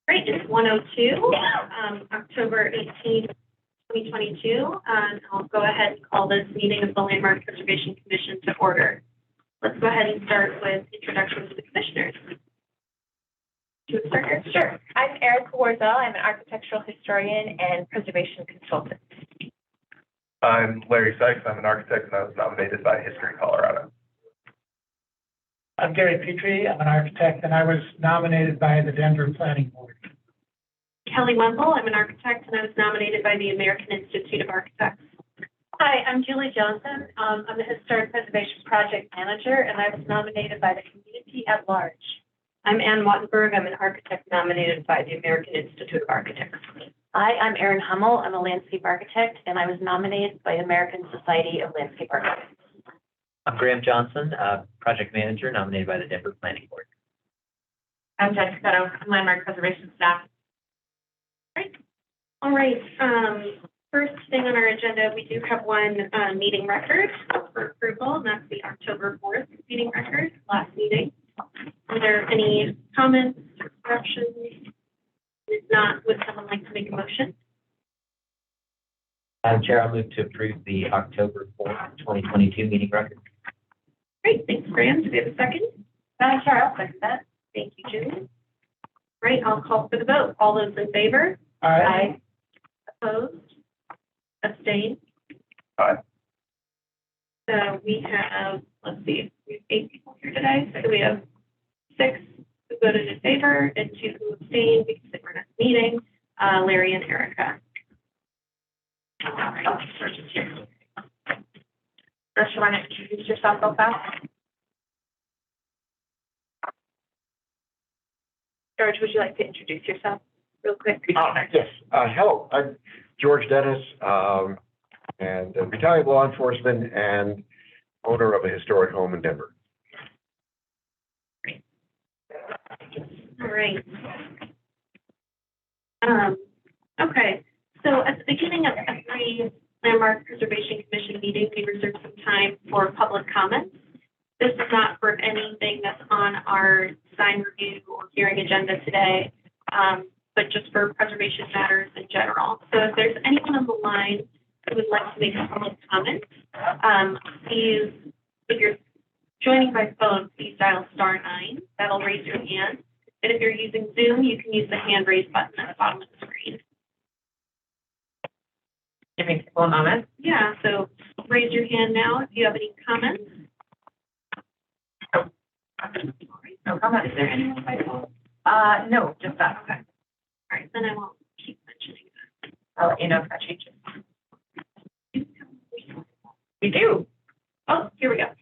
Great, it's 1:02, October 18th, 2022, and I'll go ahead and call this meeting of the Landmark Preservation Commission to order. Let's go ahead and start with introductions to the commissioners. Do you start here? Sure. I'm Erica Warzel. I'm an architectural historian and preservation consultant. I'm Larry Sykes. I'm an architect, and I was nominated by History Colorado. I'm Gary Petrie. I'm an architect, and I was nominated by the Denver Planning Board. Kelly Wemble. I'm an architect, and I was nominated by the American Institute of Architects. Hi, I'm Julie Johnson. I'm the Historic Preservation Project Manager, and I was nominated by the community at large. I'm Ann Wattenberg. I'm an architect nominated by the American Institute of Architects. Hi, I'm Erin Hummel. I'm a landscape architect, and I was nominated by American Society of Landscape Architects. I'm Graham Johnson, project manager nominated by the Denver Planning Board. I'm Jessica Cotto. I'm landmark preservation staff. Great. All right. First thing on our agenda, we do have one meeting record for approval, and that's the October 4th meeting record, last meeting. Are there any comments, corrections? If not, would someone like to make a motion? Madam Chair, I'll move to approve the October 4th, 2022 meeting record. Great, thanks, Graham. Do we have a second? Madam Chair, I'll second that. Thank you, Julie. Right, I'll call for the vote. All those in favor? Aye. Opposed? Abstained? Aye. So we have, let's see, we have 8 people here today. So we have 6 who voted in favor and 2 who abstained because they were at the meeting, Larry and Erica. All right. First, you want to introduce yourself real fast? George, would you like to introduce yourself real quick? Yes. Hello, I'm George Dennis, and a retired law enforcement and owner of a historic home in Denver. All right. Okay, so at the beginning of every Landmark Preservation Commission meeting, we reserve some time for public comments. This is not for anything that's on our design review or hearing agenda today, but just for preservation matters in general. So if there's anyone on the line who would like to make a public comment, please, if you're joining by phone, please dial *9. That'll raise your hand. And if you're using Zoom, you can use the hand raise button at the bottom of the screen. Give me a moment. Yeah, so raise your hand now if you have any comments. No comment. Is there anyone by phone? No, just that. Okay. All right, then I won't keep mentioning that. I'll let you know if that changes. We do. Oh, here we go.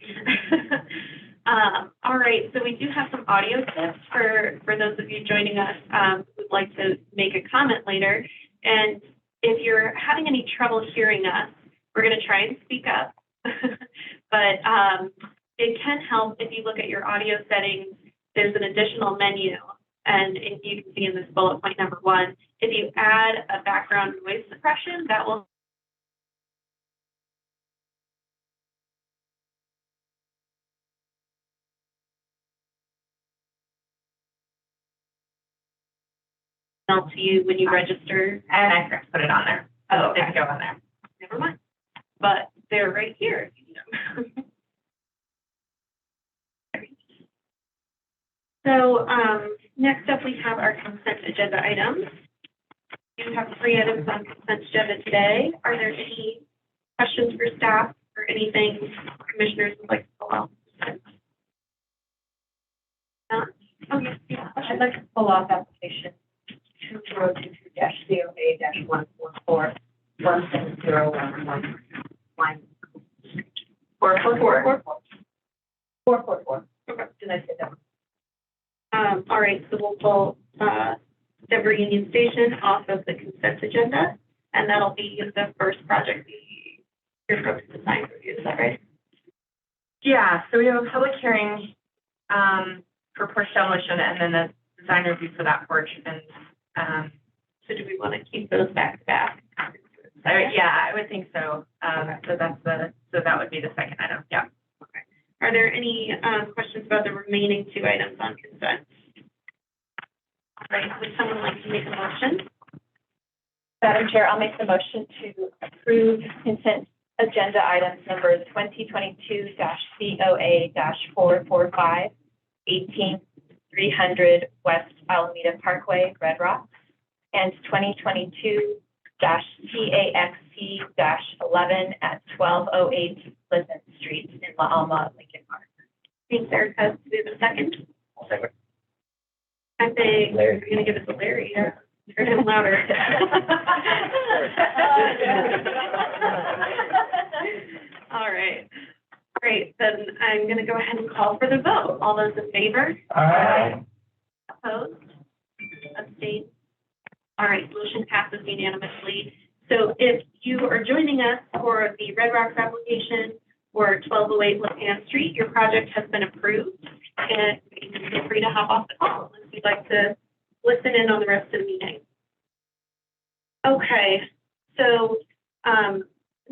All right, so we do have some audio clips for those of you joining us who would like to make a comment later. And if you're having any trouble hearing us, we're going to try and speak up. But it can help if you look at your audio settings. There's an additional menu, and if you can see in this bullet point number 1, if you add a background noise suppression, that will to you when you register. And I forgot to put it on there. Oh, okay. Didn't go on there. Never mind. But they're right here if you need them. So next up, we have our consent agenda items. We have 3 items on consent agenda today. Are there any questions for staff or anything commissioners would like to pull out? Oh, yes. Yeah. I'd like to pull off application 2022-COA-144 17011 444. Okay. Did I say that? All right, so we'll pull Denver Union Station off of the consent agenda, and that'll be the first project you're from the design review. Is that right? Yeah, so we have a public hearing for porch demolition and then the design review for that porch. And so do we want to keep those back to back? Yeah, I would think so. So that would be the second item. Yeah. Okay. Are there any questions about the remaining two items on consent? All right, would someone like to make a motion? Madam Chair, I'll make the motion to approve consent agenda items numbers 2022-COA-445, 300 West Alameda Parkway, Red Rocks, and 2022-TAXC-11 at 1208 Pleasant Street in La Alma, Lincoln Park. Thanks, Erica. Do we have a second? Second. I think Larry. you're gonna give it to Larry. Yeah. Heard him louder. All right. Great. Then I'm gonna go ahead and call for the vote. All those in favor? Aye. Opposed? Abstained? All right, motion passes unanimously. So if you are joining us for the Red Rocks application or 1208 Lapan Street, your project has been approved, and you can feel free to hop off the call if you'd like to listen in on the rest of the meeting. Okay, so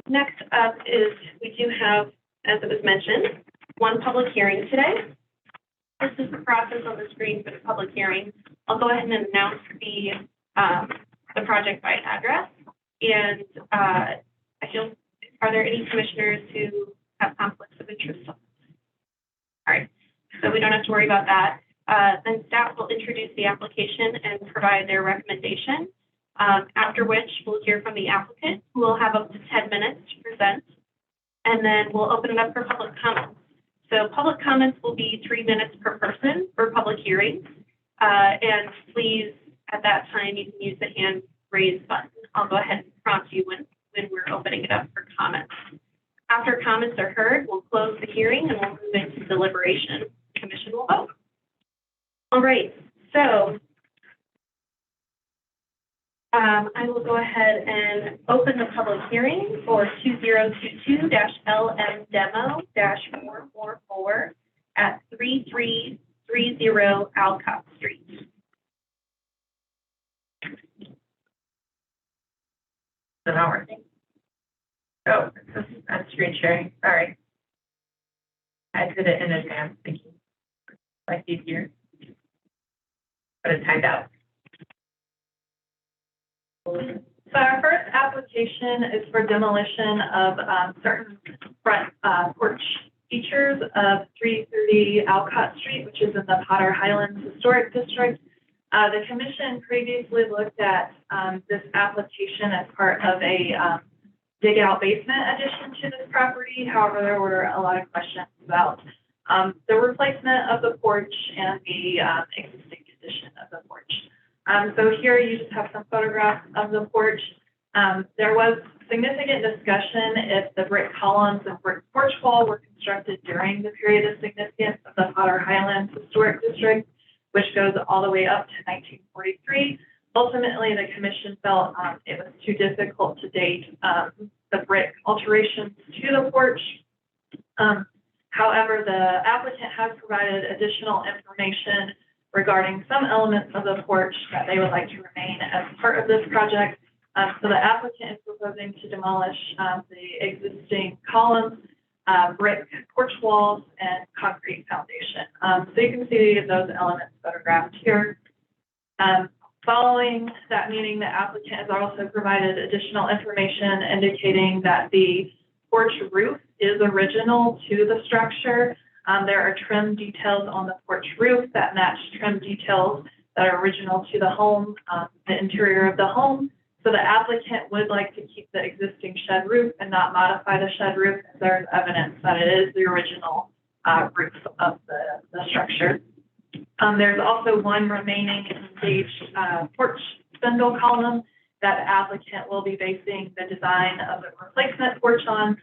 next up is we do have, as it was mentioned, one public hearing today. This is the process on the screen for the public hearing. I'll go ahead and announce the project by address. And I don't, are there any commissioners who have conflicts of interest? All right, so we don't have to worry about that. Then staff will introduce the application and provide their recommendation, after which we'll hear from the applicant, who will have up to 10 minutes to present. And then we'll open it up for public comments. So public comments will be 3 minutes per person for public hearings. And please, at that time, you can use the hand raise button. I'll go ahead and prompt you when we're opening it up for comments. After comments are heard, we'll close the hearing and we'll move into deliberation. The commission will vote. All right, so I will go ahead and open the public hearing for 2022-LM Demo-444 at 3330 Alcott Street. An hour. Oh, I'm screen sharing, sorry. I did it in advance, thank you. Like easier. But it's timed out. So our first application is for demolition of certain front porch features of 330 Alcott Street, which is in the Potter Highlands Historic District. The commission previously looked at this application as part of a dig out basement addition to this property. However, there were a lot of questions about the replacement of the porch and the existing condition of the porch. So here you just have some photographs of the porch. There was significant discussion if the brick columns and brick porch wall were constructed during the period of significance of the Potter Highlands Historic District, which goes all the way up to 1943. Ultimately, the commission felt it was too difficult to date the brick alterations to the porch. However, the applicant has provided additional information regarding some elements of the porch that they would like to remain as part of this project. So the applicant is proposing to demolish the existing columns, brick porch walls, and concrete foundation. So you can see those elements photographed here. Following that meeting, the applicant has also provided additional information indicating that the porch roof is original to the structure. There are trim details on the porch roof that match trim details that are original to the home, the interior of the home. So the applicant would like to keep the existing shed roof and not modify the shed roof. There's evidence that it is the original roof of the structure. There's also one remaining engaged porch spindle column that the applicant will be basing the design of the replacement porch on.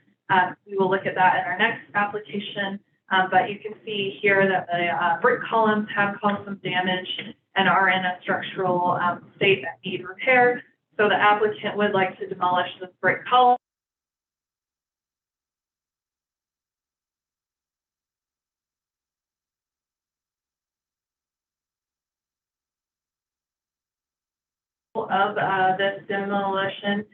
We will look at that in our next application. But you can see here that the brick columns have caused some damage and are in a structural state that need repair. So the applicant would like to demolish this brick column of this demolition.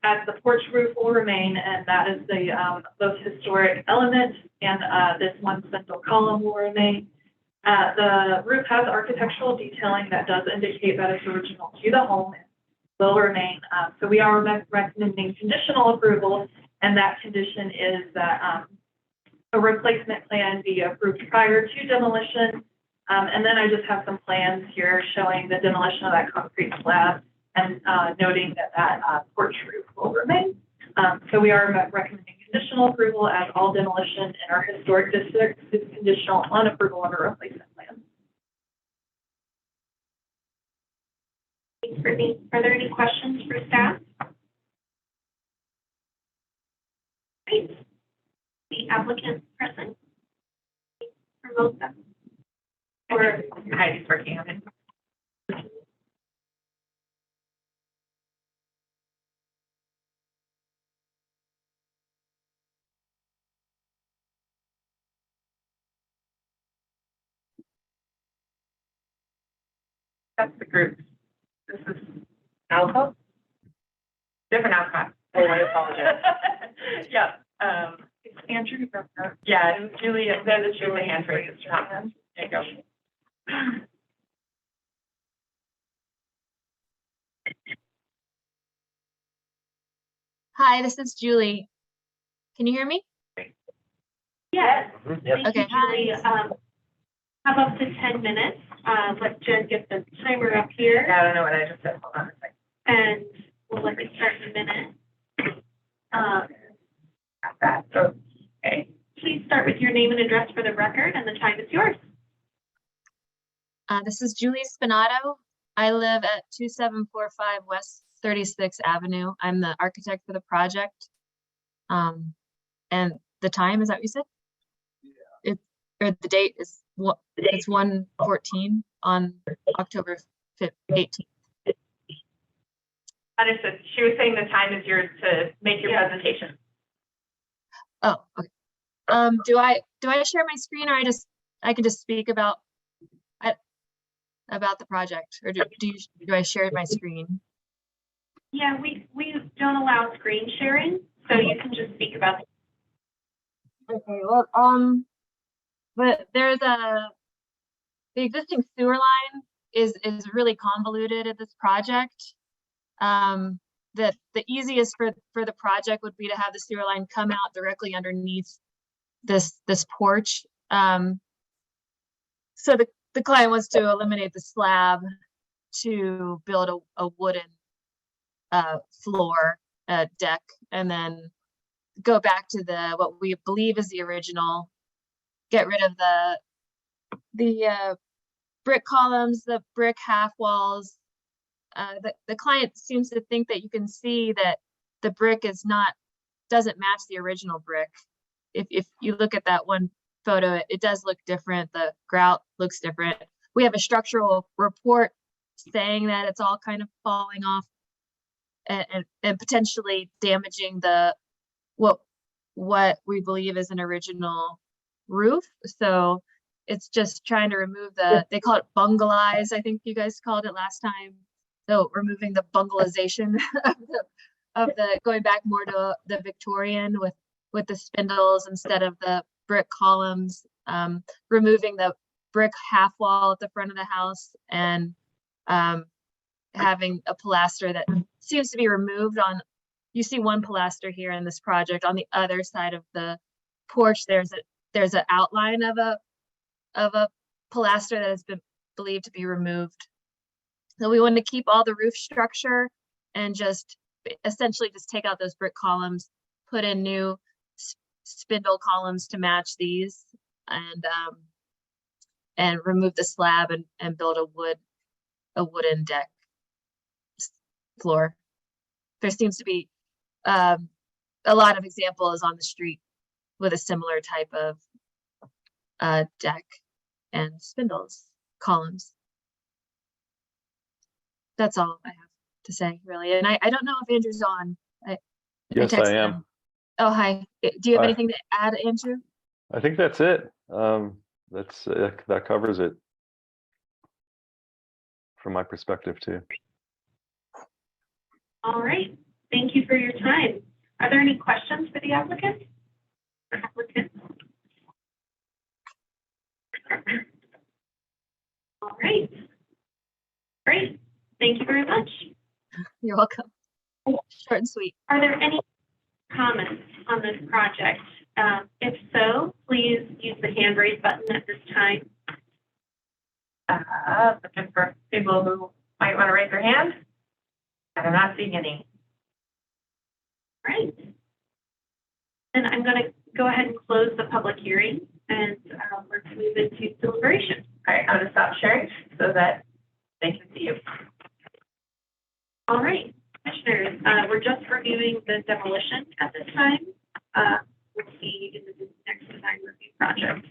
as the porch roof will remain, and that is the most historic element, and this one spindle column will remain. The roof has architectural detailing that does indicate that it's original to the home, and will remain. So we are recommending conditional approval, and that condition is that a replacement plan be approved prior to demolition. And then I just have some plans here showing the demolition of that concrete slab and noting that porch roof will remain. So we are recommending conditional approval, as all demolition in our historic district is conditional on approval of a replacement plan. Thanks, Brittany. Are there any questions for staff? Great. The applicant present? Promote them. Or Heidi's working on it. That's the group. This is Alco? Different Alcott. Oh, I apologize. Yeah, it's Andrew. Yeah, it was Julie, they're the Julie Handbrake. There you go. Hi, this is Julie. Can you hear me? Yes. Yep. Thank you, Okay, hi. Julie. Have up to 10 minutes. Let Jen get the timer up here, Yeah, I don't know what I just said. Hold on a second. and we'll let you start in a minute. Got that. So, okay. Please start with your name and address for the record, and the time is yours. This is Julie Spinato. I live at 2745 West 36th Avenue. I'm the architect for the project. And the time, is that what you said? Yeah. Or the date is what? It's 1:14 on October 18th. Understood. She was saying the time is yours to make your presentation. Oh, okay. Do I share my screen, or I can just speak about the project, or do I share my screen? Yeah, we don't allow screen sharing, so you can just speak about it. Okay, well, but the existing sewer line is really convoluted at this project. The easiest for the project would be to have the sewer line come out directly underneath this porch. So the client wants to eliminate the slab to build a wooden floor deck, and then go back to what we believe is the original. Get rid of the brick columns, the brick half walls. The client seems to think that you can see that the brick doesn't match the original brick. If you look at that one photo, it does look different. The grout looks different. We have a structural report saying that it's all kind of falling off and potentially damaging what we believe is an original roof. So it's just trying to remove they call it bungalize, I think you guys called it last time. So removing the bungalization of the going back more to the Victorian with the spindles instead of the brick columns, removing the brick half wall at the front of the house, and having a pilaster that seems to be removed you see one pilaster here in this project. On the other side of the porch, there's an outline of a pilaster that has been believed to be removed. So we want to keep all the roof structure and just essentially just take out those brick columns, put in new spindle columns to match these, and remove the slab and build a wooden deck floor. There seems to be a lot of examples on the street with a similar type of deck and spindles columns. That's all I have to say, really. And I don't know if Andrew's on. Yes, I texted am. him. Oh, hi. Do you have Hi. anything to add, Andrew? I think that's it. That covers it from my perspective too. All right. Thank you for your time. Are there any questions for the applicant? All right. Great. Thank you very much. You're welcome. Short and sweet. Are there any comments on this project? If so, please use the hand raise button at this time. Looking for people who might want to raise their hand. And I'm not seeing any. Right. And I'm going to go ahead and close the public hearing and let's move into deliberation. All right, I'm going to stop sharing so that they can see you. All right, commissioners, we're just reviewing the demolition at this time. We'll see in the next design review project,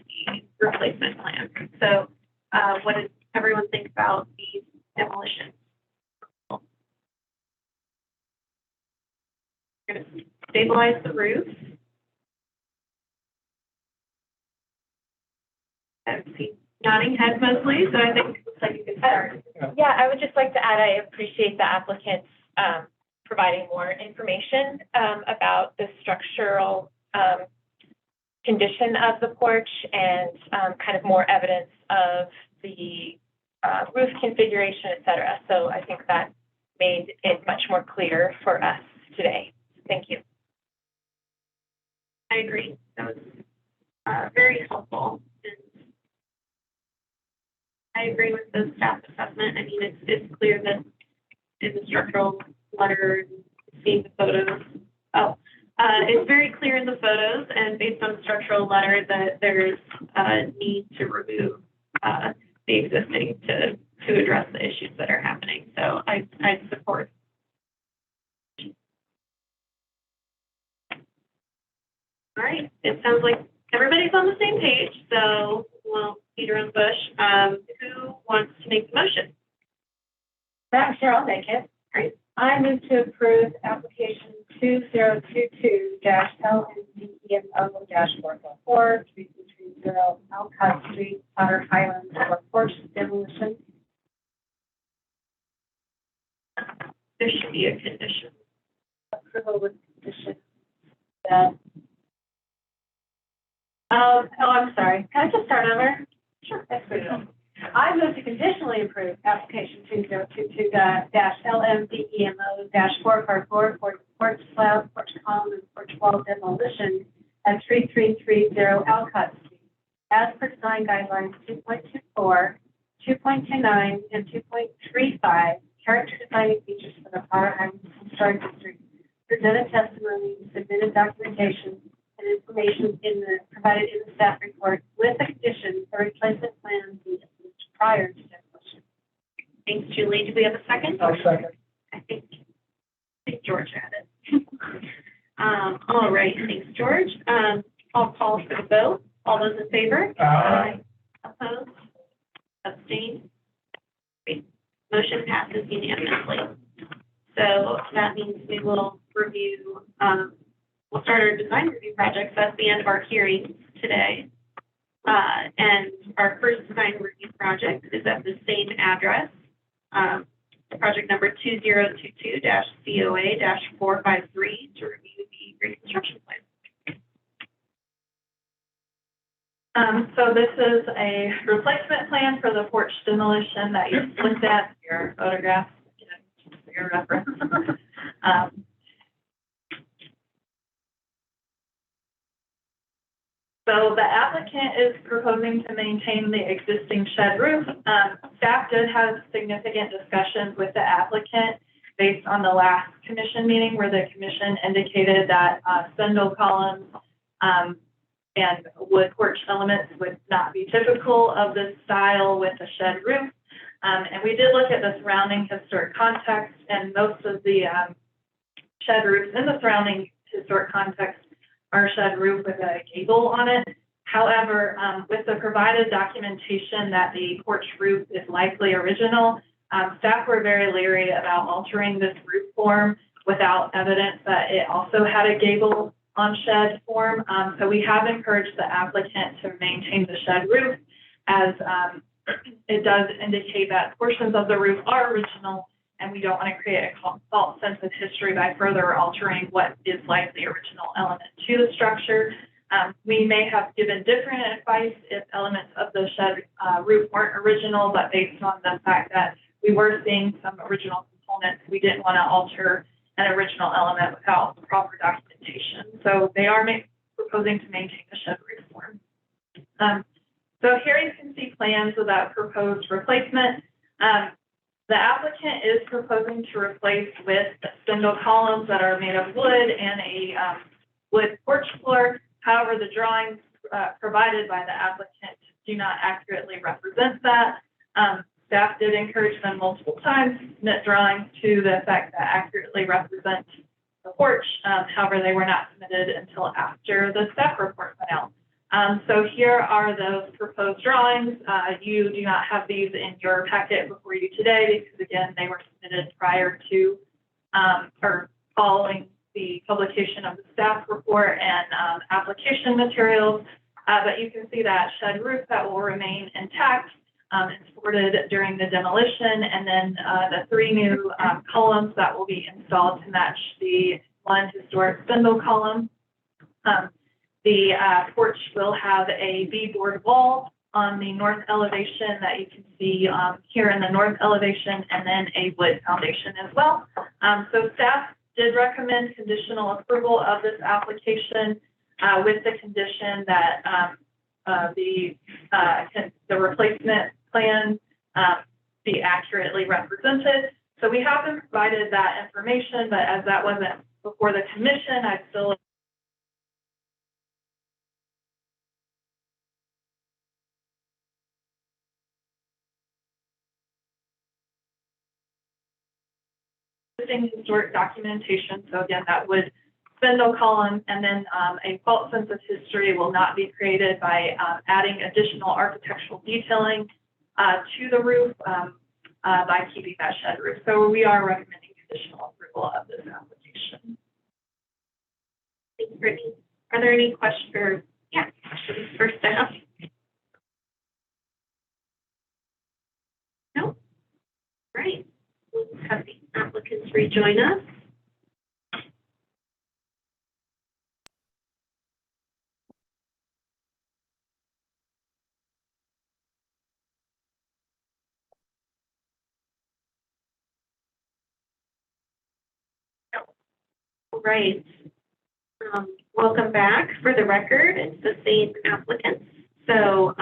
the replacement plan. So what does everyone think about the demolition? We're going to stabilize the roof. I see nodding head mostly, so I think it looks like you can start. Yeah, I would just like to add, I appreciate the applicants providing more information about the structural condition of the porch and kind of more evidence of the roof configuration, et cetera. So I think that made it much more clear for us today. Thank you. I agree. That was very helpful. And I agree with the staff assessment. I mean, it's clear that in the structural letter, seeing the photos. It's very clear in the photos and based on the structural letter that there's a need to remove the existing to address the issues that are happening. So I support. All right, it sounds like everybody's on the same page, so we'll beat around the bush. Who wants to make the motion? Sure, I'll make it. Great. I move to approve application 2022-LNDEMO-444, 3330 Alcott Street, Potter Highlands, for porch demolition. There should be a condition. Approval with condition that. I'm sorry. Can I just start over? Sure. That's good. I move to conditionally approve application 2022-LMDEMO-444 for porch slab, porch column, and porch wall demolition at 3330 Alcott Street, as per design guidelines 2.24, 2.29, and 2.35, character defining features for the Potter Highlands Historic District, presented testimony, submitted documentation, and information provided in the staff report with the condition the replacement plan be approved prior to demolition. Thanks, Julie. Do we have a second? I'll second. I think George had it. All right, thanks, George. I'll call for the vote. All those in favor? Aye. Opposed? Abstained? Great. Motion passes unanimously. So that means we will review, we'll start our design review project. That's the end of our hearing today. And our first design review project is at the same address. Project number 2022-COA-453 to review the reconstruction plan. So this is a replacement plan for the porch demolition that you looked at in your photograph, for your reference. So the applicant is proposing to maintain the existing shed roof. Staff did have significant discussions with the applicant based on the last commission meeting where the commission indicated that spindle columns and wood porch elements would not be typical of this style with a shed roof. And we did look at the surrounding historic context, and most of the shed roofs in the surrounding historic context are shed roof with a gable on it. However, with the provided documentation that the porch roof is likely original, staff were very leery about altering this roof form without evidence that it also had a gable on shed form. So we have encouraged the applicant to maintain the shed roof, as it does indicate that portions of the roof are original and we don't want to create a false sense of history by further altering what is likely original element to the structure. We may have given different advice if elements of the shed roof weren't original, but based on the fact that we were seeing some original components, we didn't want to alter an original element without the proper documentation. So they are proposing to maintain the shed roof form. So here you can see plans of that proposed replacement. The applicant is proposing to replace with spindle columns that are made of wood and a wood porch floor. However, the drawings provided by the applicant do not accurately represent that. Staff did encourage them multiple times to submit drawings to the effect that accurately represent the porch. However, they were not submitted until after the staff report went out. So here are those proposed drawings. You do not have these in your packet before you today because, again, they were submitted prior to or following the publication of the staff report and application materials. But you can see that shed roof that will remain intact and supported during the demolition, and then the 3 new columns that will be installed to match the 1 historic spindle column. The porch will have a beadboard wall on the north elevation that you can see here in the north elevation, and then a wood foundation as well. So staff did recommend conditional approval of this application with the condition that the replacement plan be accurately represented. So we haven't provided that information, but as that wasn't before the commission, I still historic documentation. So again, that would spindle column, and then a false sense of history will not be created by adding additional architectural detailing to the roof by keeping that shed roof. So we are recommending conditional approval of this application. Thanks, Brittany. Are there any questions or questions for staff? No? Right. We'll have the applicants rejoin us. All right. Welcome back. For the record, it's the same applicants. So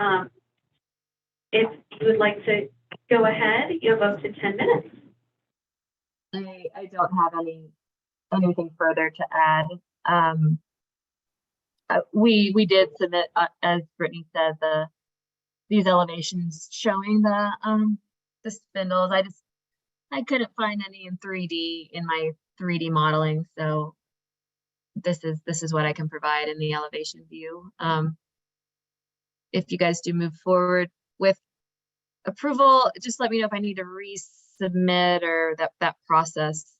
if you would like to go ahead, you have up to 10 minutes. I don't have anything further to add. We did submit, as Brittany said, these elevations showing the spindles. I couldn't find any in 3D in my 3D modeling, so this is what I can provide in the elevation view. If you guys do move forward with approval, just let me know if I need to resubmit or that process.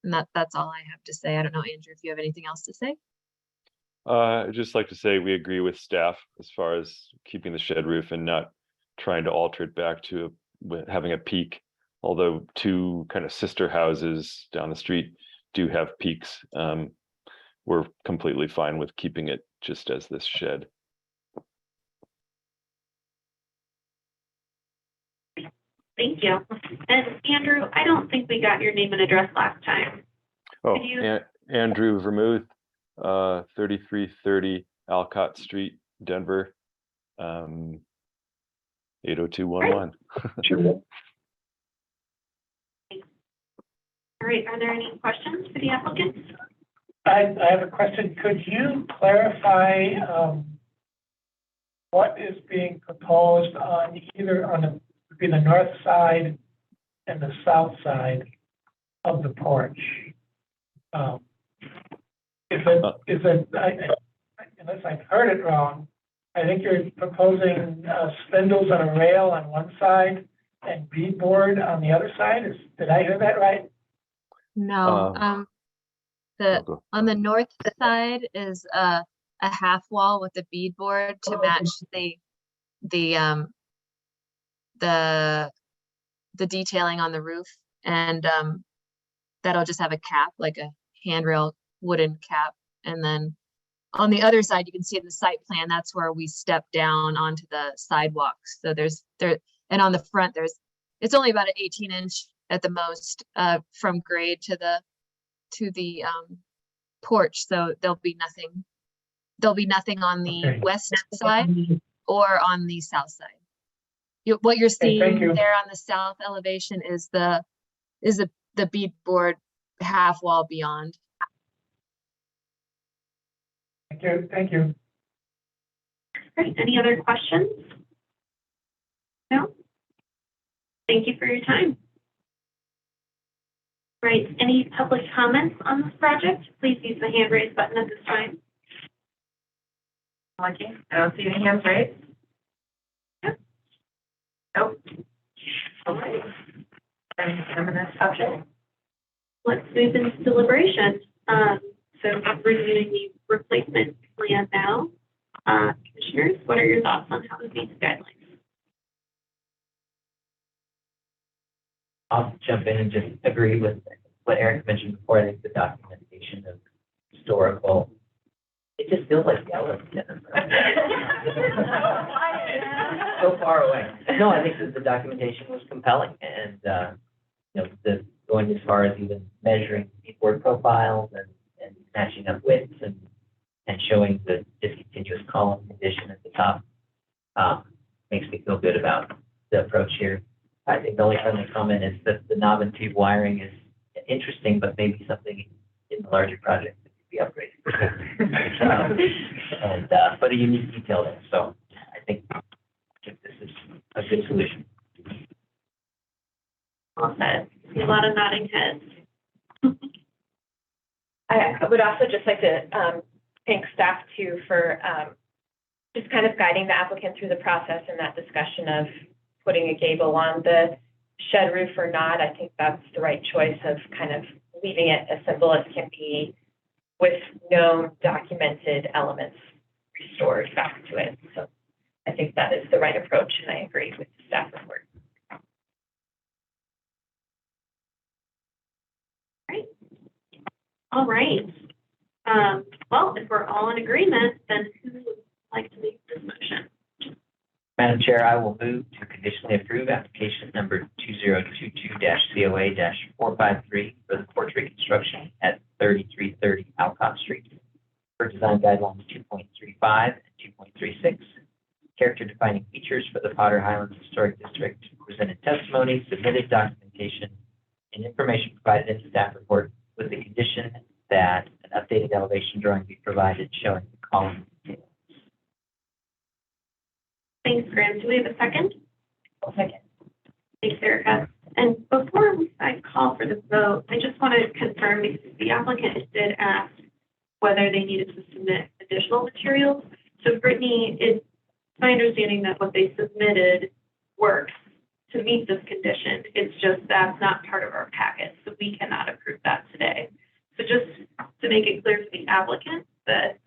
And that's all I have to say. I don't know, Andrew, if you have anything else to say. I'd just like to say we agree with staff as far as keeping the shed roof and not trying to alter it back to having a peak. Although 2 kind of sister houses down the street do have peaks, we're completely fine with keeping it just as this shed. Thank you. And Andrew, I don't think we got your name and address last time. Oh, Could you- Andrew Vermouth, 3330 Alcott Street, Denver, 80211. All right, are there any questions for the applicants? I have a question. Could you clarify what is being proposed on either would be the north side and the south side of the porch? Unless I've heard it wrong, I think you're proposing spindles on a rail on one side and beadboard on the other side. Did I hear that right? No, on the north side is a half wall with a beadboard to match the detailing on the roof, And that'll just have a cap, like a handrail wooden cap. And then on the other side, you can see in the site plan, that's where we step down onto the sidewalks. So and on the front, it's only about an 18-inch at the most from grade to the porch. So there'll be nothing on the Okay. west side or on the south side. What you're Okay, thank seeing you. there on the south elevation is the beadboard half wall beyond. Thank you. Great. Any other questions? No? Thank you for your time. Right. Any public comments on this project? Please use the hand raise button at this time. Lucky, I don't see any hands raised. Nope. All right. I'm in this subject. Let's move into deliberation. So I'm reviewing the replacement plan now. Commissioners, what are your thoughts on how this meets guidelines? I'll jump in and just agree with what Eric mentioned before. I think the documentation of historical, it just feels like Dallas. So far away. No, I think that the documentation was compelling and, going as far as even measuring beadboard profiles and matching up widths and showing the discontinuous column condition at the top, makes me feel good about the approach here. I think the only friendly comment is that the knob and tube wiring is interesting, but maybe something in the larger project that could be upgraded. But a unique detail there. So I think this is a good solution. Well said. See a lot of nodding heads. I would also just like to thank staff too for just kind of guiding the applicant through the process and that discussion of putting a gable on the shed roof or not. I think that's the right choice of kind of leaving it as simple as can be with known documented elements restored back to it. So I think that is the right approach, and I agree with the staff report. Great. All right. Well, if we're all in agreement, then who would like to make this motion? Madam Chair, I will move to conditionally approve application number 2022-COA-453 for the porch reconstruction at 3330 Alcott Street for design guidelines 2.35 and 2.36. Character defining features for the Potter Highlands Historic District, presented testimony, submitted documentation, and information provided in the staff report with the condition that an updated elevation drawing be provided showing the column details. Thanks, Graham. Do we have a second? I'll second. Thanks, Erica. And before I call for the vote, I just want to confirm, because the applicant did ask whether they needed to submit additional materials. So Brittany, it's my understanding that what they submitted works to meet this condition. It's just that's not part of our packet, so we cannot approve that today. So just to make it clear to the applicant that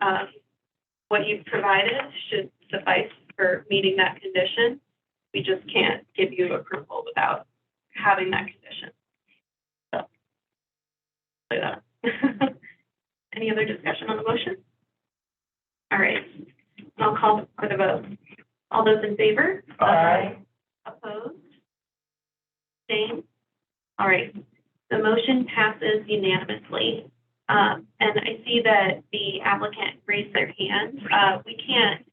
what you've provided should suffice for meeting that condition. We just can't give you approval without having that condition. So, play that. Any other discussion on the motion? All right, I'll call for the vote. All those in favor? Aye. Opposed? Same. All right, the motion passes unanimously. And I see that the applicant raised their hand. We can't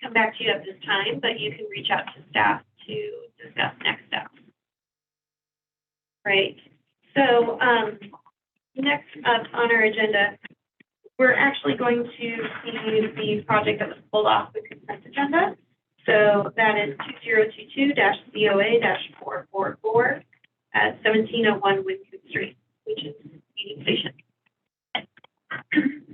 come back to you at this time, but you can reach out to staff to discuss next steps. Right. So next up on our agenda, we're actually going to see the project that was pulled off the consent agenda. So that is 2022-COA-444 at 1701 Winfield Street, which is Union Station.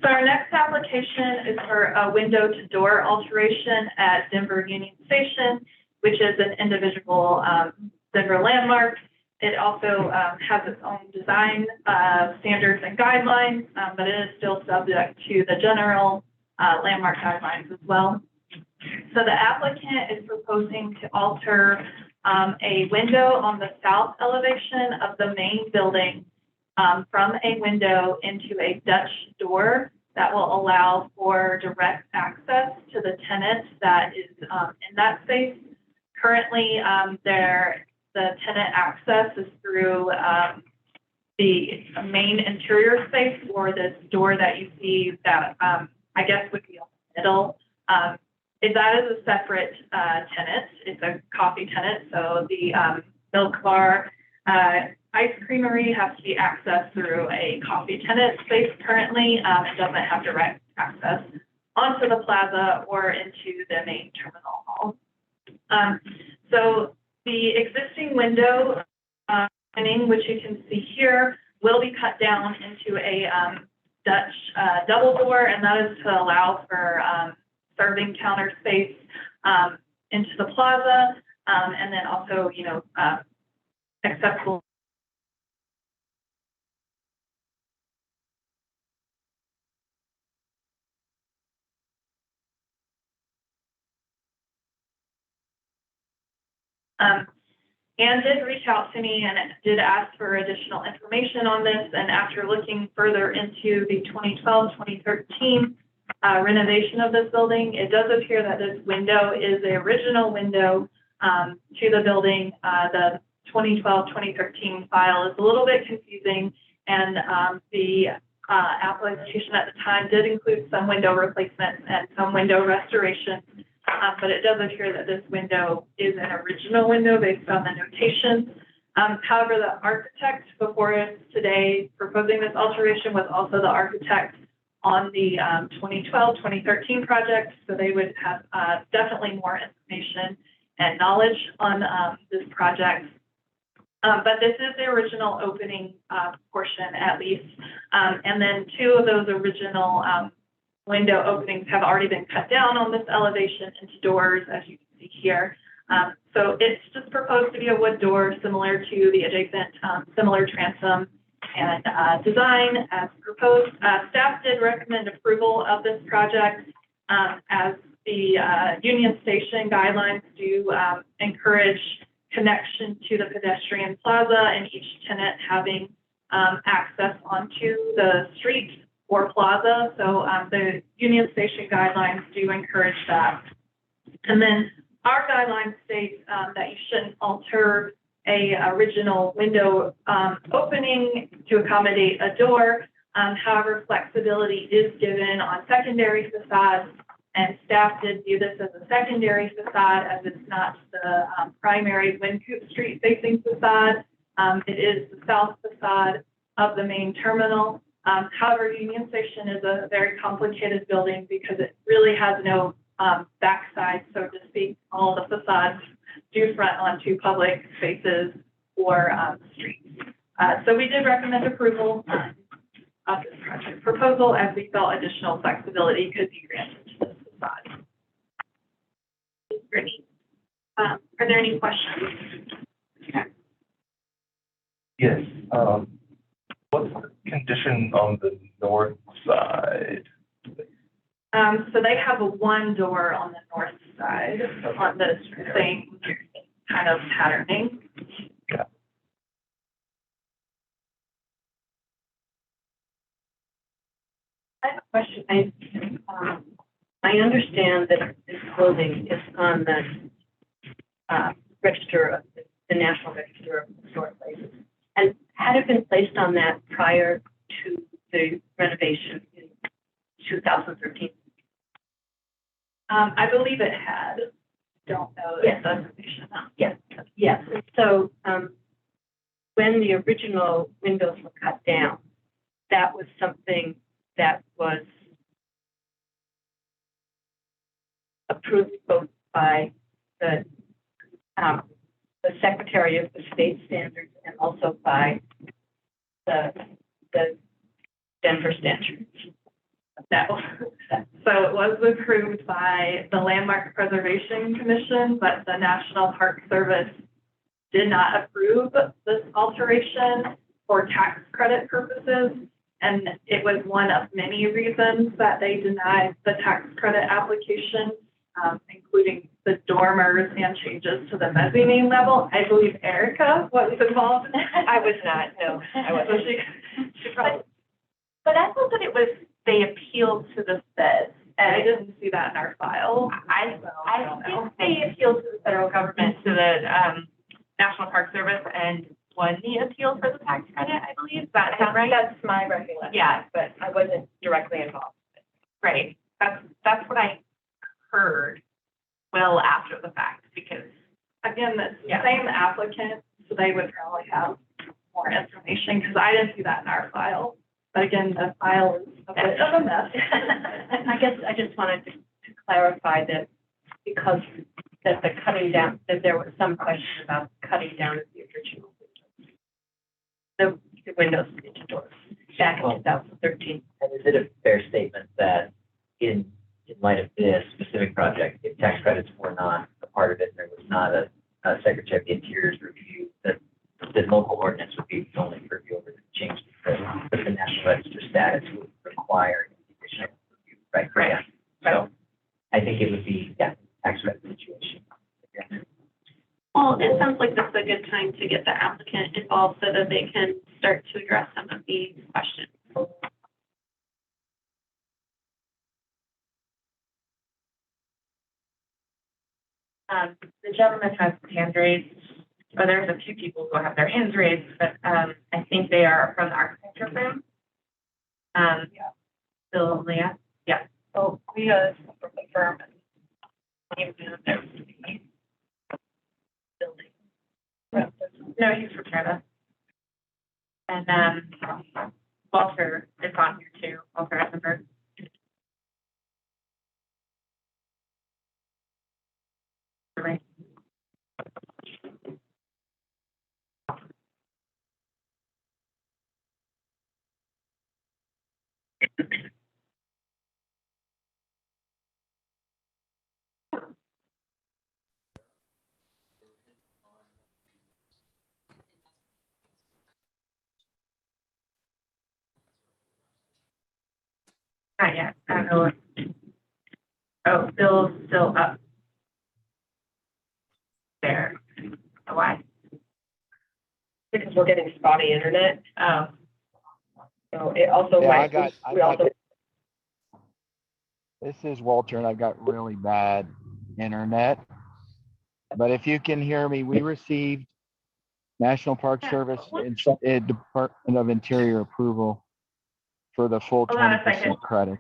So our next application is for a window to door alteration at Denver Union Station, which is an individual Denver landmark. It also has its own design standards and guidelines, but it is still subject to the general landmark guidelines as well. So the applicant is proposing to alter a window on the south elevation of the main building, from a window into a Dutch door that will allow for direct access to the tenant that is in that space. Currently, the tenant access is through the main interior space, or this door that you see that I guess would be on the middle. That is a separate tenant. It's a coffee tenant, so the milk bar, ice creamery has to be accessed through a coffee tenant space currently. It doesn't have direct access onto the plaza or into the main terminal hall. So the existing window, which you can see here, will be cut down into a Dutch double door, and that is to allow for serving counter space into the plaza, and then also, accessible. Anne did reach out to me and did ask for additional information on this. And after looking further into the 2012-2013 renovation of this building, it does appear that this window is the original window to the building. The 2012-2013 file is a little bit confusing, and the application at the time did include some window replacements and some window restoration. But it does appear that this window is an original window based on the notation. However, the architect before us today proposing this alteration was also the architect on the 2012-2013 project, so they would have definitely more information and knowledge on this project. But this is the original opening portion, at least. And then two of those original window openings have already been cut down on this elevation into doors, as you can see here. So it's just proposed to be a wood door similar to the adjacent, similar transom and design as proposed. Staff did recommend approval of this project as the Union Station guidelines do encourage connection to the pedestrian plaza and each tenant having access onto the street or plaza. So the Union Station guidelines do encourage that. And then our guidelines state that you shouldn't alter a original window opening to accommodate a door. However, flexibility is given on secondary facades, and staff did view this as a secondary facade as it's not the primary Wynkoop Street facing facade. It is the south facade of the main terminal. However, Union Station is a very complicated building because it really has no backside, so to speak. All the facades do front onto public spaces or streets. So we did recommend approval of this project proposal as we felt additional flexibility could be granted to this facade. Brittany, are there any questions? Yes, what's the condition on the north side? So they have a one door on the north side on the same kind of patterning. Yeah. I have a question. I understand that this clothing is on the register of the National Register of Historic Places. And had it been placed on that prior to the renovation in 2013? I believe it had. Don't know Yes. the information. Yes, yes. And so when the original windows were cut down, that was something that was approved both by the Secretary of the State Standards and also by the Denver Standards. No. So it was approved by the Landmark Preservation Commission, but the National Park Service did not approve this alteration for tax credit purposes. And it was one of many reasons that they denied the tax credit application. including the dormers and changes to the mezzanine level. I believe Erica was involved in that. I was not, no, I So wasn't. she probably, But I thought that it was, they appealed to the feds. I And didn't see that in our file. I don't know. think they appealed to the federal government, to the, National Park Service, and won the appeal for the tax credit, I believe. Does that sound right? That's my recollection. Yeah. But I wasn't directly involved. Right. That's what I heard well after the fact, because, Again, that's the Yeah. same applicant, so they would probably have more information, because I didn't see that in our file. But again, the file is a bit of a mess. And I guess I just wanted to clarify that because that the cutting down, that there was some question about cutting down of the original windows. The windows into doors back in 2013. And is it a fair statement that in light of this specific project, if tax credits were not a part of it, there was not a Secretary of the Interior's review, that the local ordinance would be the only review over the change, but the National Register status would require additional review, right? Right. So I think it would be, tax credit situation. Yeah. Well, it sounds like this is a good time to get the applicant involved so that they can start to address some of these questions. the gentleman has his hand raised, or there's a few people who have their hands raised, but, I think they are from the architecture firm. Bill and Leah. So Leah is from the firm. No, he's from Canada. And, Walter is on here too, Walter Eisenberg. Right. Not yet, I don't know. Oh, Bill's still up there. Why? Because we're getting spotty internet, Oh, so it also Yeah, might. I got, this is Walter, and I've got really bad internet. But if you can hear me, we received National Park Service and Department of Interior approval for the full Hold on a second. 20% credit.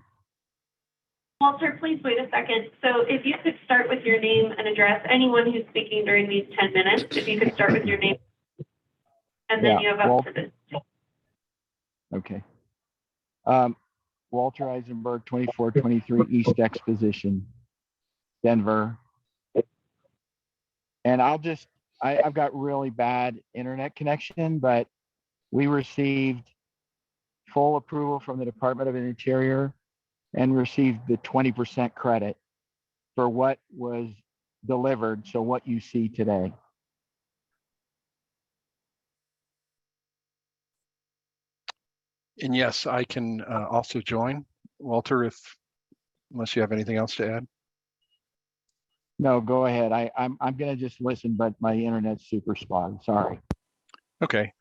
Walter, please wait a second. So if you could start with your name and address, anyone who's speaking during these 10 minutes, if you could start with your name. And then Yeah, you have up to the. Okay. Walter Eisenberg, 2423 East Exposition, Denver. And I've got really bad internet connection, but we received full approval from the Department of the Interior and received the 20% credit for what was delivered. So what you see today. And yes, I can also join, Walter, unless you have anything else to add. No, go ahead. I'm gonna just listen, but my internet's super spotty. Sorry. Okay.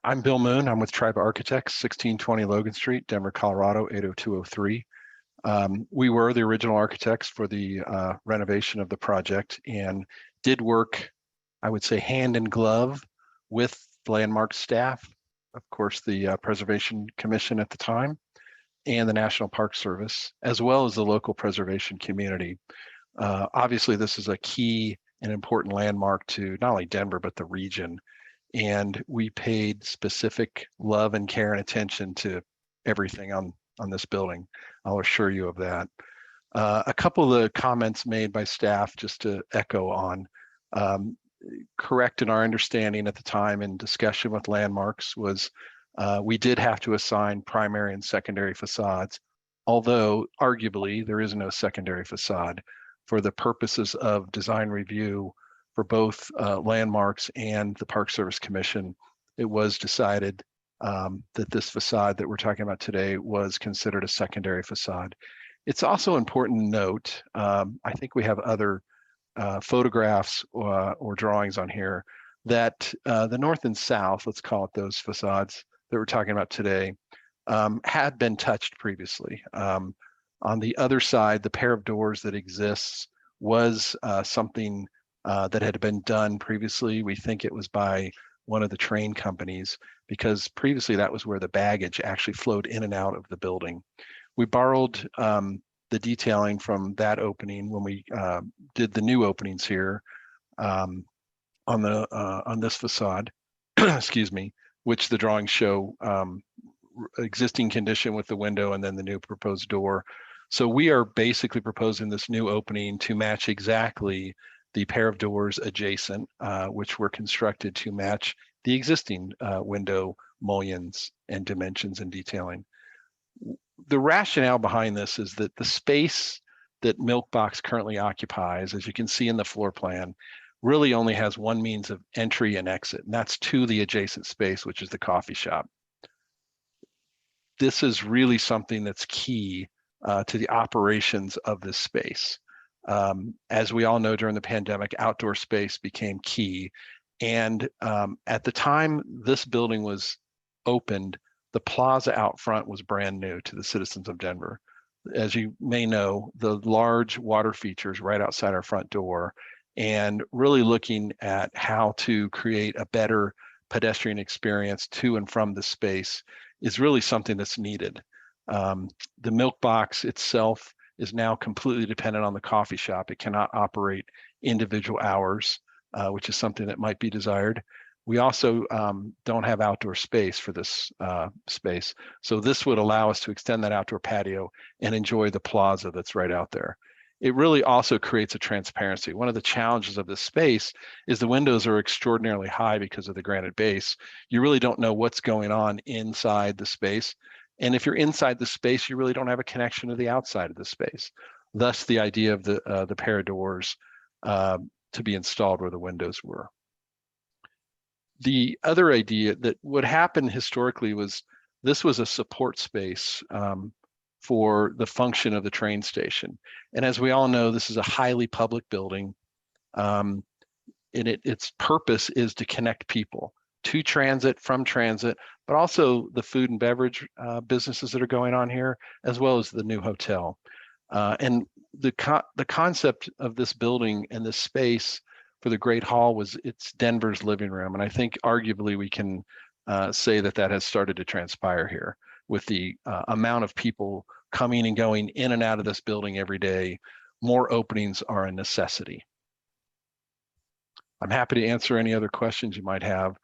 I'm Bill Moon. I'm with Tribe Architects, 1620 Logan Street, Denver, Colorado, 80203. We were the original architects for the renovation of the project and did work, I would say, hand in glove with the Landmark staff, of course, the Preservation Commission at the time, and the National Park Service, as well as the local preservation community. Obviously, this is a key and important landmark to not only Denver, but the region. And we paid specific love and care and attention to everything on this building. I'll assure you of that. A couple of the comments made by staff, just to echo on, correct in our understanding at the time in discussion with Landmarks was we did have to assign primary and secondary facades, although arguably there is no secondary facade. For the purposes of design review for both Landmarks and the Park Service Commission, it was decided that this facade that we're talking about today was considered a secondary facade. It's also important to note, I think we have other photographs or drawings on here, that the north and south, let's call it those facades that we're talking about today, had been touched previously. On the other side, the pair of doors that exists was something that had been done previously. We think it was by one of the train companies, because previously that was where the baggage actually flowed in and out of the building. We borrowed the detailing from that opening when we did the new openings here on this facade, excuse me, which the drawings show existing condition with the window and then the new proposed door. So we are basically proposing this new opening to match exactly the pair of doors adjacent, which were constructed to match the existing window mullions and dimensions and detailing. The rationale behind this is that the space that Milkbox currently occupies, as you can see in the floor plan, really only has one means of entry and exit, and that's to the adjacent space, which is the coffee shop. This is really something that's key to the operations of this space. As we all know, during the pandemic, outdoor space became key. And at the time this building was opened, the plaza out front was brand new to the citizens of Denver. As you may know, the large water features right outside our front door, and really looking at how to create a better pedestrian experience to and from the space is really something that's needed. The Milkbox itself is now completely dependent on the coffee shop. It cannot operate individual hours, which is something that might be desired. We also don't have outdoor space for this space. So this would allow us to extend that outdoor patio and enjoy the plaza that's right out there. It really also creates a transparency. One of the challenges of this space is the windows are extraordinarily high because of the granite base. You really don't know what's going on inside the space. And if you're inside the space, you really don't have a connection to the outside of the space. Thus the idea of the pair of doors to be installed where the windows were. The other idea that would happen historically was this was a support space for the function of the train station. And as we all know, this is a highly public building. And its purpose is to connect people to transit, from transit, but also the food and beverage businesses that are going on here, as well as the new hotel. And the concept of this building and this space for the Great Hall was it's Denver's living room. And I think arguably we can say that that has started to transpire here with the amount of people coming and going in and out of this building every day. More openings are a necessity. I'm happy to answer any other questions you might have,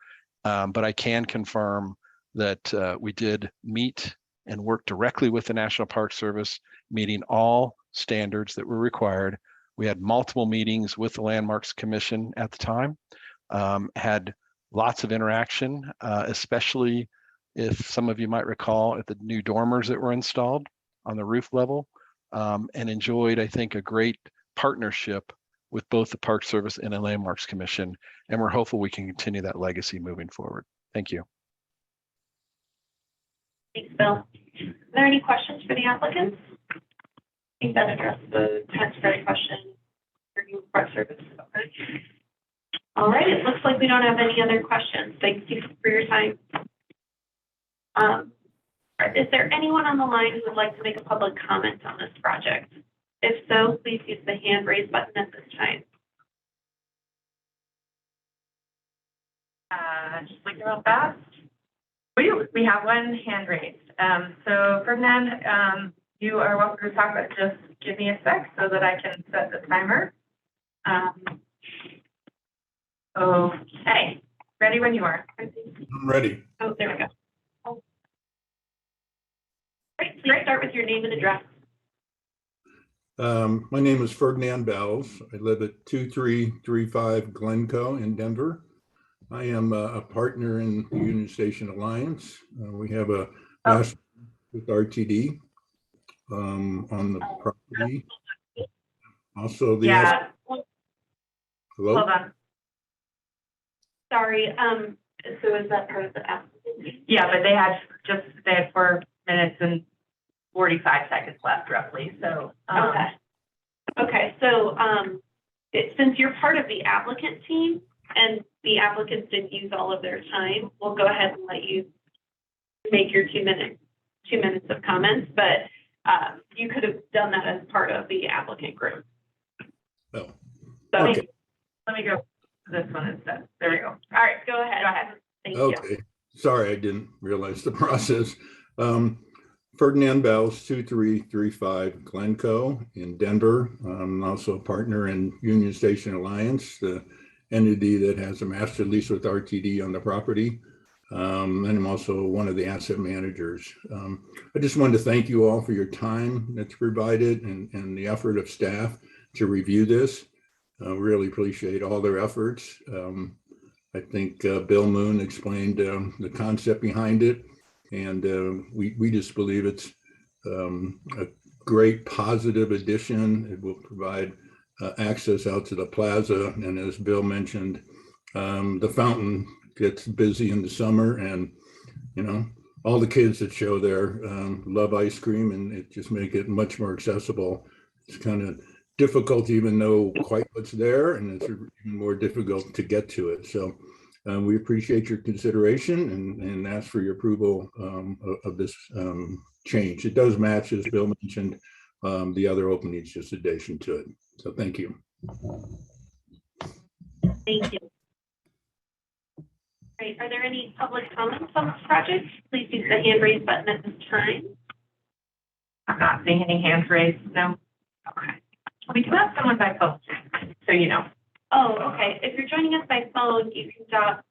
but I can confirm that we did meet and work directly with the National Park Service, meeting all standards that were required. We had multiple meetings with the Landmarks Commission at the time, had lots of interaction, especially if some of you might recall at the new dormers that were installed on the roof level, and enjoyed, I think, a great partnership with both the Park Service and the Landmarks Commission. And we're hopeful we can continue that legacy moving forward. Thank you. Thanks, Bill. Are there any questions for the applicants? I think that addressed the taxpayer question for you, Park Service. Okay. All right, it looks like we don't have any other questions. Thank you for your time. Is there anyone on the line who would like to make a public comment on this project? If so, please use the hand raise button at this time. Just looking real fast. We have one hand raised. So Ferdinand, you are welcome to talk, but just give me a sec so that I can set the timer. Okay, ready when you are. I'm ready. Oh, there we go. Oh. Great, please start with your name and address. My name is Ferdinand Bells. I live at 2335 Glencoe in Denver. I am a partner in the Union Station Alliance. We have a master with RTD on the property. Also, the hello. Hold on. Sorry. So is that part of the application? Yeah, but they had 4 minutes and 45 seconds left roughly, so. Okay, so, since you're part of the applicant team and the applicants didn't use all of their time, we'll go ahead and let you make your 2 minutes of comments, but, you could have done that as part of the applicant group. Oh, So, okay. Let me go to this one instead. There we go. all right, go ahead. Thank you. Okay, sorry, I didn't realize the process. Ferdinand Bells, 2335 Glencoe in Denver. I'm also a partner in Union Station Alliance, the entity that has a master lease with RTD on the property. And I'm also one of the asset managers. I just wanted to thank you all for your time that's provided and the effort of staff to review this. Really appreciate all their efforts. I think Bill Moon explained the concept behind it, and we just believe it's a great positive addition. It will provide access out to the plaza, and as Bill mentioned, the fountain gets busy in the summer, and all the kids that show there love ice cream, and it just make it much more accessible. It's kind of difficult to even know quite what's there, and it's even more difficult to get to it. So we appreciate your consideration and ask for your approval of this change. It does match, as Bill mentioned, the other openings, just addition to it. So thank you. Thank you. Great. Are there any public comments on this project? Please use the hand raise button at this time. I'm not seeing any hands raised, no. Okay. We do have someone by phone, so you know. Oh, okay. If you're joining us by phone, you can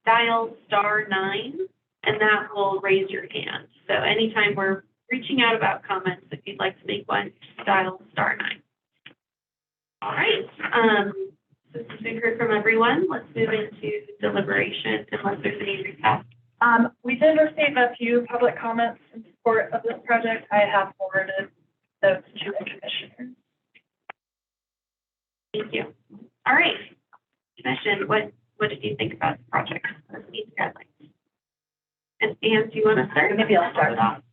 dial *9, and that will raise your hand. So anytime we're reaching out about comments, if you'd like to make one, dial *9. All right. Since we've heard from everyone, let's move into deliberation unless there's any recap. We did receive a few public comments in support of this project. I have forwarded those to the commissioners. Thank you. All right. Commission, what did you think about the project? Needs guidelines. And Anne, do you want to start? Maybe I'll start off.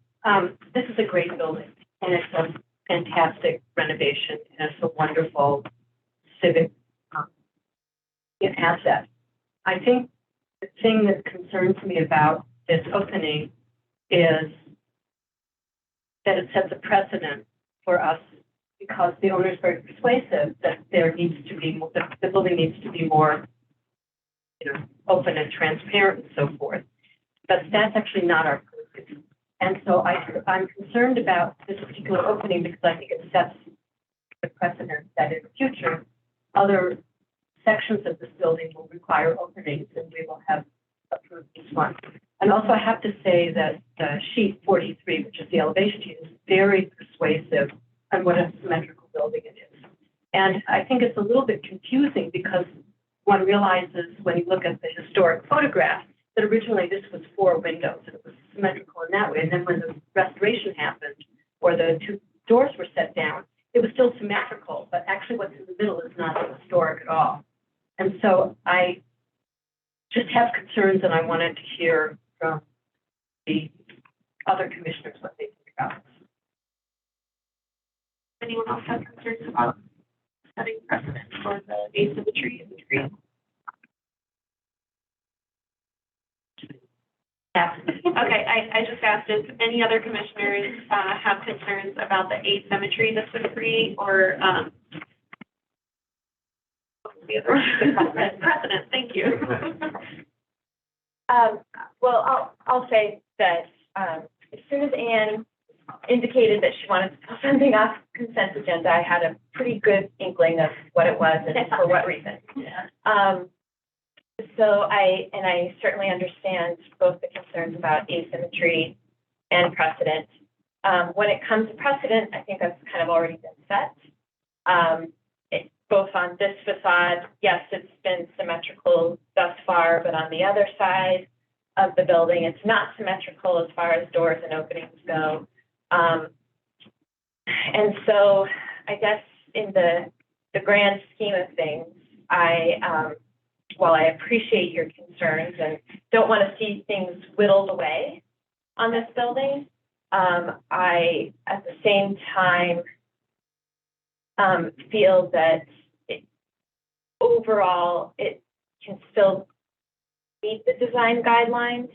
This is a great building, and it's a fantastic renovation, and it's a wonderful civic asset. I think the thing that concerns me about this opening is that it sets a precedent for us, because the owner is very persuasive that there needs to be, the building needs to be more, open and transparent and so forth. But that's actually not our purpose. And so I'm concerned about this particular opening because I think it sets the precedent that in the future, other sections of this building will require openings, and we will have approved each one. And also I have to say that sheet 43, which is the elevation sheet, is very persuasive on what a symmetrical building it is. And I think it's a little bit confusing because one realizes when you look at the historic photograph that originally this was 4 windows and it was symmetrical in that way. And then when the restoration happened or the 2 doors were set down, it was still symmetrical, but actually what's in the middle is not historic at all. And so I just have concerns, and I wanted to hear from the other commissioners what they think about this. Anyone else have concerns about setting precedent for the asymmetry in the tree? Okay, I just asked if any other commissioners have concerns about the asymmetry this would create, or the other precedent. Thank you. Well, I'll say that as soon as Anne indicated that she wanted to pull something off consent agenda, I had a pretty good inkling of what it was and for what reason. So I certainly understand both the concerns about asymmetry and precedent. When it comes to precedent, I think that's kind of already been set. Both on this facade, yes, it's been symmetrical thus far, but on the other side of the building, it's not symmetrical as far as doors and openings go. And so I guess in the grand scheme of things, while I appreciate your concerns and don't want to see things whittled away on this building, I, at the same time, feel that overall, it can still meet the design guidelines,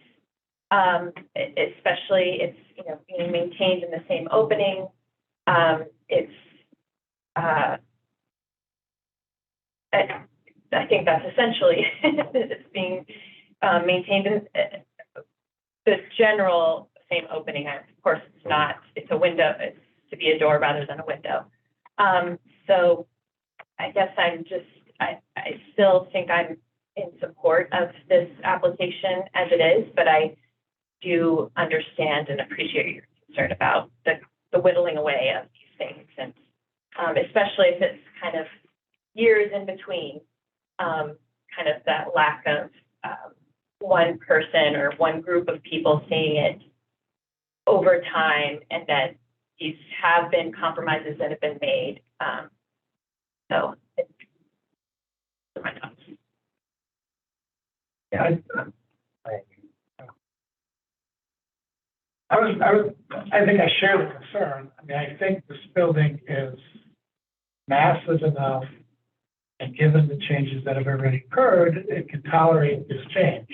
especially it's, being maintained in the same opening. I think that's essentially it's being maintained in the general same opening. Of course, it's not, it's a window, it's to be a door rather than a window. So I guess I still think I'm in support of this application as it is, but I do understand and appreciate your concern about the whittling away of these things, and especially if it's kind of years in between, kind of that lack of one person or one group of people seeing it over time, and that these have been compromises that have been made. So those are my thoughts. Yeah. I think I share the concern. I mean, I think this building is massive enough, and given the changes that have already occurred, it can tolerate this change.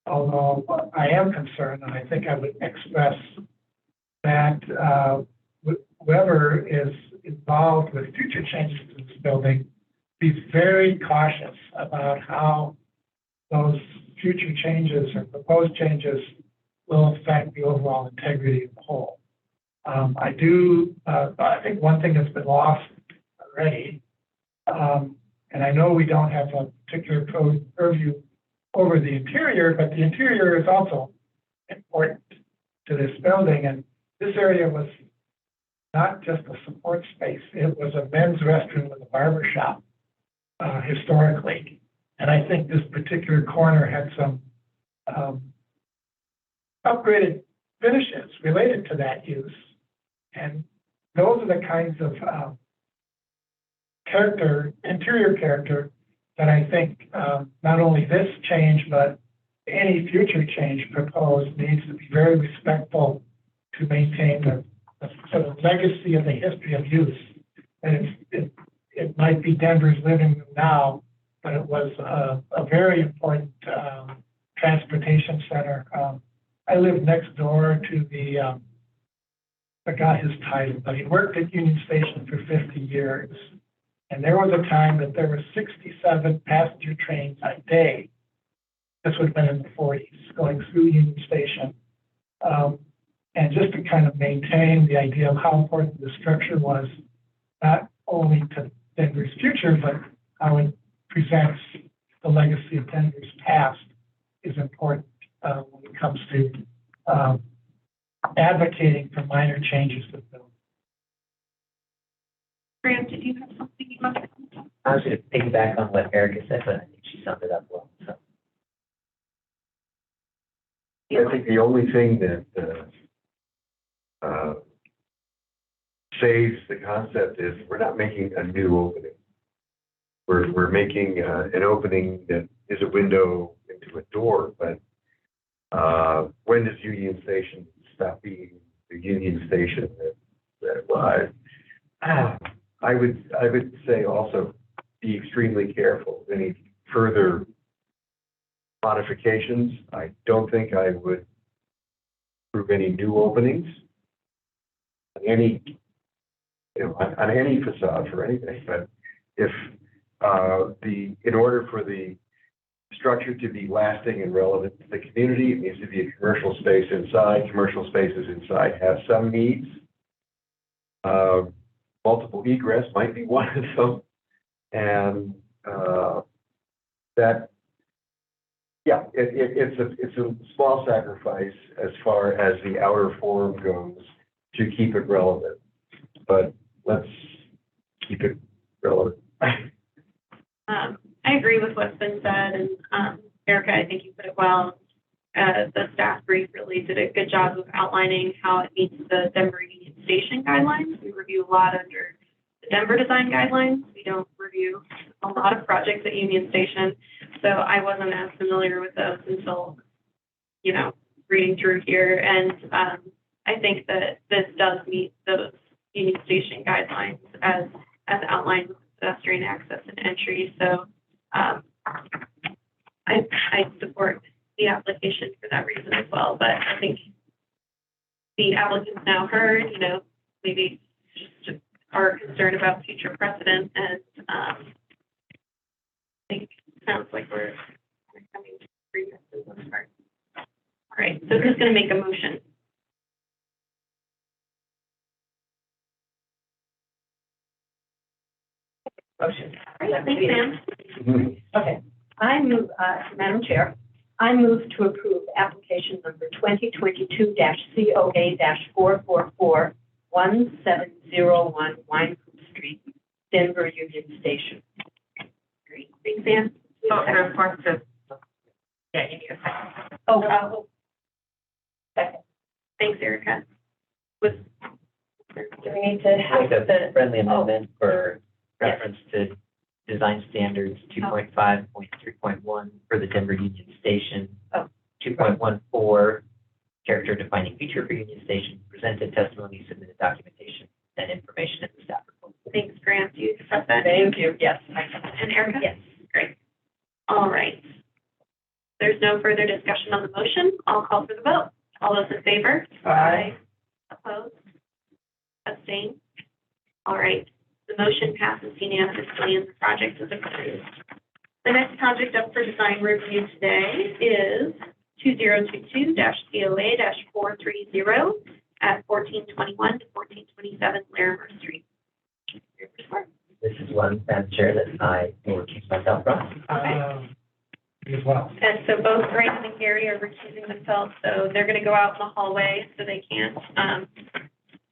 Although I am concerned, and I think I would express that whoever is involved with future changes to this building, be very cautious about how those future changes or proposed changes will affect the overall integrity of the whole. I think one thing that's been lost already, and I know we don't have a particular purview over the interior, but the interior is also important to this building. And this area was not just a support space, it was a men's restroom with a barber shop historically. And I think this particular corner had some upgraded finishes related to that use. And those are the kinds of interior character that I think not only this change, but any future change proposed needs to be very respectful to maintain the sort of legacy of the history of use. And it might be Denver's living room now, but it was a very important transportation center. I lived next door to I forgot his title, but he worked at Union Station for 50 years. And there was a time that there were 67 passenger trains a day. This would have been in the 40s, going through Union Station. And just to kind of maintain the idea of how important the structure was, not only to Denver's future, but how it presents the legacy of Denver's past, is important when it comes to advocating for minor changes to the building. Graham, did you have something you wanted to comment? I was going to piggyback on what Erica said, but I think she summed it up well. So. I think the only thing that saves the concept is we're not making a new opening. We're making an opening that is a window into a door, but when does Union Station stop being the Union Station that it was? I would say also be extremely careful of any further modifications. I don't think I would approve any new openings on any, on any facade for anything. But if in order for the structure to be lasting and relevant to the community, it needs to be a commercial space inside. Commercial spaces inside have some needs. Multiple egress might be one of them, and it's a small sacrifice as far as the outer form goes to keep it relevant, but let's keep it relevant. I agree with what's been said, and Erica, I think you put it well. The staff brief really did a good job of outlining how it meets the Denver Union Station guidelines. We review a lot under the Denver design guidelines. We don't review a lot of projects at Union Station, so I wasn't as familiar with those until, reading through here. And I think that this does meet those Union Station guidelines as outlined with pedestrian access and entry. So I support the application for that reason as well. But I think the applicant's now heard, maybe just are concerned about future precedent, and I think it sounds like we're coming to agreement for the most part. All right, so who's going to make a motion? Motion. All right, thanks, Sam. Okay, I move, Madam Chair, I move to approve application number 2022-COA-444-1701 Wine Coop Street, Denver Union Station. Great, thanks, Sam. Oh, there's more to, yeah, you need a second. Oh, Second. Thanks, Erica. Do we need to Like have a friendly amendment for reference to design standards 2.5.3.1 for the Denver Union Station. 2.14, character defining feature for Union Station, presented testimony, submitted documentation, and information in the staff report. Thanks, Grant. Do you accept that? thank you, yes. And Erica? Yes. Great. All right. There's no further discussion on the motion. I'll call for the vote. All those in favor? Aye. Opposed? Abstain? All right. The motion passes unanimously and the project is approved. The next project up for design review today is 2022-COA-430 at 1421 to 1427 Larimer Street. This is one, Madam Chair, that I will recuse myself from. As well. And so both Grant and Gary are recusing themselves, so they're going to go out in the hallway so they can't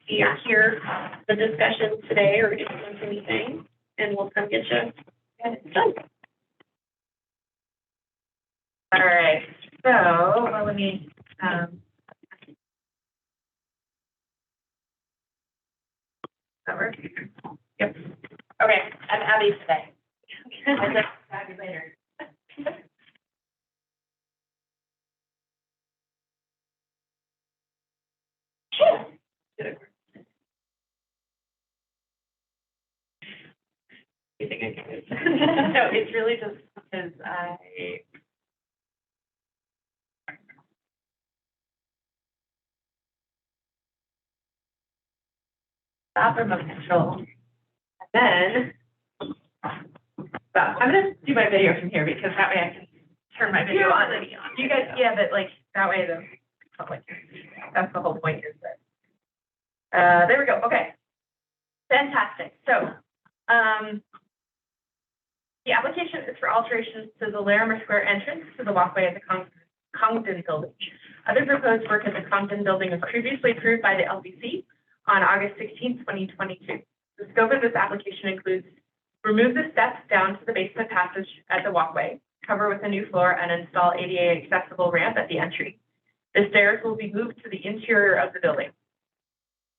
be or hear the discussion today or influence anything, and we'll come get you when it's done. All right, so let me, that work? Yep. Okay, I'm Abby today. I'll just talk to you later. You think I can? No, it's really just because I. Stop remote control. And then, so I'm gonna do my video from here because that way I can turn my video on. You guys, yeah, but like that way the public, that's the whole point is that. There we go. Okay. Fantastic. So, the application is for alterations to the Larimer Square entrance to the walkway at the Congdon Building. Other proposed work at the Congdon Building was previously approved by the LBC on August 16, 2022. The scope of this application includes remove the steps down to the basement passage at the walkway, cover with a new floor, and install ADA accessible ramp at the entry. The stairs will be moved to the interior of the building.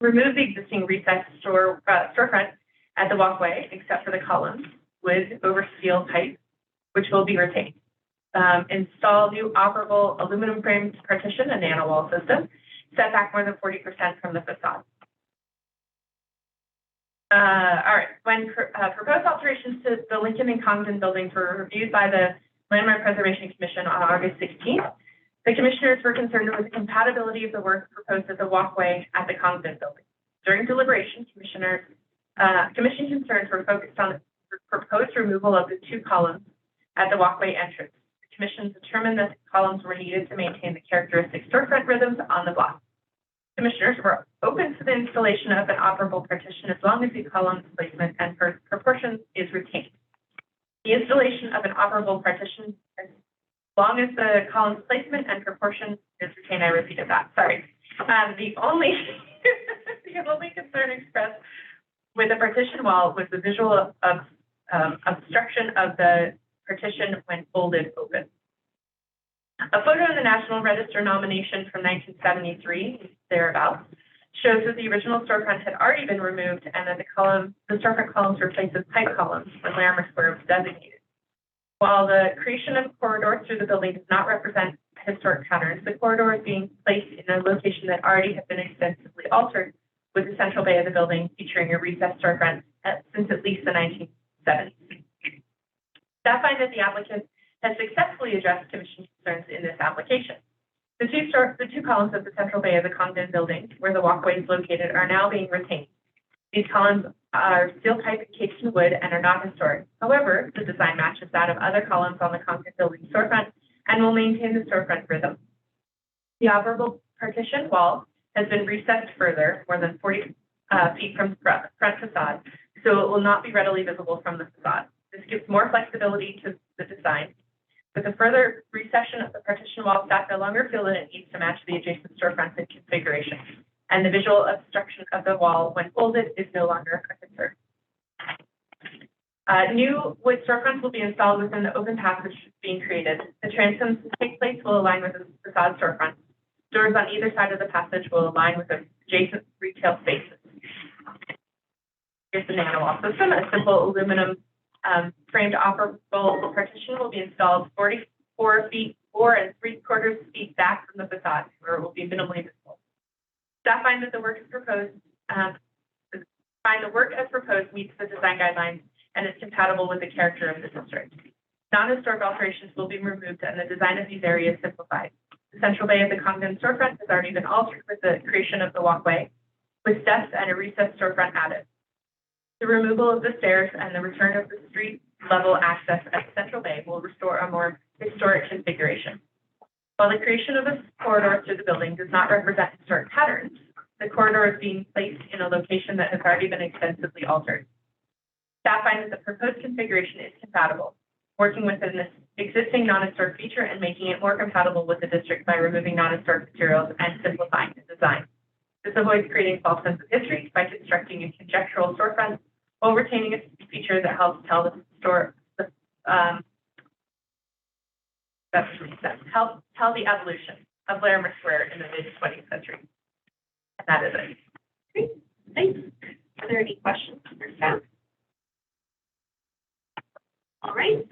Remove the existing recessed storefront at the walkway, except for the columns, wood over steel pipe, which will be retained. Install new operable aluminum framed partition and nano wall system, set back more than 40% from the facade. All right, when proposed alterations to the Lincoln and Congdon buildings were reviewed by the Landmark Preservation Commission on August 16th, the commissioners were concerned with the compatibility of the work proposed at the walkway at the Congdon building. During deliberation, commission concerns were focused on the proposed removal of the two columns at the walkway entrance. The commission determined that the columns were needed to maintain the characteristic storefront rhythms on the block. Commissioners were open to the installation of an operable partition as long as the columns placement and proportion is retained. The installation of an operable partition as long as the columns placement and proportion is retained. I repeated that, sorry. The only concern expressed with the partition wall was the visual obstruction of the partition when folded open. A photo in the National Register nomination from 1973, thereabouts, shows that the original storefront had already been removed and that the storefront columns were replaced with pipe columns when Larimer Square was designated. While the creation of a corridor through the building does not represent historic patterns, the corridor is being placed in a location that already has been extensively altered, with the central bay of the building featuring a recessed storefront since at least the 1970s. Staff finds that the applicant has successfully addressed commission concerns in this application. The two columns of the central bay of the Congdon building, where the walkway is located, are now being retained. These columns are steel pipe encased in wood and are not historic. However, the design matches that of other columns on the Congdon building storefront and will maintain the storefront rhythm. The operable partition wall has been recessed further, more than 40 feet from the front facade, so it will not be readily visible from the facade. This gives more flexibility to the design. With a further recession of the partition wall, staff no longer feel that it needs to match the adjacent storefronts and configuration, and the visual obstruction of the wall when folded is no longer a concern. New wood storefronts will be installed within the open passage being created. The transoms to take place will align with the facade storefront. Doors on either side of the passage will align with the adjacent retail spaces. Here's the nano wall system. A simple aluminum framed operable partition will be installed 44 feet, 4 3/4 feet back from the facade, where it will be minimally visible. Staff find that the work as proposed meets the design guidelines and is compatible with the character of the district. Non-historic alterations will be removed and the design of these areas simplified. The central bay of the Congdon storefront has already been altered with the creation of the walkway, with steps and a recessed storefront added. The removal of the stairs and the return of the street level access at the central bay will restore a more historic configuration. While the creation of a corridor through the building does not represent historic patterns, the corridor is being placed in a location that has already been extensively altered. Staff finds that the proposed configuration is compatible, working within this existing non-historic feature and making it more compatible with the district by removing non-historic materials and simplifying the design. This avoids creating false sense of history by constructing a conjectural storefront while retaining a feature that helps tell the tell the evolution of Larimer Square in the mid-20th century. And that is it. Great, thanks. Are there any questions for staff? All right.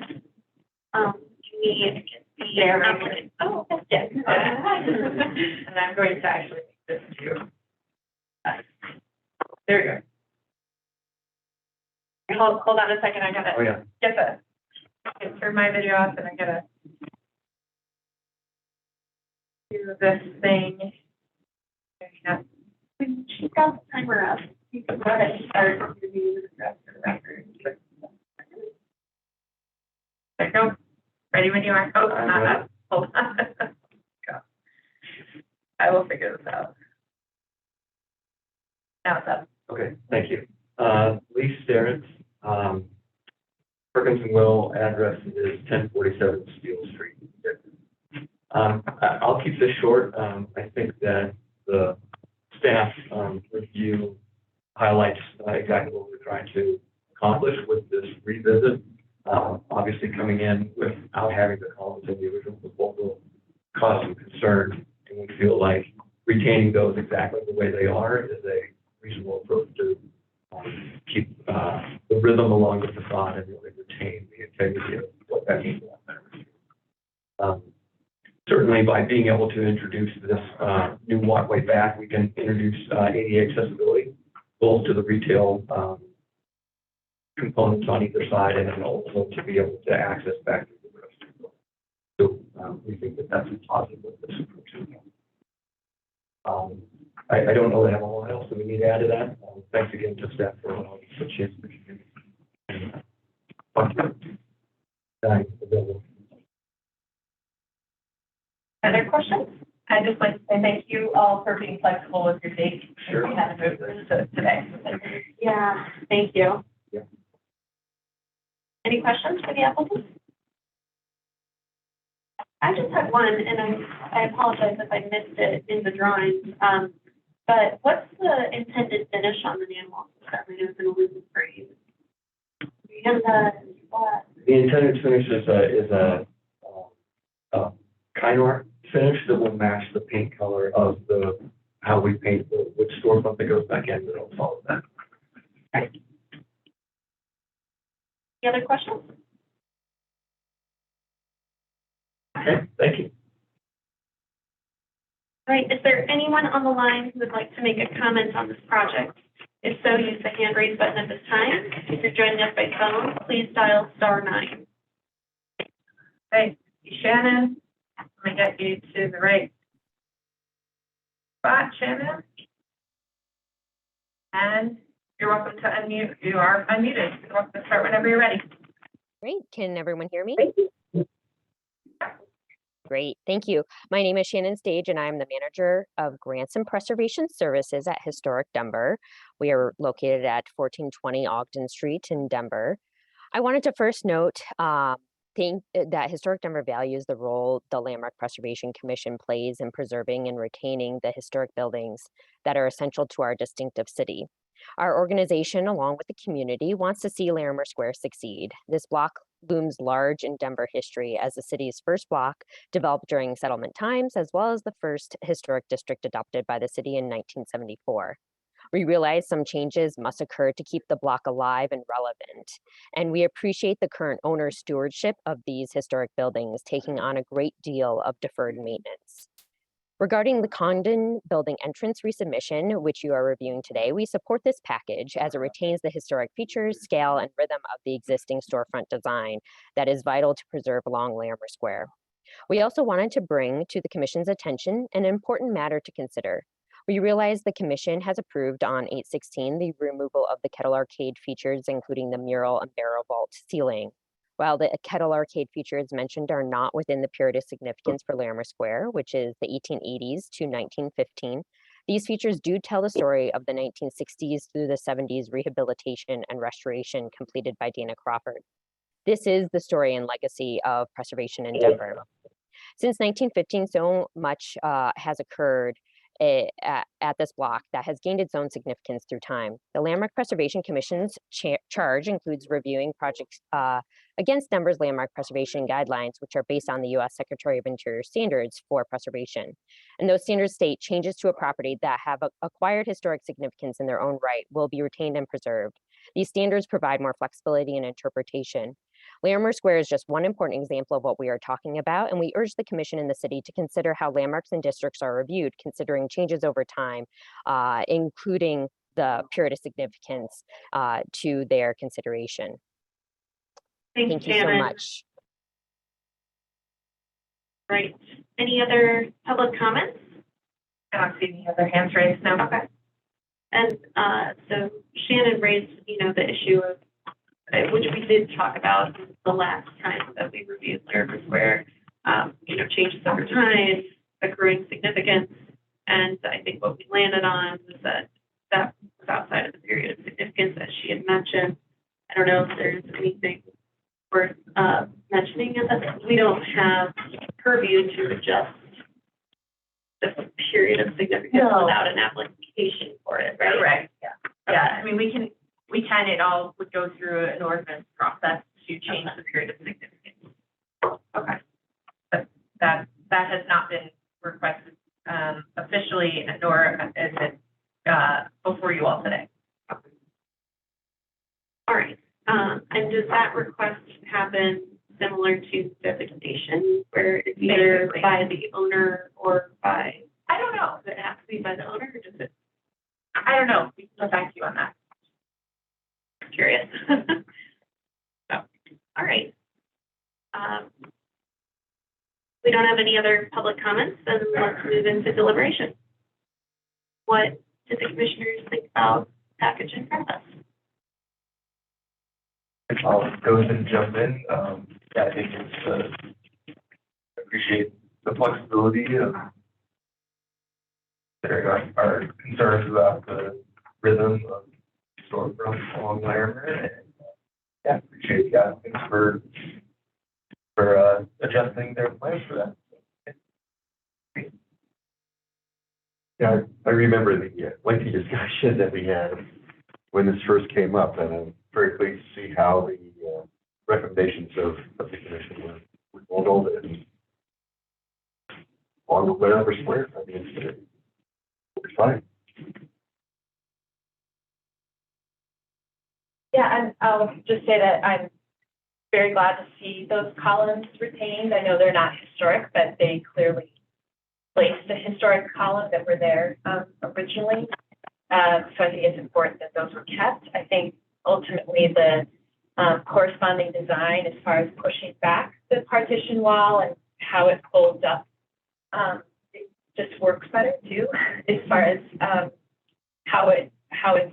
We get the oh, that's it. And I'm going to actually make this to you. There we go. Hold on a second. I gotta get turn my video off, and I gotta do this thing. She's got the timer up. You can go ahead and start reviewing the rest of the record. There you go. Ready when you are. Oh, not up. Hold on. Go. I will figure this out. Now it's up. Okay, thank you. Lee Starrett, Perkins and Will, address is 1047 Steel Street. I'll keep this short. I think that the staff review highlights exactly what we're trying to accomplish with this revisit. Obviously, coming in without having the columns in the original proposal caused some concern, and we feel like retaining those exactly the way they are is a reasonable approach to keep the rhythm along the facade and really retain the integrity of what that means. Certainly, by being able to introduce this new walkway back, we can introduce ADA accessibility, both to the retail components on either side, and then also to be able to access back to the rest. So we think that that's a positive with this approach. I don't know that I have a lot else that we need to add to that. Thanks again to staff for allowing us a chance to Other questions? I'd just like to say thank you all for being flexible with your date. Sure. We haven't moved this to today. Yeah, thank you. Yeah. Any questions for the applicant? I just had one, and I apologize if I missed it in the drawings. But what's the intended finish on the man wall? I know it's an aluminum frame. The intended finish is a Kynar finish that will match the paint color of how we paint the wood storefront that goes back in. It'll follow that. Right. Any other questions? Okay, thank you. Right, is there anyone on the line who would like to make a comment on this project? If so, use the hand raise button at this time. If you're joining us by phone, please dial *9. Hey, Shannon, let me get you to the right spot, Shannon. And you're welcome to unmute. You are unmuted. You're welcome to start whenever you're ready. Great. Can everyone hear me? Great. Thank you. My name is Shannon Stage, and I'm the manager of Grants and Preservation Services at Historic Denver. We are located at 1420 Ogden Street in Denver. I wanted to first note that Historic Denver values the role the Landmark Preservation Commission plays in preserving and retaining the historic buildings that are essential to our distinctive city. Our organization, along with the community, wants to see Larimer Square succeed. This block looms large in Denver history as the city's first block developed during settlement times, as well as the first historic district adopted by the city in 1974. We realize some changes must occur to keep the block alive and relevant, and we appreciate the current owner's stewardship of these historic buildings, taking on a great deal of deferred maintenance. Regarding the Condon building entrance resubmission, which you are reviewing today, we support this package as it retains the historic features, scale, and rhythm of the existing storefront design that is vital to preserve along Larimer Square. We also wanted to bring to the Commission's attention an important matter to consider. We realize the Commission has approved on 8/16 the removal of the Kettle Arcade features, including the mural and barrel vault ceiling. While the Kettle Arcade features mentioned are not within the period of significance for Larimer Square, which is the 1880s to 1915, these features do tell the story of the 1960s through the 70s rehabilitation and restoration completed by Dana Crawford. This is the story and legacy of preservation in Denver. Since 1915, so much has occurred at this block that has gained its own significance through time. The Landmark Preservation Commission's charge includes reviewing projects against Denver's landmark preservation guidelines, which are based on the U.S. Secretary of Interior standards for preservation. And those standards state changes to a property that have acquired historic significance in their own right will be retained and preserved. These standards provide more flexibility in interpretation. Larimer Square is just one important example of what we are talking about, and we urge the Commission and the city to consider how landmarks and districts are reviewed, considering changes over time, including the period of significance to their consideration. Thank you so much. Right. Any other public comments? I don't see any other hands raised now. Okay. And so Shannon raised, the issue of which we did talk about the last time that we reviewed Larimer Square, changes over time, accruing significance. And I think what we landed on was that was outside of the period of significance, as she had mentioned. I don't know if there's anything worth mentioning. We don't have purview to adjust the period of significance without an application for it, right? Correct. Yeah. Yeah. I mean, we can. It all would go through an ordinance process to change the period of significance. Okay. But that has not been requested officially, nor is it before you all today. All right. And does that request happen similar to designation, where it's either by the owner or by? I don't know. Does it have to be by the owner, or does it? I don't know. We can get back to you on that. Curious. So, all right. We don't have any other public comments, then let's move into deliberation. What did the commissioners think about the package in front of us? I'll go ahead and jump in. I think it's, appreciate the flexibility of our concerns about the rhythm of storefront along Larimer. And appreciate the applicants for adjusting their plans for that. Yeah, I remember the lengthy discussion that we had when this first came up, and I'm very pleased to see how the recommendations of the commission were modeled and on the Larimer Square. I mean, it's fine. Yeah, and I'll just say that I'm very glad to see those columns retained. I know they're not historic, but they clearly replace the historic columns that were there originally. So I think it's important that those were kept. I think ultimately the corresponding design as far as pushing back the partition wall and how it folds up, it just works better too, as far as how it's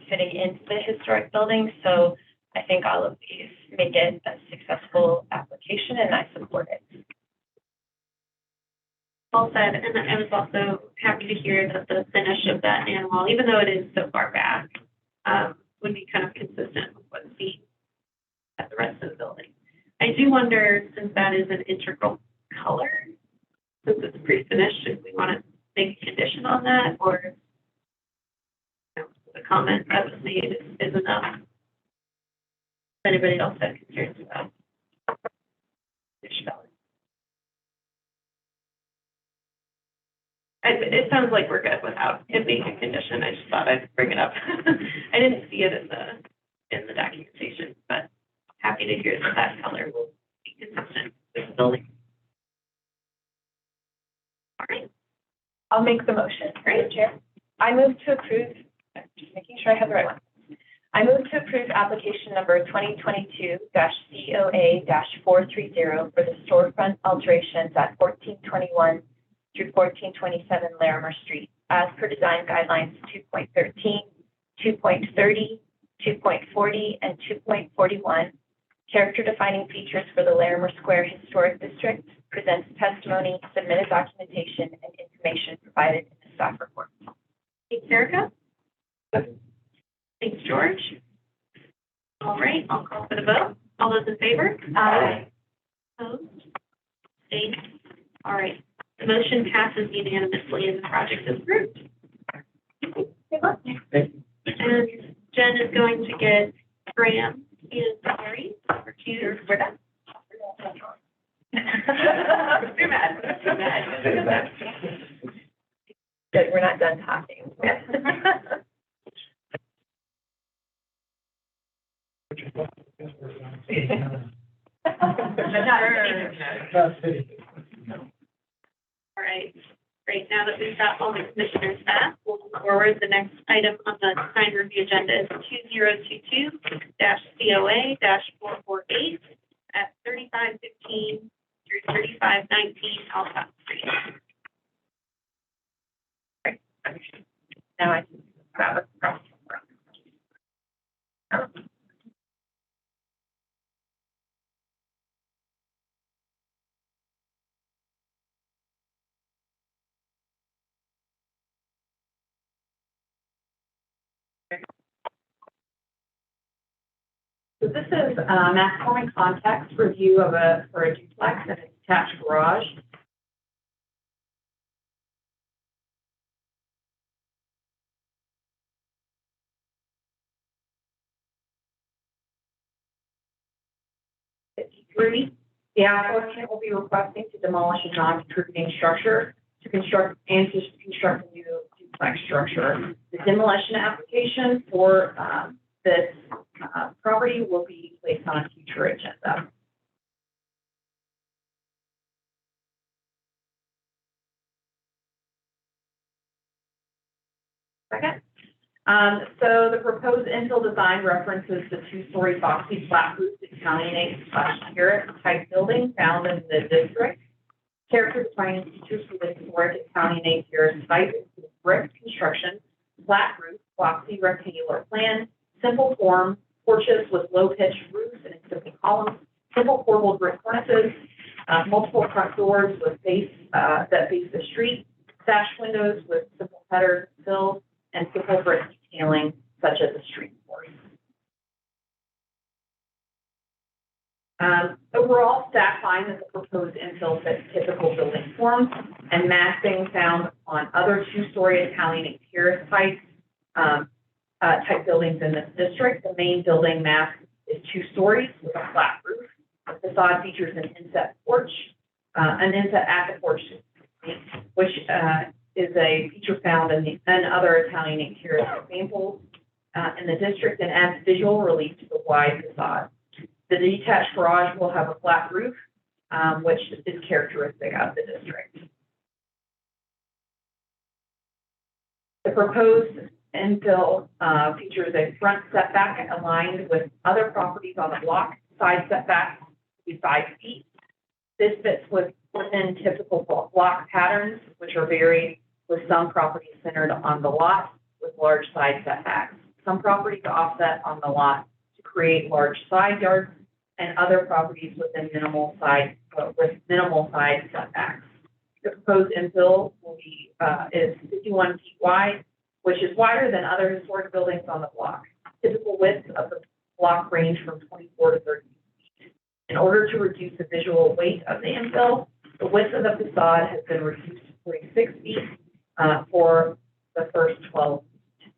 fitting into the historic building. So I think all of these make it a successful application, and I support it. Well said, and I was also happy to hear that the finish of that man wall, even though it is so far back, would be kind of consistent with what's seen at the rest of the building. I do wonder, since that is an integral color, since it's pre-finished, if we want to make a condition on that, or the comment that was made is enough. If anybody else has concerns about finish color. It sounds like we're good without it being a condition. I just thought I'd bring it up. I didn't see it in the documentation, but happy to hear that color will be consistent with the building. All right. I'll make the motion. Great, Chair. I move to approve, just making sure I have the right one. I move to approve application number 2022-COA-430 for the storefront alterations at 1421 through 1427 Larimer Street, as per design guidelines 2.13, 2.30, 2.40, and 2.41. Character defining features for the Larimer Square Historic District, presents testimony, submitted documentation, and information provided in the staff report. Thanks, Erica. Thanks, George. All right, I'll call for the vote. All those in favor? Aye. Opposed? Abstained? All right. The motion passes unanimously and the project is approved. Good luck. And Jen is going to get Graham and Terry for two. We're done. Too bad. Too bad. Good, we're not done talking. All right, great. Now that we've got all the commissioners back, we'll move forward. The next item on the design review agenda is 2022-COA-448 at 3515 through 3519 Alcott Street. Great. Now I can grab a cross. So this is Maxforming Context review of for a duplex and a detached garage. The applicant will be requesting to demolish a non-contributing structure to construct a new duplex structure. The demolition application for this property will be placed on a future agenda. Second. So the proposed infill design references the two-story boxy flat roof Italianate/Garrett type building found in the district. Character defining features for the historic Italianate Garrett site include brick construction, flat roof, boxy rectangular plan, simple form, porches with low pitched roofs and simple columns, simple portable brick furnaces, multiple front doors with that face the street, sash windows with simple headers, sills, and simple brick detailing such as a street board. Overall, staff finds that the proposed infill fits typical building forms and massing found on other two-story Italian terrace type buildings in this district. The main building mass is 2 stories with a flat roof. The facade features an inset porch, an inset at the porch, which is a feature found in other Italian interior examples in the district and adds visual relief to the wide facade. The detached garage will have a flat roof, which is characteristic of the district. The proposed infill features a front setback aligned with other properties on the block. Side setback will be 5 feet. This fits within typical block patterns, which are varied, with some properties centered on the lot with large side setbacks. Some properties offset on the lot to create large side yards, and other properties with minimal side setbacks. The proposed infill will be is 51 feet wide, which is wider than other historic buildings on the block. Typical widths of the block range from 24 to 30 feet. In order to reduce the visual weight of the infill, the width of the facade has been reduced to 46 feet for the first 12 feet.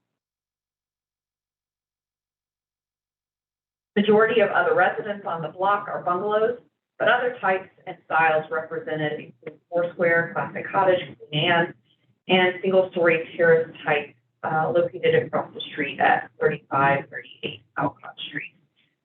Majority of other residents on the block are bungalows, but other types and styles represented include four-square, classic cottage, Queen Anne, and single-story terrace type located across the street at 3538 Alcott Street.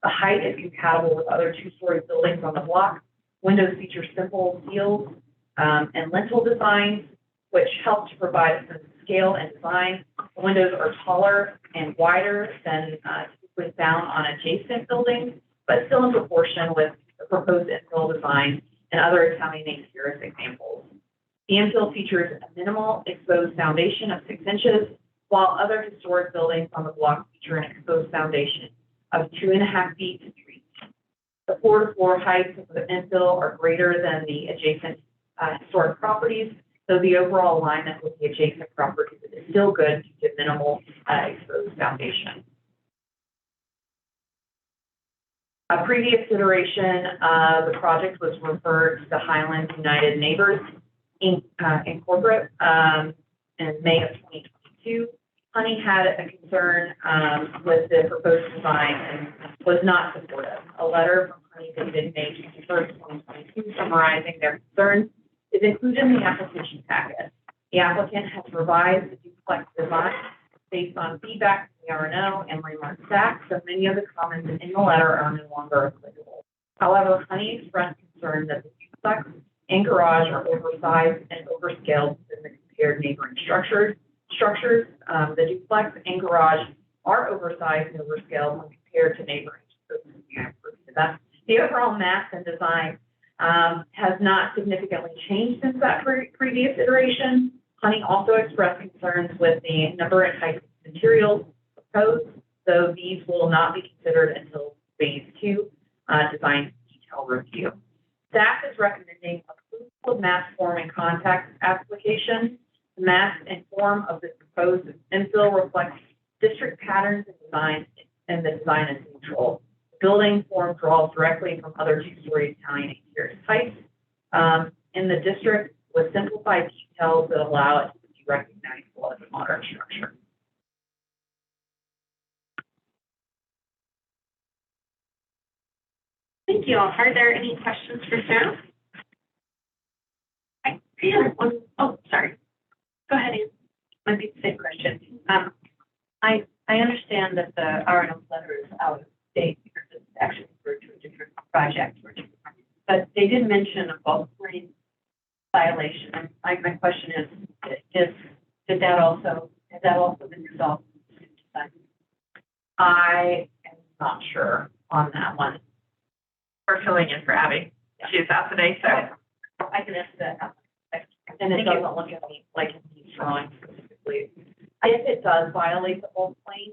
The height is compatible with other two-story buildings on the block. Windows feature simple seals and lintel designs, which help to provide a sense of scale and design. The windows are taller and wider than typically found on adjacent buildings, but still in proportion with the proposed infill design and other Italian exterior examples. The infill features a minimal exposed foundation of 6 inches, while other historic buildings on the block feature an exposed foundation of 2.5 feet to 3 feet. The floor-to-floor heights of the infill are greater than the adjacent historic properties, so the overall alignment with the adjacent properties is still good due to minimal exposed foundation. A previous iteration of the project was referred to the Highlands United Neighbors Incorporate in May of 2022. Honey had a concern with the proposed design and was not supportive. A letter from Honey dated May 21st, 2022, summarizing their concerns is included in the application packet. The applicant has revised the duplex design based on feedback from the R&O and Landmark staff, so many of the comments in the letter are no longer applicable. However, Honey expressed concern that the duplex and garage are oversized and overscaled within the compared neighboring structures. The duplex and garage are oversized and overscaled when compared to neighboring. The overall mass and design has not significantly changed since that previous iteration. Honey also expressed concerns with the number and type of materials proposed, though these will not be considered until phase 2 design detail review. Staff is recommending approval of mass form and contact application. The mass and form of the proposed infill reflects district patterns and design, and the design is neutral. The building form draws directly from other two-story Italian exterior types in the district with simplified details that allow it to be recognizable as a modern structure. Thank you. Are there any questions for Sarah? I have one. Oh, sorry. Go ahead, Anne. Might be the same question. I understand that the R&O letter is out of date because it's actually referred to a different project, but they did mention a bulk lane violation. My question is, has that also been resolved? I am not sure on that one. We're filling in for Abby. She's out today, so I can answer that. and it doesn't look at me like in these drawings specifically. If it does violate the bulk plane,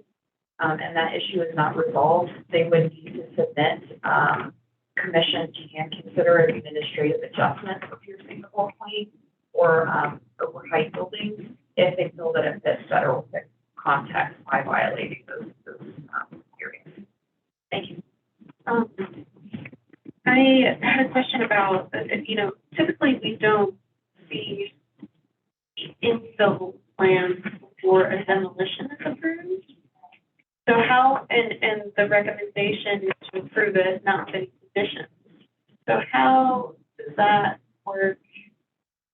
and that issue is not resolved, they would need to submit, commission can consider an administrative adjustment for piercing the bulk plane or, over height buildings if they feel that it fits federal context by violating those areas. Thank you. I had a question about, typically we don't see infill plans for a demolition is approved. So how, and the recommendation is to approve it, not any conditions. So how does that work?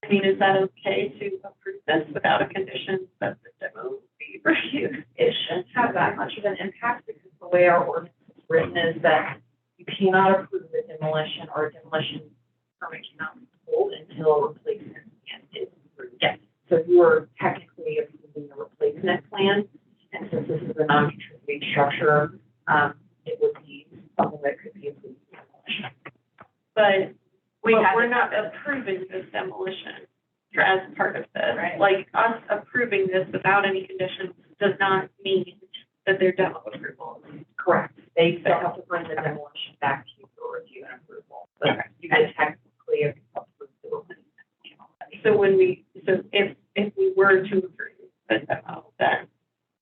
I mean, is that okay to approve this without a condition that the demo be reviewed? It shouldn't have that much of an impact because the way our ordinance is written is that you cannot approve a demolition or a demolition permit cannot be pulled until a replacement is approved. Yes. So you are technically approving the replacement plan. And since this is a non-contributing structure, it would be something that could be approved. But We but have we're to not have it. approving this demolition as part of this. Right. Like, us approving this without any conditions does not mean that they're demo approval. Correct. They still have to bring the demolition back to you for review and approval. But you guys technically have approved the building. So if we were to approve the demo, then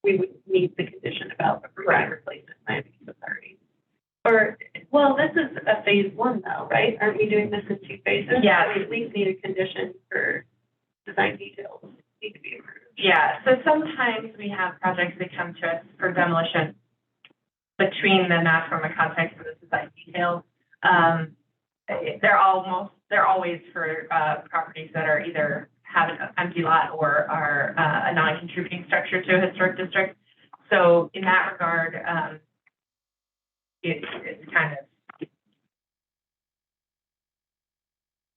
we would need the condition about approving Correct. replacement planning authority. Or, well, this is a phase one though, right? Aren't we doing this in 2 phases? Yeah. We at least need a condition for design details need to be approved. Yeah, so sometimes we have projects that come to us for demolition between the master form of context and the design details. They're always for properties that are either have an empty lot or are a non-contributing structure to a historic district. So in that regard, it's kind of,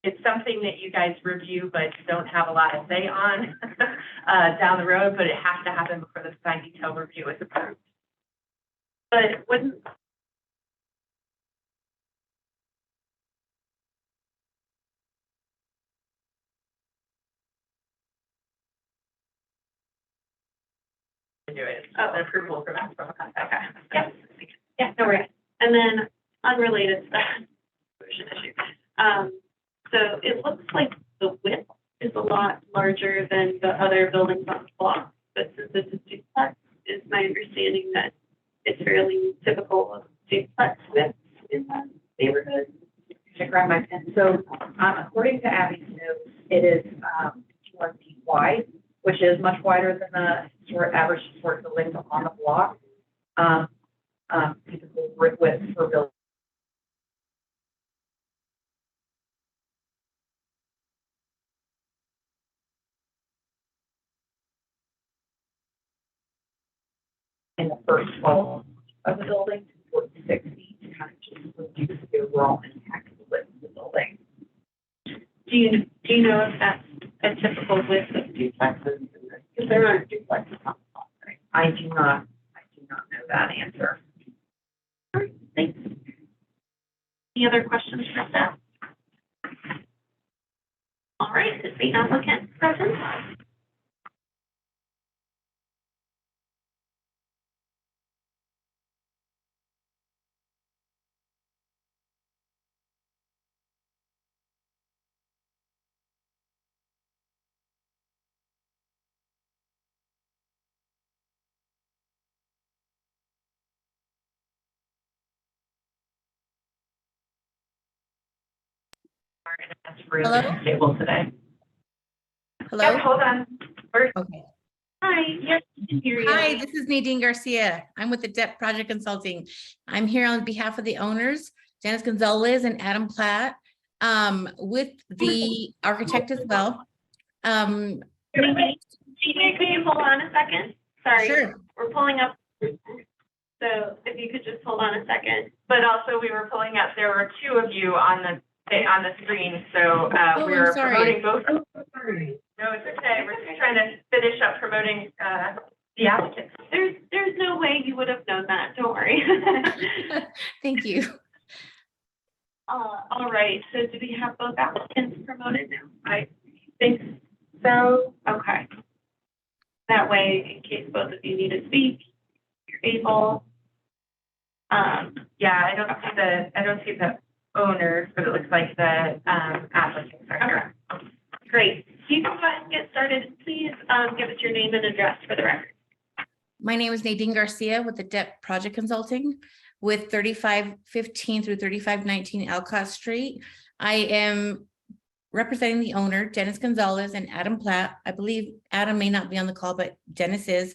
it's something that you guys review but don't have a lot of say on down the road, but it has to happen before the design detail review is approved. But wouldn't, To do it, an approval for master form of context. okay, yeah, no worries. And then unrelated to that pollution issue. So it looks like the width is a lot larger than the other buildings on the block, but since it's a duplex, is my understanding that it's fairly typical of duplex widths in that neighborhood. To grab my pen. So, according to Abby's notes, it is 21 feet wide, which is much wider than the average historic buildings on the block. Typical brick width for buildings. In the first level of the building to 46 feet to kind of just reduce the overall impact of the width of the building. Do you know if that's a typical width of duplexes? Because there aren't duplexes on the block, right? I do not know that answer. All right, thanks. Any other questions for staff? All right, is the applicant present? That's really stable today. Hello? Yep, hold on. Okay. Hi, yes, I can hear you. Hi, this is Nadine Garcia. I'm with the DEP Project Consulting. I'm here on behalf of the owners, Dennis Gonzalez and Adam Platt, with the architect as well. Can you hold on a second? Sorry. Sure. We're pulling up. So if you could just hold on a second. But also we were pulling up, there were 2 of you on the screen, so Oh, we I'm were sorry. promoting both. No, it's okay. We're just trying to finish up promoting the applicant. There's no way you would have known that. Don't worry. Thank you. All right. So do we have both applicants promoted now? I think so. Okay. That way, in case both of you need to speak, you're able. Yeah, I don't see the owners, but it looks like the applicants are here. Okay. Great. You can go ahead and get started. Please give us your name and address for the record. My name is Nadine Garcia with the DEP Project Consulting with 3515 through 3519 Alcott Street. I am representing the owner, Dennis Gonzalez and Adam Platt. I believe Adam may not be on the call, but Dennis is,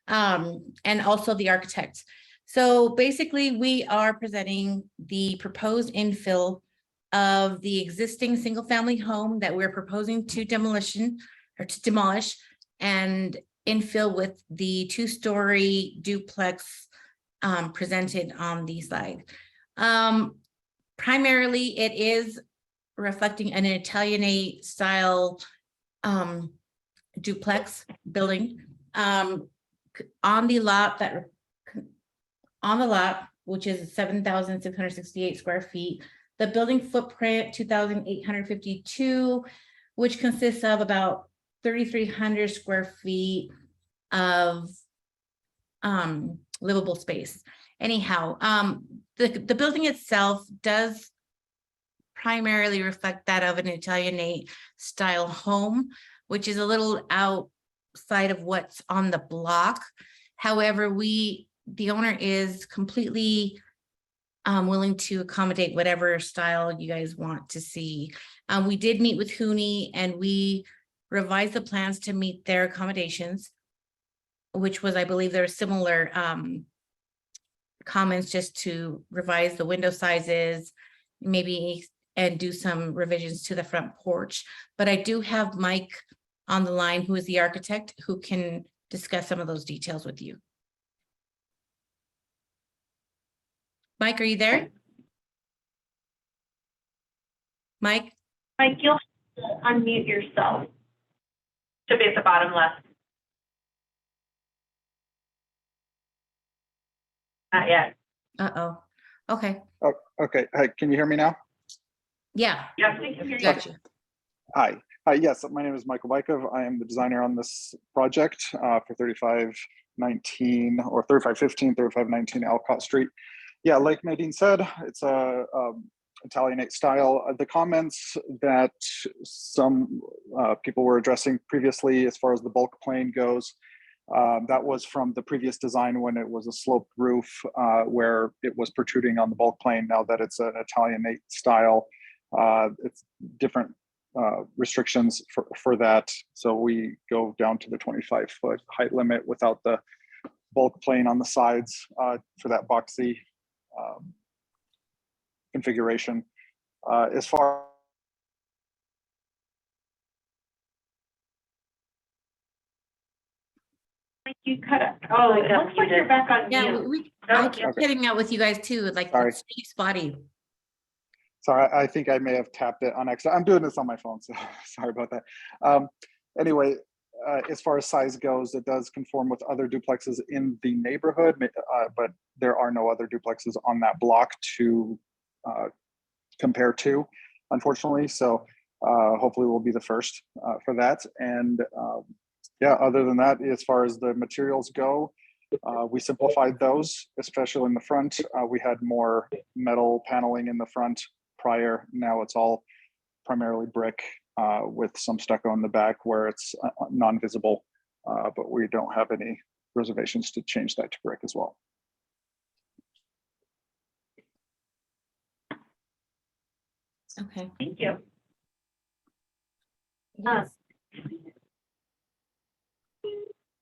and also the architect. So basically, we are presenting the proposed infill of the existing single-family home that we're proposing to demolish and infill with the 2-story duplex presented on the slide. Primarily, it is reflecting an Italianate style duplex building. on the lot which is 7,668 square feet. The building footprint, 2,852, which consists of about 3,300 square feet of livable space. Anyhow, the building itself does primarily reflect that of an Italianate style home, which is a little outside of what's on the block. However, the owner is completely willing to accommodate whatever style you guys want to see. We did meet with Hooney and we revised the plans to meet their accommodations, which was, I believe, there were similar comments just to revise the window sizes, maybe, and do some revisions to the front porch. But I do have Mike on the line, who is the architect, who can discuss some of those details with you. Mike, are you there? Mike? Mike, you'll have to unmute yourself. Should be at the bottom left. Not yet. Uh-oh. Okay. Oh, okay. Hi, can you hear me now? Yeah. Yes, we can hear you. Gotcha. Hi. Yes, my name is Michael Bykov. I am the designer on this project for 3519 or 3515, 3519 Alcott Street. Yeah, like Nadine said, it's a Italianate style. The comments that some people were addressing previously as far as the bulk plane goes, that was from the previous design when it was a sloped roof where it was protruding on the bulk plane. Now that it's an Italianate style, it's different restrictions for that. So we go down to the 25-foot height limit without the bulk plane on the sides for that boxy configuration. As far You cut it. Oh, it looks like you're back on Yeah, mute. I kept getting out with you guys too, like Sorry. it's really spotty. Sorry, I think I may have tapped it on accident. I'm doing this on my phone, so sorry about that. Anyway, as far as size goes, it does conform with other duplexes in the neighborhood, but there are no other duplexes on that block to compare to, unfortunately. So hopefully we'll be the first for that. And yeah, other than that, as far as the materials go, we simplified those, especially in the front. We had more metal paneling in the front prior. Now it's all primarily brick with some stucco in the back where it's non-visible, but we don't have any reservations to change that to brick as well. Okay. Thank you. Yes.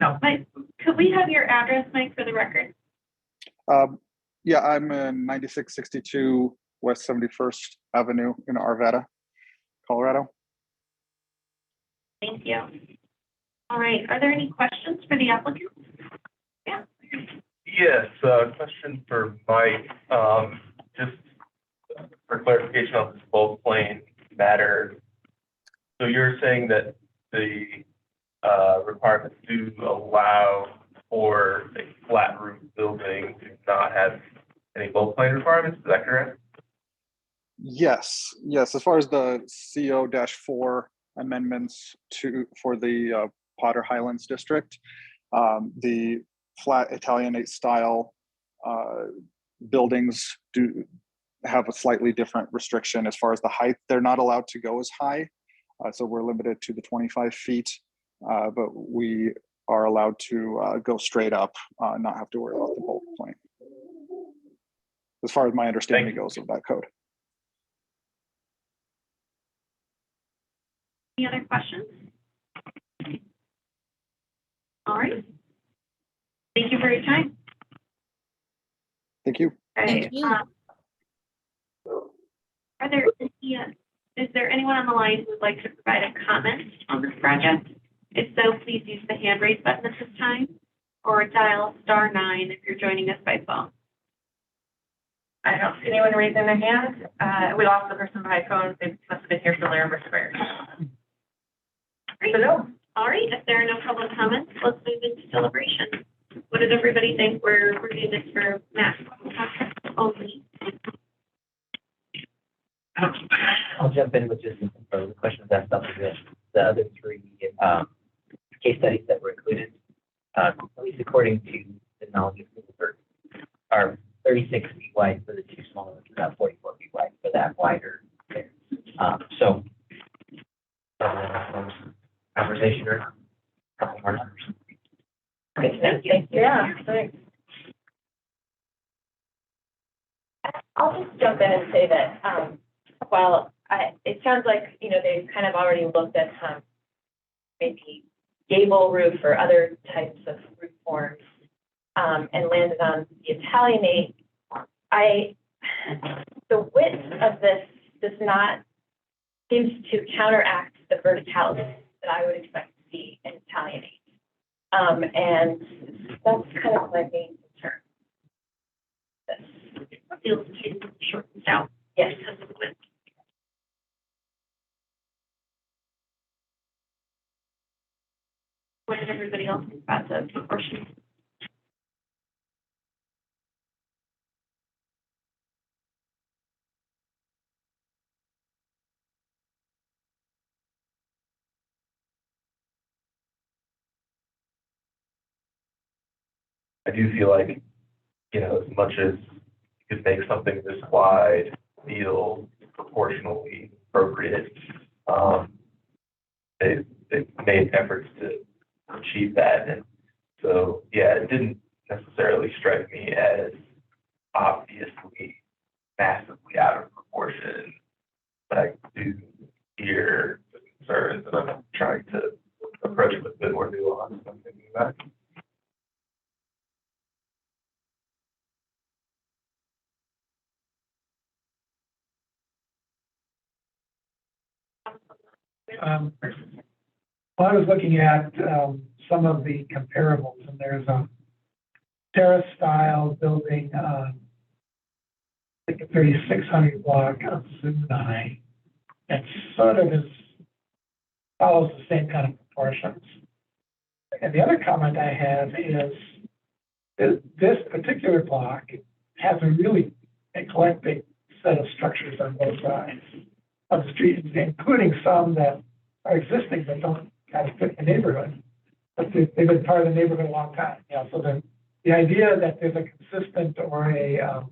No, Mike, could we have your address, Mike, for the record? Yeah, I'm in 9662 West 71st Avenue in Arvada, Colorado. Thank you. All right, are there any questions for the applicant? Yeah. Yes, question for Mike. Just for clarification on this bulk plane matter. So you're saying that the requirements do allow for a flat roof building to not have any bulk plane requirements, is that correct? Yes, as far as the CO-4 amendments for the Potter Highlands district, the flat Italianate style buildings do have a slightly different restriction as far as the height. They're not allowed to go as high, so we're limited to the 25 feet, but we are allowed to go straight up, not have to worry about the bulk plane, as far as my understanding goes of that code. Any other questions? All right. Thank you for your time. Thank you. Okay, Thank you. Are there any, is there anyone on the line who would like to provide a comment on this project? If so, please use the hand raise button at this time or dial *9 if you're joining us by phone. I don't see anyone raising their hand. We lost the person by phone. They must have been here for Larimer Square. Great. So no. All right, if there are no public comments, let's move into deliberation. everybody think we're doing this for mass only? I'll jump in with just the questions asked about the other three case studies that were included. At least according to the knowledge of Google Earth, are 36 feet wide for the two smaller ones, about 44 feet wide for that wider. So conversation or a couple more numbers. Okay, thank you. Yeah, thanks. I'll just jump in and say that, it sounds like, they've kind of already looked at maybe gable roof or other types of roof forms, and landed on the Italianate. The width of this seems to counteract the verticality that I would expect to see in Italianate. And that's kind of my main concern. It feels too shortened out. Yes. Because of the width. What did everybody else think about the proportion? I do feel like, as much as you could make something this wide feel proportionally appropriate, they've made efforts to achieve that. And so, yeah, it didn't necessarily strike me as obviously massively out of proportion, but I do hear the concerns, and I'm trying to approach it with a bit more nuance. I'm thinking about it. Well, I was looking at some of the comparables, and there's a terrace style building, I think a 3600 block of Zunai, that sort of follows the same kind of proportions. And the other comment I have is this particular block has a really eclectic set of structures on both sides of the street, including some that are existing that don't kind of fit the neighborhood, but they've been part of the neighborhood a long time. So the idea that there's a consistent or a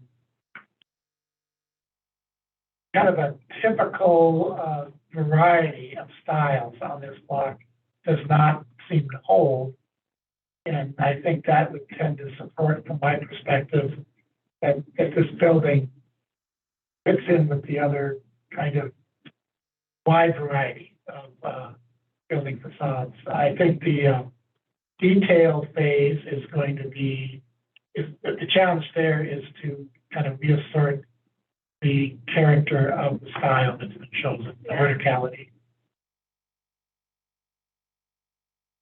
kind of a typical variety of styles on this block does not seem to hold. And I think that would tend to support, from my perspective, that this building fits in with the other kind of wide variety of building facades. I think the detail phase is going to be, the challenge there is to kind of reassert the character of the style that's been chosen, the verticality.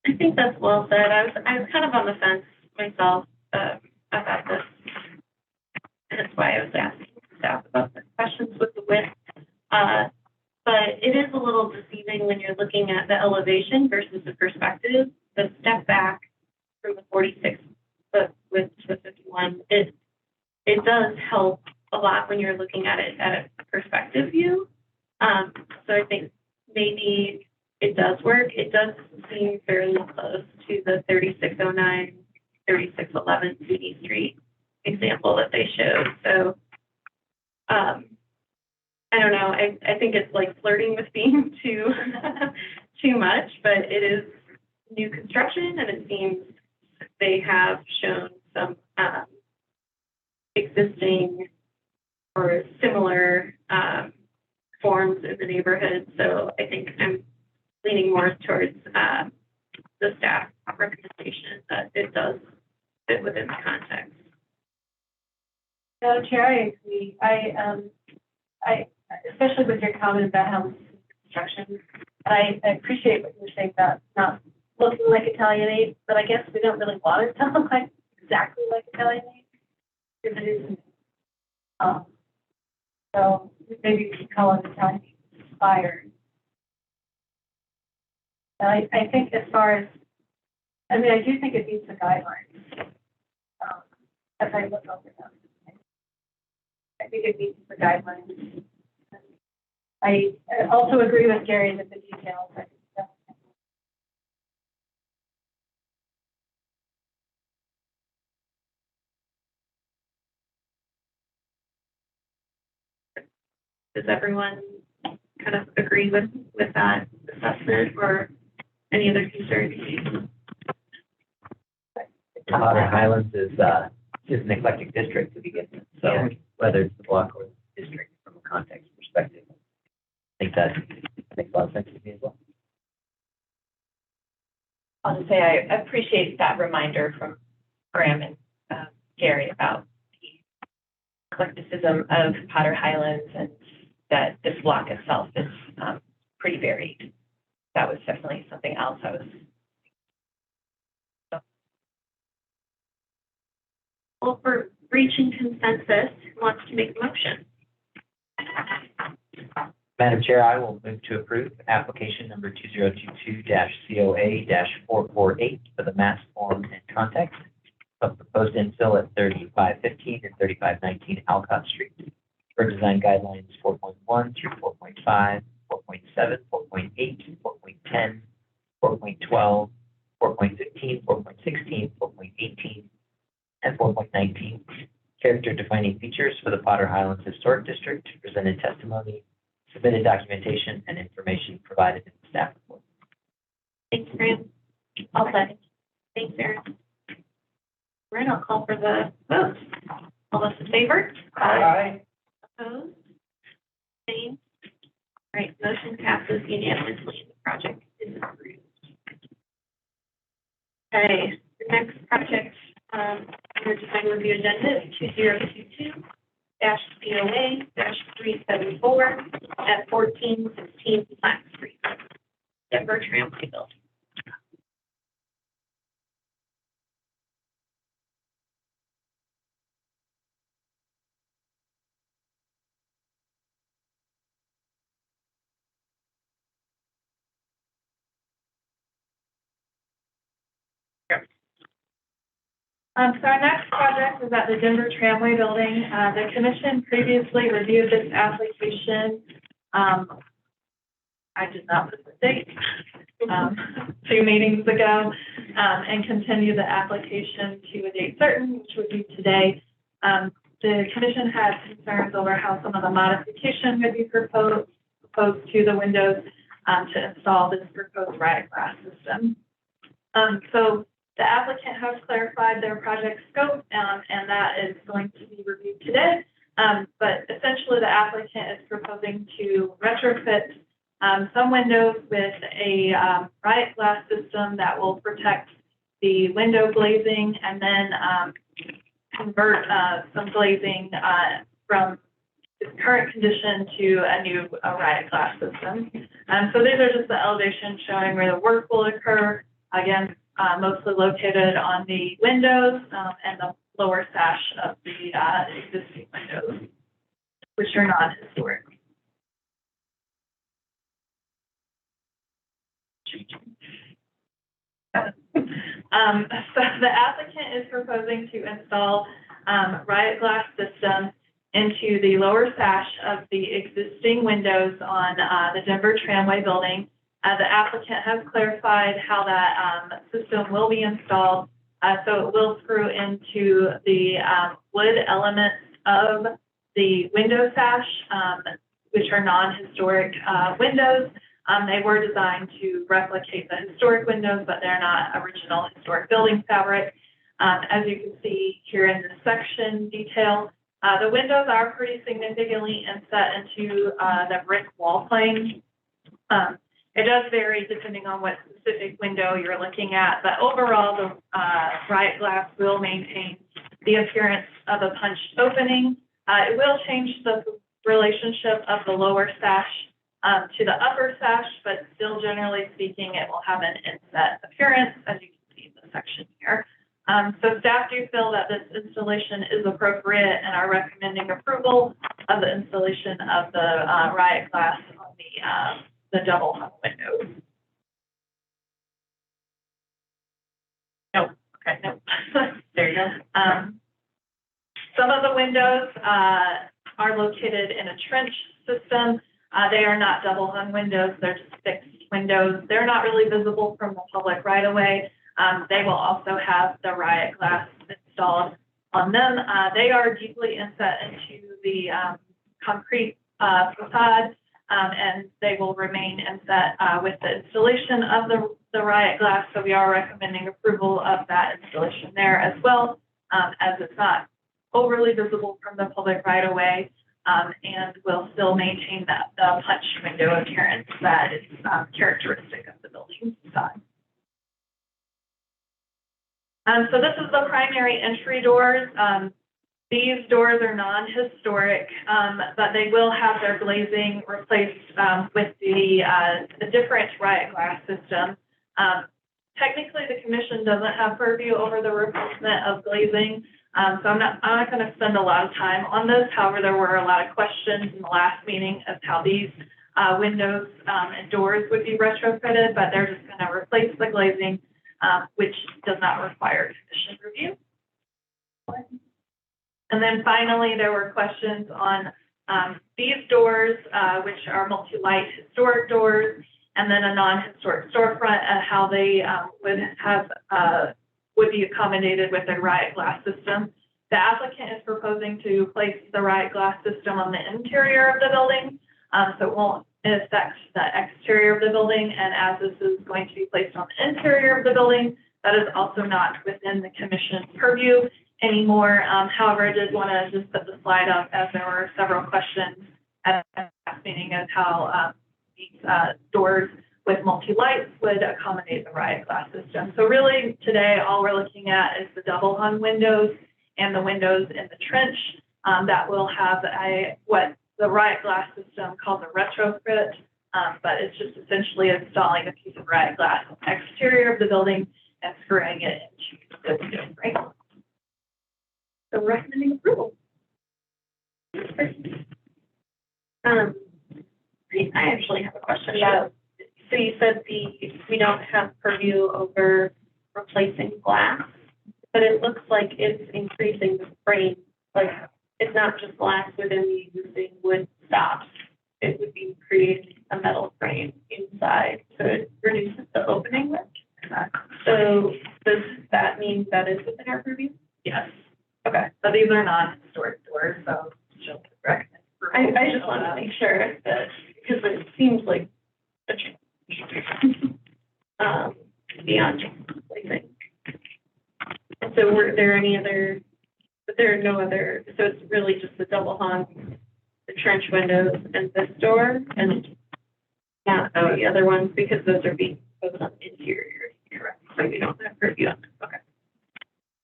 I think that's well said. I was kind of on the fence myself about this. And that's why I was asking staff about the questions with the width. But it is a little deceiving when you're looking at the elevation versus the perspective. The step back from the 46 foot width to the 51, it does help a lot when you're looking at it at a perspective view. So I think maybe it does work. It does seem fairly close to the 3609, 3611 CD Street example that they showed. So I don't know. I think it's like flirting with being too much, but it is new construction, and it seems they have shown some existing or similar forms in the neighborhood. So I think I'm leaning more towards the staff recommendation that it does fit within the context. No, Chair, I agree. I especially with your comment about how this is construction, I appreciate what you're saying about not looking like Italianate, but I guess we don't really want it to look like exactly like Italianate if it isn't. So maybe we could call it Italianate inspired. I think as far as, I do think it meets the guidelines. as I look over them. I think it meets the guidelines. I also agree with Gary with the details. I think that's Does everyone kind of agree with that assessment or any other concerns? Potter Highlands is an eclectic district to begin with. So whether it's the block or the district from a context perspective, I think that makes a lot of sense to me as well. I'll just say I appreciate that reminder from Graham and Gary about the eclecticism of Potter Highlands and that this block itself is pretty varied. That was definitely something else I was. Well, for reaching consensus, who wants to make a motion? Madam Chair, I will move to approve application number 2022-COA-448 for the mass form and context of proposed infill at 3515 and 3519 Alcott Street for design guidelines 4.1 through 4.5, 4.7, 4.8, 4.10, 4.12, 4.15, 4.16, 4.18, and 4.19. Character defining features for the Potter Highlands Historic District, presented testimony, submitted documentation, and information provided in the staff report. Thanks, Graham. I'll second. Thanks, Erin. Right, I'll call for the vote. All those in favor? Aye. Opposed? Same. All right, motion passes unanimously. The project is approved. Okay, the next project under design review agenda is 2022-COA-374 at 1416 Platt Street, Denver Tramway Building. So our next project is at the Denver Tramway Building. The commission previously reviewed this application. I did not put the date, 2 meetings ago, and continue the application to a date certain, which would be today. The commission had concerns over how some of the modification would be proposed to the windows to install this proposed riot glass system. So the applicant has clarified their project scope, and that is going to be reviewed today. But essentially, the applicant is proposing to retrofit some windows with a riot glass system that will protect the window glazing, and then convert some glazing from its current condition to a new riot glass system. So these are just the elevations showing where the work will occur. Again, mostly located on the windows and the lower sash of the existing windows, which are not historic. So the applicant is proposing to install riot glass system into the lower sash of the existing windows on the Denver Tramway Building. The applicant has clarified how that system will be installed. So it will screw into the wood elements of the window sash, which are non-historic windows. They were designed to replicate the historic windows, but they're not original historic building fabric. As you can see here in this section detail, the windows are pretty significantly inset into the brick wall plane. It does vary depending on what specific window you're looking at, but overall, the riot glass will maintain the appearance of a punched opening. It will change the relationship of the lower sash to the upper sash, but still, generally speaking, it will have an inset appearance, as you can see in the section here. So staff do feel that this installation is appropriate and are recommending approval of the installation of the riot glass on the double hung windows. No, okay, no. There you go. some of the windows are located in a trench system. They are not double hung windows, they're just fixed windows. They're not really visible from the public right away. They will also have the riot glass installed on them. They are deeply inset into the concrete facade, and they will remain inset with the installation of the riot glass. So we are recommending approval of that installation there as well, as it's not overly visible from the public right away, and will still maintain the punch window appearance that is characteristic of the building facade. So this is the primary entry doors. These doors are non-historic, but they will have their glazing replaced with the different riot glass system. Technically, the commission doesn't have purview over the replacement of glazing, so I'm not going to spend a lot of time on this. However, there were a lot of questions in the last meeting of how these windows and doors would be retrofitted, but they're just going to replace the glazing, which does not require commission review. And then finally, there were questions on these doors, which are multi-light historic doors, and then a non-historic storefront, and how they would be accommodated with a riot glass system. The applicant is proposing to place the riot glass system on the interior of the building, so it won't affect the exterior of the building. And as this is going to be placed on the interior of the building, that is also not within the commission's purview anymore. However, I did want to just put the slide up, as there were several questions at the last meeting of how these doors with multi-lights would accommodate the riot glass system. So really today, all we're looking at is the double hung windows and the windows in the trench that will have what the riot glass system calls a retrofit, but it's just essentially installing a piece of riot glass on the exterior of the building and screwing it into the window frame. So recommending approval. I actually have a question. Yeah. So you said we don't have purview over replacing glass, but it looks like it's increasing the frame. Like it's not just glass within the existing wood stops. It would be creating a metal frame inside, so it reduces the opening width. So does that mean that is within our purview? Yes. Okay. So these are non-historic doors, so she'll recommend. I just want to make sure that, because it seems like a change. Beyond glazing. And so were there any other, but there are no other, so it's really just the double hung, the trench windows and this door, and not the other ones, because those are being posed on the interior, correct? So we don't have purview on them. Okay.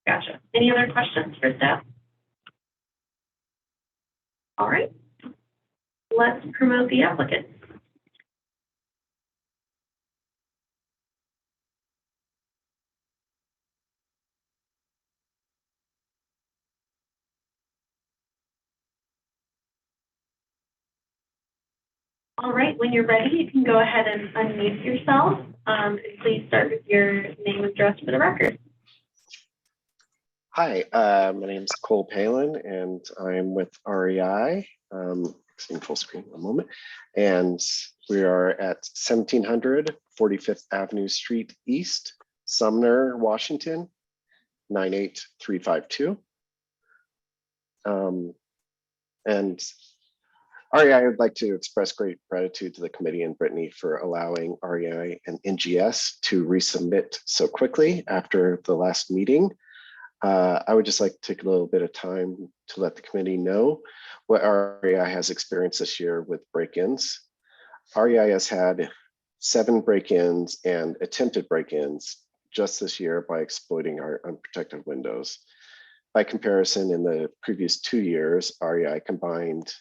Gotcha. Any other questions for staff? All right. Let's promote the applicant. All right, when you're ready, you can go ahead and unmute yourself. Please start with your name and address for the record. Hi, my name is Cole Palin, and I'm with REI. Seeing full screen in a moment. And we are at 1700 45th Avenue Street East, Sumner, Washington, 98352. And REI would like to express great gratitude to the committee and Brittany for allowing REI and NGS to resubmit so quickly after the last meeting. I would just like to take a little bit of time to let the committee know what REI has experienced this year with break-ins. REI has had 7 break-ins and attempted break-ins just this year by exploiting our unprotected windows. By comparison, in the previous 2 years, REI combined,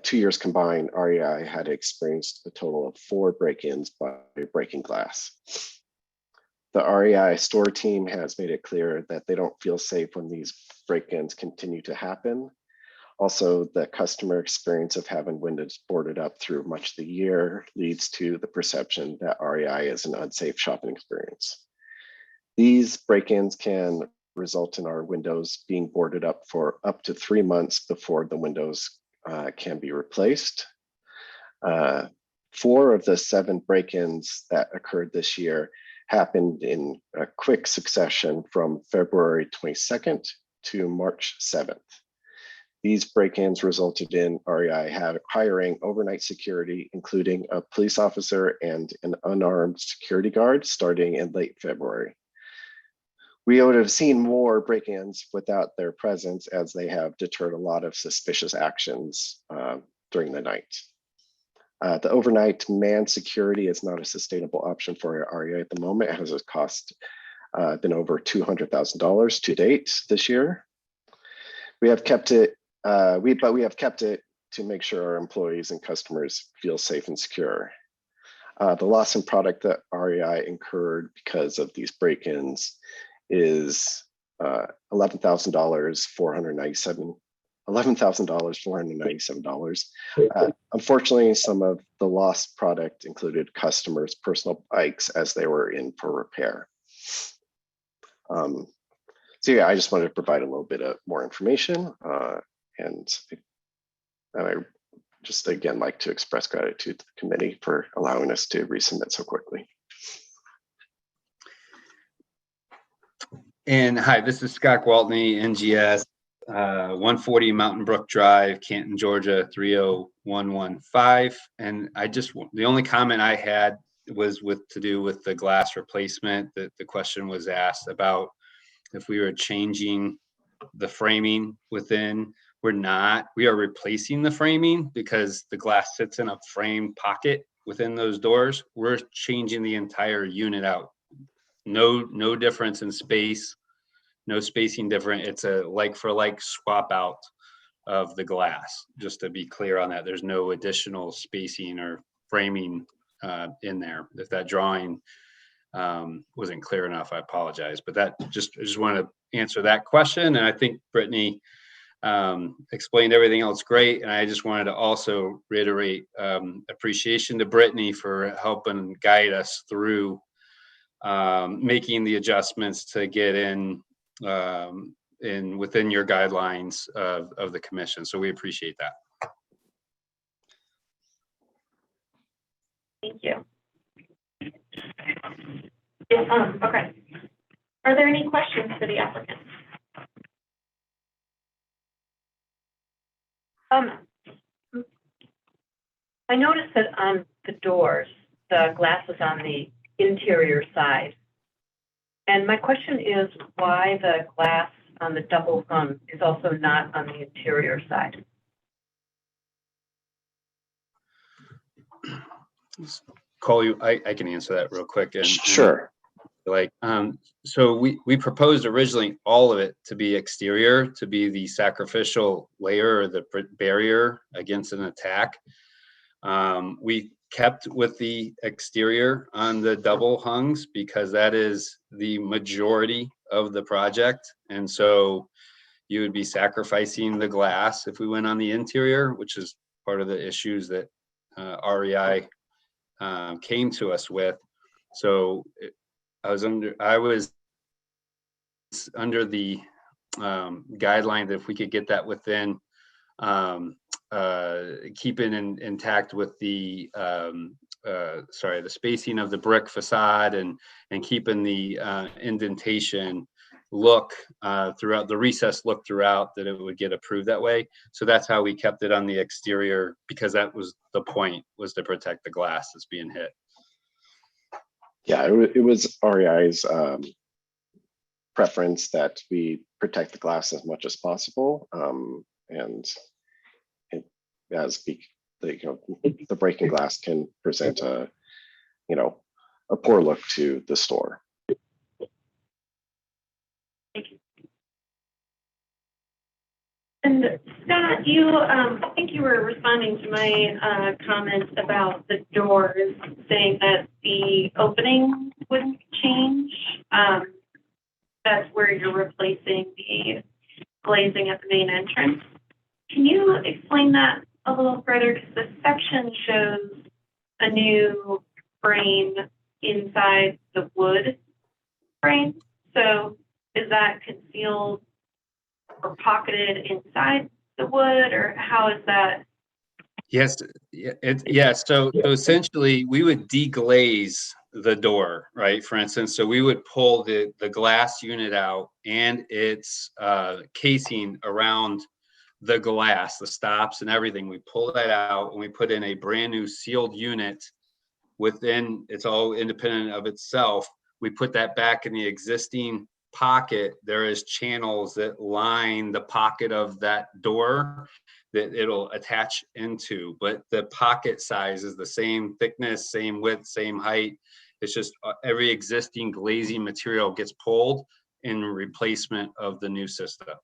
2 years combined, REI had experienced a total of 4 break-ins by breaking glass. The REI store team has made it clear that they don't feel safe when these break-ins continue to happen. Also, the customer experience of having windows boarded up through much of the year leads to the perception that REI is an unsafe shopping experience. These break-ins can result in our windows being boarded up for up to 3 months before the windows can be replaced. 4 of the 7 break-ins that occurred this year happened in a quick succession from February 22nd to March 7th. These break-ins resulted in REI hiring overnight security, including a police officer and an unarmed security guard starting in late February. We would have seen more break-ins without their presence, as they have deterred a lot of suspicious actions during the night. The overnight manned security is not a sustainable option for REI at the moment. It has a cost been over $200,000 to date this year. We have kept it, but we have kept it to make sure our employees and customers feel safe and secure. The loss in product that REI incurred because of these break-ins is $11,497. Unfortunately, some of the lost product included customers' personal bikes as they were in for repair. So yeah, I just wanted to provide a little bit of more information, and I just again like to express gratitude to the committee for allowing us to resubmit so quickly. And hi, this is Scott Gwaltney, NGS, 140 Mountain Brook Drive, Canton, Georgia, 30115. And the only comment I had was to do with the glass replacement. That the question was asked about if we were changing the framing within. We're not. We are replacing the framing because the glass sits in a frame pocket within those doors. We're changing the entire unit out. No difference in space, no spacing different. It's a like for like swap out of the glass, just to be clear on that. There's no additional spacing or framing in there. If that drawing wasn't clear enough, I apologize. But I just want to answer that question. And I think Brittany explained everything else great. And I just wanted to also reiterate appreciation to Brittany for helping guide us through making the adjustments to get in within your guidelines of the commission. So we appreciate that. Thank you. Okay. Are there any questions for the applicant? I noticed that on the doors, the glass is on the interior side. And my question is why the glass on the double hung is also not on the interior side? Cole, I can answer that real quick. Sure. So we proposed originally all of it to be exterior, to be the sacrificial layer or the barrier against an attack. We kept with the exterior on the double hungs because that is the majority of the project. And so you would be sacrificing the glass if we went on the interior, which is part of the issues that REI came to us with. So I was under the guideline that if we could get that within keeping intact with the the spacing of the brick facade and keeping the indentation look throughout the recessed look throughout, that it would get approved that way. So that's how we kept it on the exterior, because that was the point, was to protect the glass that's being hit. Yeah, it was REI's preference that we protect the glass as much as possible, and the breaking glass can present a poor look to the store. Thank you. And Scott, I think you were responding to my comments about the doors, saying that the opening wouldn't change. That's where you're replacing the glazing at the main entrance. Can you explain that a little further? Because the section shows a new frame inside the wood frame. So is that concealed or pocketed inside the wood, or how is that? Yes, so essentially, we would deglaze the door, right? For instance, so we would pull the glass unit out and its casing around the glass, the stops and everything. We pull that out and we put in a brand new sealed unit within, it's all independent of itself. We put that back in the existing pocket. There is channels that line the pocket of that door that it'll attach into, but the pocket size is the same thickness, same width, same height. It's just every existing glazing material gets pulled in replacement of the new system.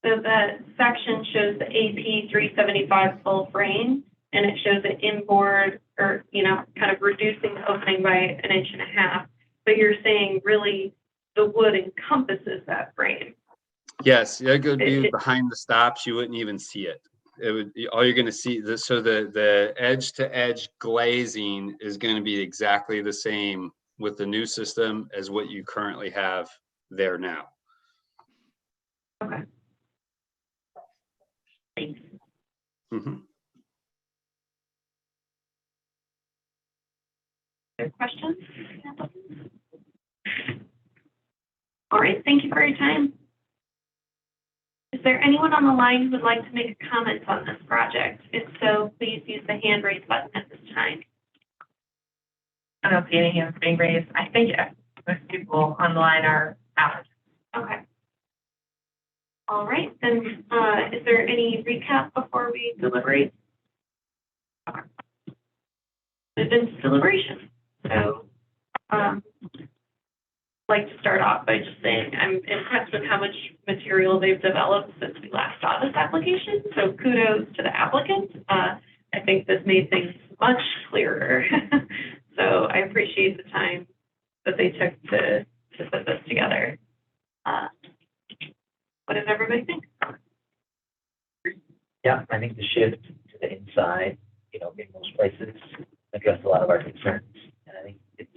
So that section shows the AP 375 full frame, and it shows an inboard, or, you know, kind of reducing the opening by 1.5 inches. But you're saying really the wood encompasses that frame. Yes, that could be behind the stops. You wouldn't even see it. It would, all you're going to see, so the edge to edge glazing is going to be exactly the same with the new system as what you currently have there now. Okay. Thanks. Mm-hmm. Other questions? All right, thank you for your time. Is there anyone on the line who would like to make a comment on this project? If so, please use the hand raise button at this time. I don't see any hands being raised. I think most people on the line are out. Okay. All right, then, is there any recap before we deliberate? Okay. It's been deliberation. So, like to start off by just saying I'm impressed with how much material they've developed since we last saw this application. So kudos to the applicant. I think this made things much clearer. So I appreciate the time that they took to put this together. What does everybody think? Yeah, I think the shift to the inside, you know, in most places addressed a lot of our concerns. And I think it's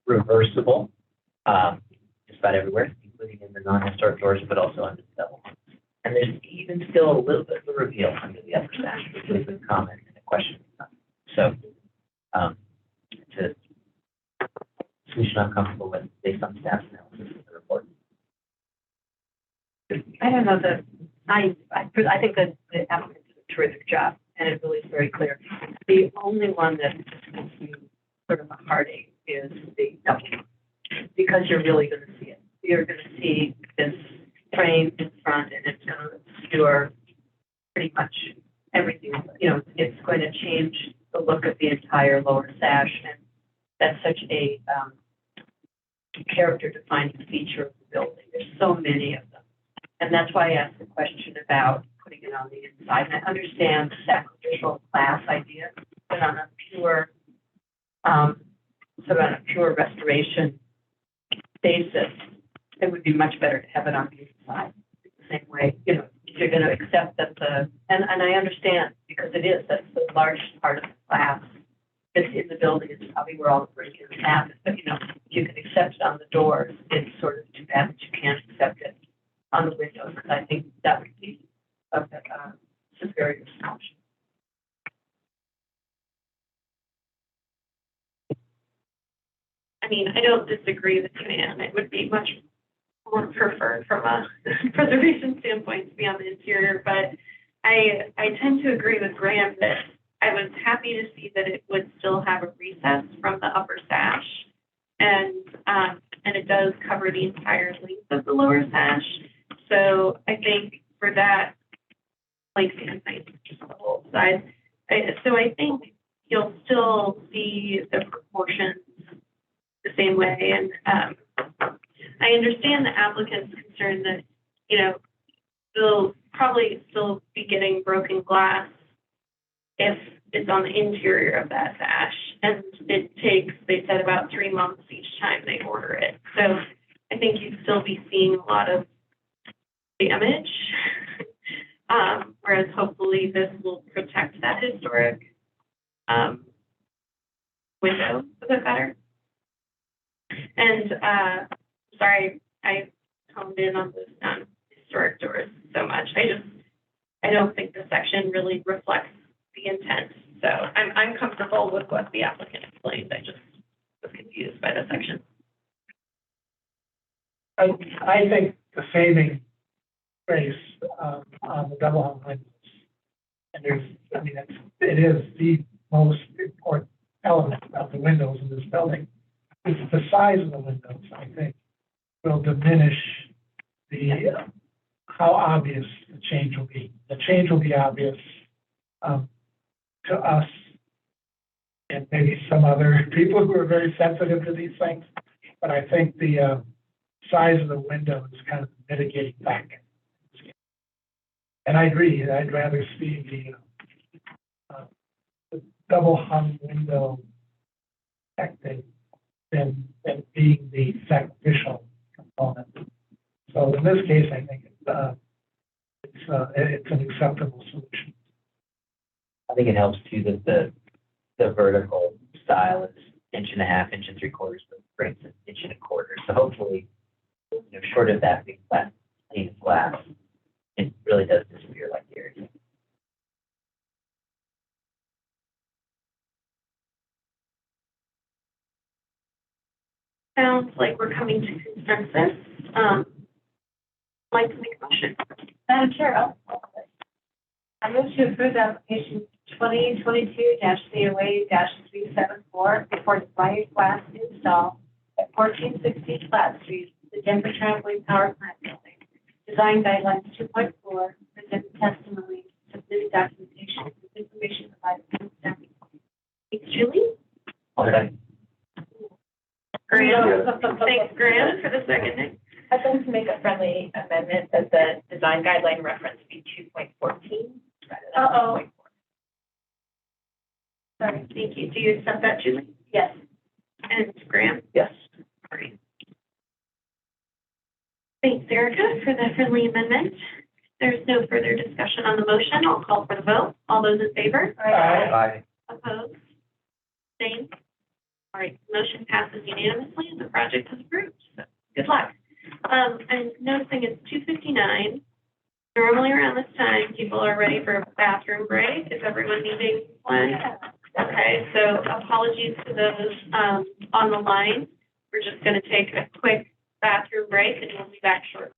reversible. Just about everywhere, including in the non-historic doors, but also under the double. And there's even still a little bit of a reveal under the upper sash, which is a comment and a question. So, it's a solution I'm comfortable with based on staff's analysis of the report. I don't know that, I think that the applicant did a terrific job, and it really is very clear. The only one that gives you sort of a heartache is the double, because you're really going to see it. You're going to see this frame in front, and it's going to obscure pretty much everything. You know, it's going to change the look of the entire lower sash, and that's such a character-defining feature of the building. There's so many of them. And that's why I asked the question about putting it on the inside. And I understand the sacrificial glass idea, but on a pure, sort of on a pure restoration basis, it would be much better to have it on the inside. The same way, you know, if you're going to accept that and I understand, because that's the largest part of the glass that's in the building. It's probably where all the break-ins happen. But, you know, you can accept it on the doors. It's sort of too bad that you can't accept it on the windows, because I think that would be a superior solution. I mean, I don't disagree with you, Anne. It would be much more preferred from a preservation standpoint to be on the interior, but I tend to agree with Graham that I was happy to see that it would still have a recess from the upper sash, and it does cover the entire length of the lower sash. So I think for that length and height, just on the whole side, so I think you'll still see the proportions the same way. And I understand the applicant's concern that, you know, they'll probably still be getting broken glass if it's on the interior of that sash. And it takes, they said, about 3 months each time they order it. So I think you'd still be seeing a lot of damage, whereas hopefully this will protect that historic window a bit better. And sorry, I honed in on those historic doors so much. I don't think the section really reflects the intent. So I'm comfortable with what the applicant explained. I just was confused by the section. I think the saving grace on the double hung windows, and it is the most important element of the windows in this building. It's the size of the windows, I think, will diminish the how obvious the change will be. The change will be obvious to us and maybe some other people who are very sensitive to these things. But I think the size of the window is kind of a mitigating factor. And I agree, I'd rather see the double hung window protected than being the sacrificial component. So in this case, I think it's an acceptable solution. I think it helps too that the vertical style is 1.5 inches, 1 3/4, but brings an 1 1/4. So hopefully, short of that being flat, plain glass, it really does disappear like the area. Sounds like we're coming to consensus. Like to make a motion. Madam Chair, I move to approve the application 2022-COA-374 for the fire glass install at 1460 Flat Street, the Denver Trampoline Power Plant Building. Design guidelines 2.4, present testimony, submitted documentation, with information provided from staff. Thanks, Julie. Okay. Grant. Thanks, Grant, for the second. I'd like to make a friendly amendment that the design guideline reference be 2.14 rather than 2.4. Sorry, thank you. Do you accept that, Julie? Yes. And Grant? Yes. Great. Thanks, Erica, for the friendly amendment. There's no further discussion on the motion. I'll call for the vote. All those in favor? Aye. Opposed? Same. All right, motion passes unanimously and the project is approved. So good luck. I'm noticing it's 2:59. Normally around this time, people are ready for a bathroom break. Is everyone needing one? Okay, so apologies to those on the line. We're just going to take a quick bathroom break and we'll be back shortly.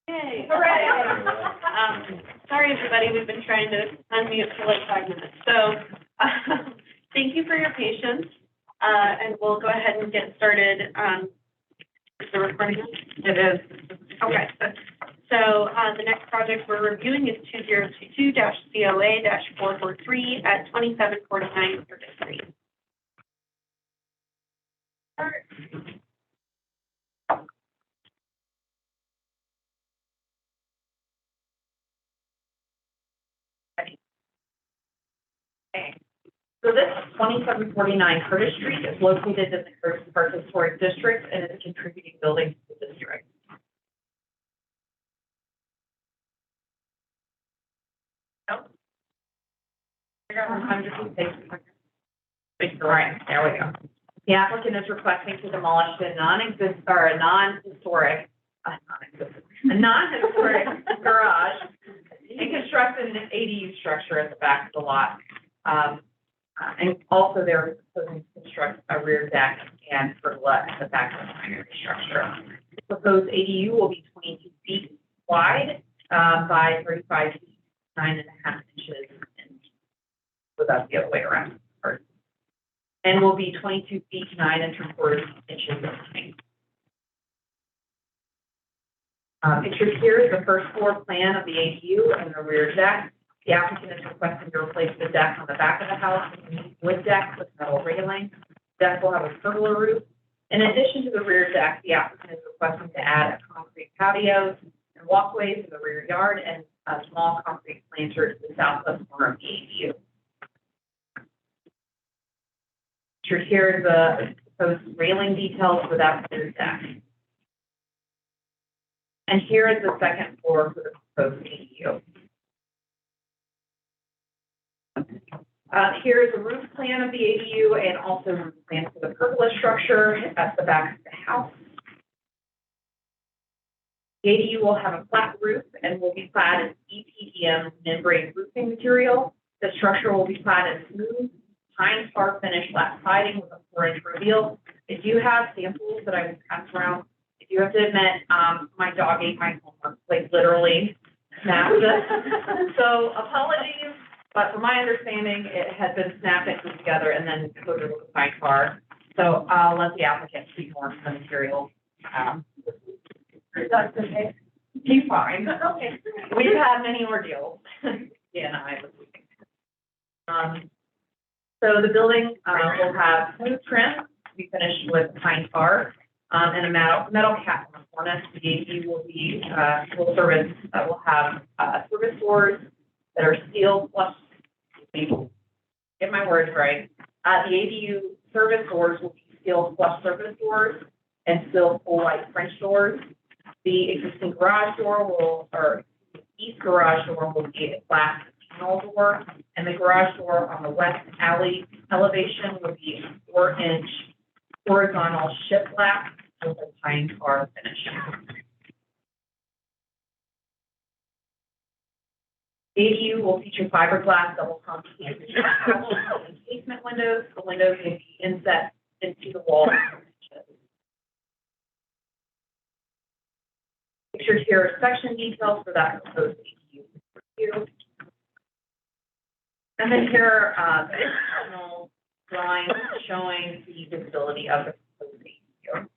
Yay. Hooray. Sorry, everybody, we've been trying to unmute for like 5 minutes. So thank you for your patience. And we'll go ahead and get started. Is the recording on? It is. Okay. So the next project we're reviewing is 2022-COA-443 at 2749 Curtis Street. So this 2749 Curtis Street is located in the Curtis Park Historic District and is a contributing building to the district. All right, there we go. The applicant is requesting to demolish a non-historic garage and construct an ADU structure at the back of the lot. And also they're proposing to construct a rear deck and pergola at the back of the primary structure. The proposed ADU will be 22 feet wide by 35 feet, 9.5 inches. So that's the other way around. And will be 22 feet, 9¾ inches in length. Pictured here is the first floor plan of the ADU and the rear deck. The applicant is requesting to replace the deck on the back of the house with deck with metal railing. Deck will have a pergola roof. In addition to the rear deck, the applicant is requesting to add a concrete patio and walkways in the rear yard and a small concrete planter to the southwest corner of the ADU. Pictured here is the proposed railing details for that rear deck. And here is the second floor for the proposed ADU. Here is a roof plan of the ADU and also roof plan for the pergola structure at the back of the house. The ADU will have a flat roof and will be clad in EPDM membrane roofing material. The structure will be clad in smooth, pine tar finish flat siding with a 4-inch reveal. I do have samples that I will pass around. I do have to admit, my dog ate my homework, like literally snapped it. So apologies, but from my understanding, it had been snapped and put together and then coated with a pine tar. So I'll let the applicant speak more to the material. That's okay. He's fine. Okay. We've had many ordeals. Yeah, and I was so the building will have smooth trim to be finished with pine tar and a metal cap on the cornice. The ADU will be will have service doors that are steel flush. Get my words right. The ADU service doors will be steel flush service doors and steel full white French doors. The existing garage door east garage door will be a glass panel door, and the garage door on the west alley elevation will be a 4-inch horizontal shiplap with a pine tar finish. The ADU will feature fiberglass double casement windows. The windows will be inset into the wall. Pictured here are section details for that proposed ADU. And then here are additional drawings showing the visibility of the proposed ADU.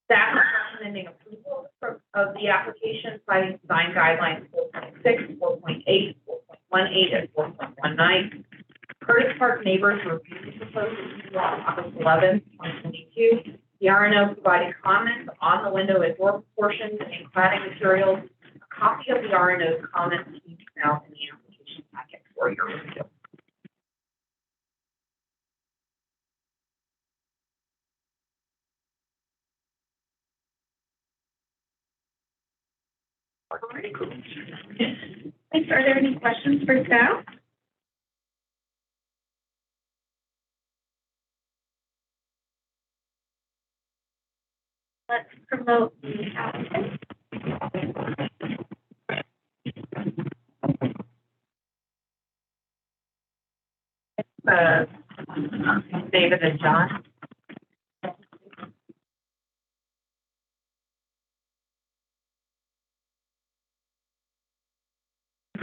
Staff is recommending approval of the application citing design guidelines 4.6, 4.8, 4.18, and 4.19. Curtis Park neighbors reviewed the proposed ADU on August 11, 2022. The RNO provided comments on the window and door proportions and cladding materials. A copy of the RNO's comments can be found in the application packet for your review. Thanks. Are there any questions for staff? Let's promote the applicant. David and John.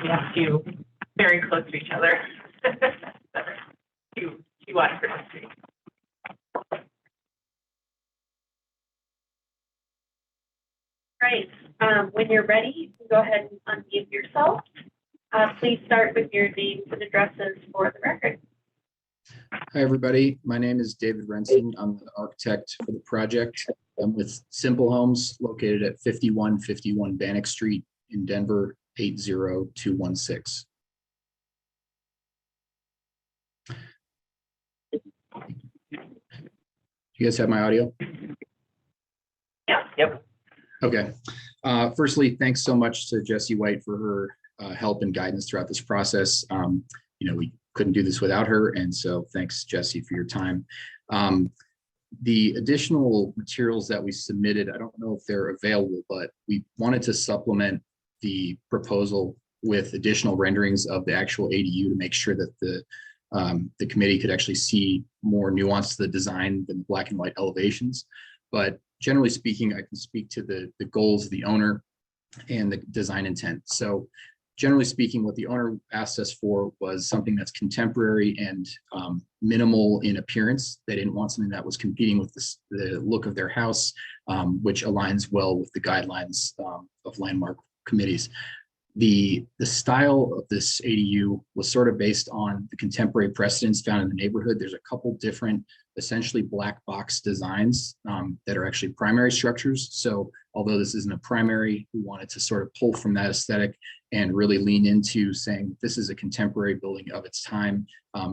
We have two very close to each other. two wide for the street. Right. When you're ready, you can go ahead and unmute yourself. Please start with your names and addresses for the record. Hi, everybody. My name is David Renson. I'm the architect for the project. I'm with Simple Homes located at 5151 Bannock Street in Denver, 80216. You guys have my audio? Yep. Okay. Firstly, thanks so much to Jessie White for her help and guidance throughout this process. We couldn't do this without her, and so thanks, Jessie, for your time. The additional materials that we submitted, I don't know if they're available, but we wanted to supplement the proposal with additional renderings of the actual ADU to make sure that the committee could actually see more nuance to the design than the black and white elevations. But generally speaking, I can speak to the goals of the owner and the design intent. So generally speaking, what the owner asked us for was something that's contemporary and minimal in appearance. They didn't want something that was competing with the look of their house, which aligns well with the guidelines of landmark committees. The style of this ADU was sort of based on the contemporary precedents found in the neighborhood. There's a couple different, essentially black box designs that are actually primary structures. So although this isn't a primary, we wanted to sort of pull from that aesthetic and really lean into saying this is a contemporary building of its time.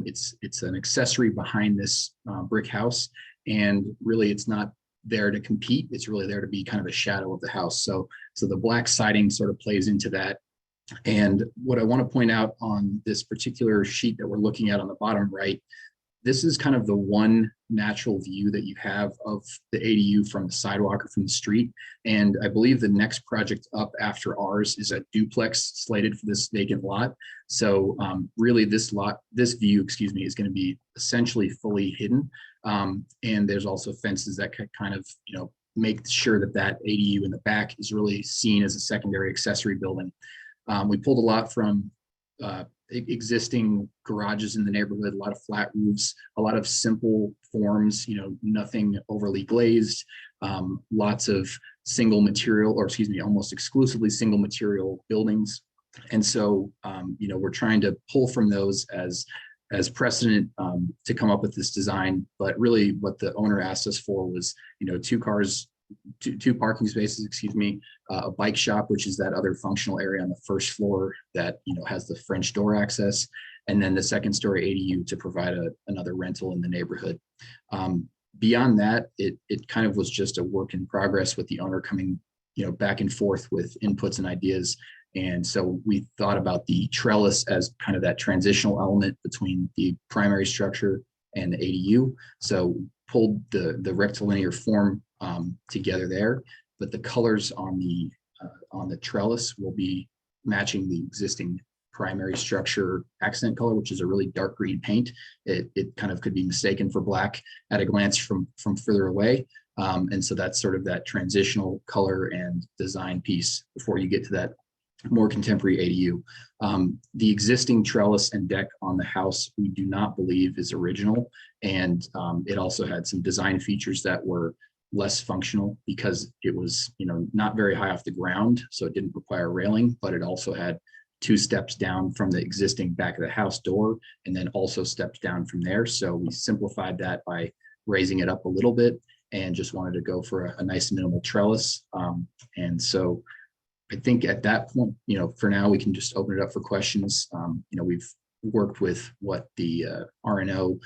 It's an accessory behind this brick house, and really it's not there to compete. It's really there to be kind of a shadow of the house. So the black siding sort of plays into that. And what I want to point out on this particular sheet that we're looking at on the bottom right, this is kind of the one natural view that you have of the ADU from the sidewalk or from the street. And I believe the next project up after ours is a duplex slated for this vacant lot. So really this view, is going to be essentially fully hidden. And there's also fences that could kind of, make sure that ADU in the back is really seen as a secondary accessory building. We pulled a lot from existing garages in the neighborhood, a lot of flat roofs, a lot of simple forms, nothing overly glazed, lots of single material, or almost exclusively single material buildings. And so, we're trying to pull from those as precedent to come up with this design. But really what the owner asked us for was, two parking spaces, a bike shop, which is that other functional area on the first floor that has the French door access, and then the second story ADU to provide another rental in the neighborhood. Beyond that, it kind of was just a work in progress with the owner coming back and forth with inputs and ideas. And so we thought about the trellis as kind of that transitional element between the primary structure and the ADU. So pulled the rectilinear form together there, but the colors on the trellis will be matching the existing primary structure accent color, which is a really dark green paint. It kind of could be mistaken for black at a glance from further away. And so that's sort of that transitional color and design piece before you get to that more contemporary ADU. The existing trellis and deck on the house, we do not believe is original. And it also had some design features that were less functional because it was, not very high off the ground. So it didn't require railing, but it also had 2 steps down from the existing back of the house door, and then also steps down from there. So we simplified that by raising it up a little bit and just wanted to go for a nice minimal trellis. And so I think at that point, for now, we can just open it up for questions. We've worked with what the RNO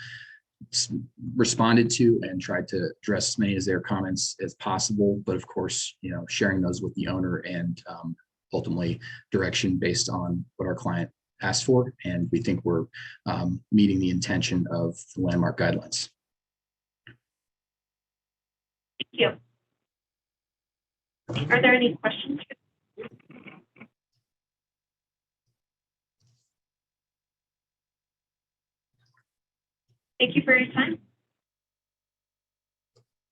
responded to and tried to address as many of their comments as possible. But of course, sharing those with the owner and ultimately direction based on what our client asked for. And we think we're meeting the intention of the landmark guidelines. Thank you. Are there any questions? Thank you for your time.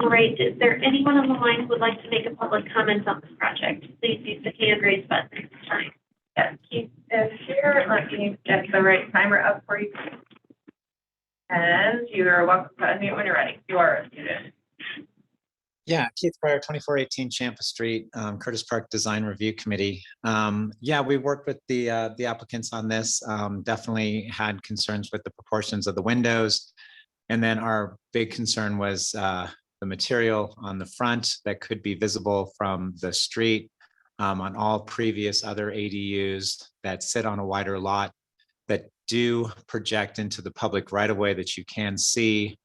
All right, is there anyone on the line who would like to make a public comment on this project? Please use the hand raise button at this time. Yeah, Keith is here. Let me get the right timer up for you. And you are welcome to unmute when you're ready. You are unmuted. Yeah, Keith Breyer, 2418 Champa Street, Curtis Park Design Review Committee. Yeah, we worked with the applicants on this. Definitely had concerns with the proportions of the windows. And then our big concern was the material on the front that could be visible from the street on all previous other ADUs that sit on a wider lot that do project into the public right of way that you can see.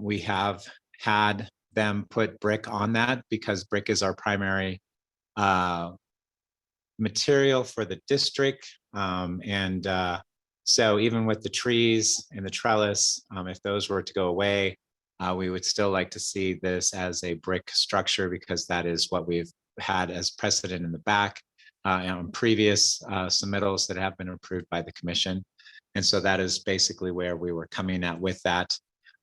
We have had them put brick on that because brick is our primary material for the district. So even with the trees and the trellis, if those were to go away, we would still like to see this as a brick structure because that is what we've had as precedent in the back on previous submittals that have been approved by the commission. And so that is basically where we were coming at with that.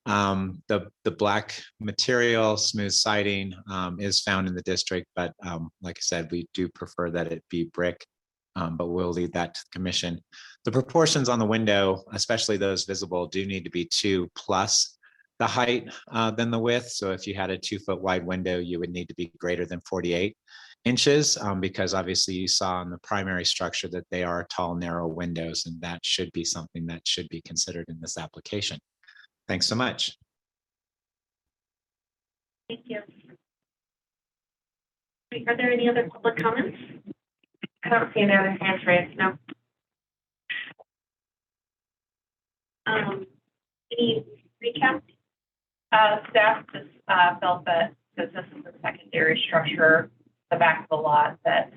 The black material, smooth siding is found in the district, but like I said, we do prefer that it be brick, but we'll leave that to the commission. The proportions on the window, especially those visible, do need to be 2 plus the height than the width. So if you had a 2 foot wide window, you would need to be greater than 48 inches because obviously you saw in the primary structure that they are tall, narrow windows, and that should be something that should be considered in this application. Thanks so much. Thank you. Are there any other public comments? I don't see any other hands raised, no. Any recap? Staff just felt that this is a secondary structure, the back of the lot, that,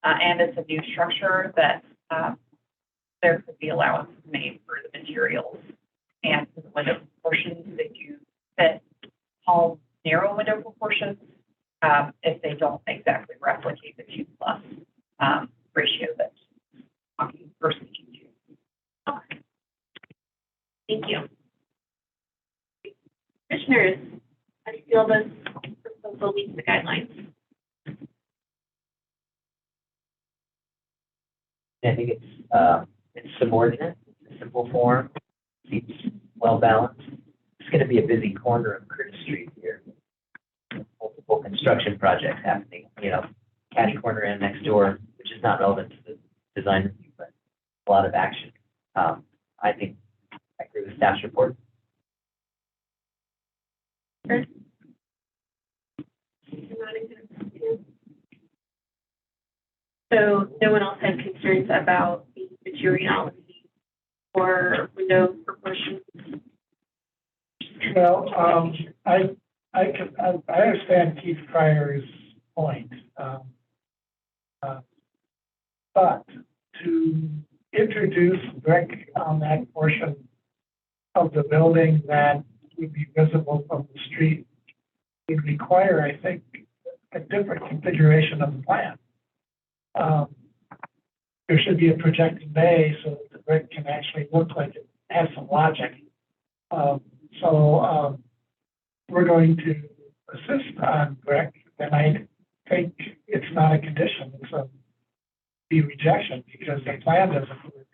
and it's a new structure, that there could be allowance made for the materials and for the window proportions. They do fit tall, narrow window proportions if they don't exactly replicate the 2 plus ratio that we're speaking to. Okay. Thank you. Commissioners, how do you feel this proposal meets the guidelines? I think it's subordinate, it's a simple form, seems well balanced. It's going to be a busy corner of Curtis Street here. Multiple construction projects happening, catty corner and next door, which is not relevant to the design review, but a lot of action. I think I agree with staff's report. Sure. So no one else had concerns about the materiality or window proportions? Well, I understand Keith Pryor's point. But to introduce brick on that portion of the building that would be visible from the street would require, I think, a different configuration of the plan. There should be a projecting bay so that the brick can actually look like it has some logic. We're going to assist on brick, and I think it's not a condition, it's a B rejection because the plan doesn't work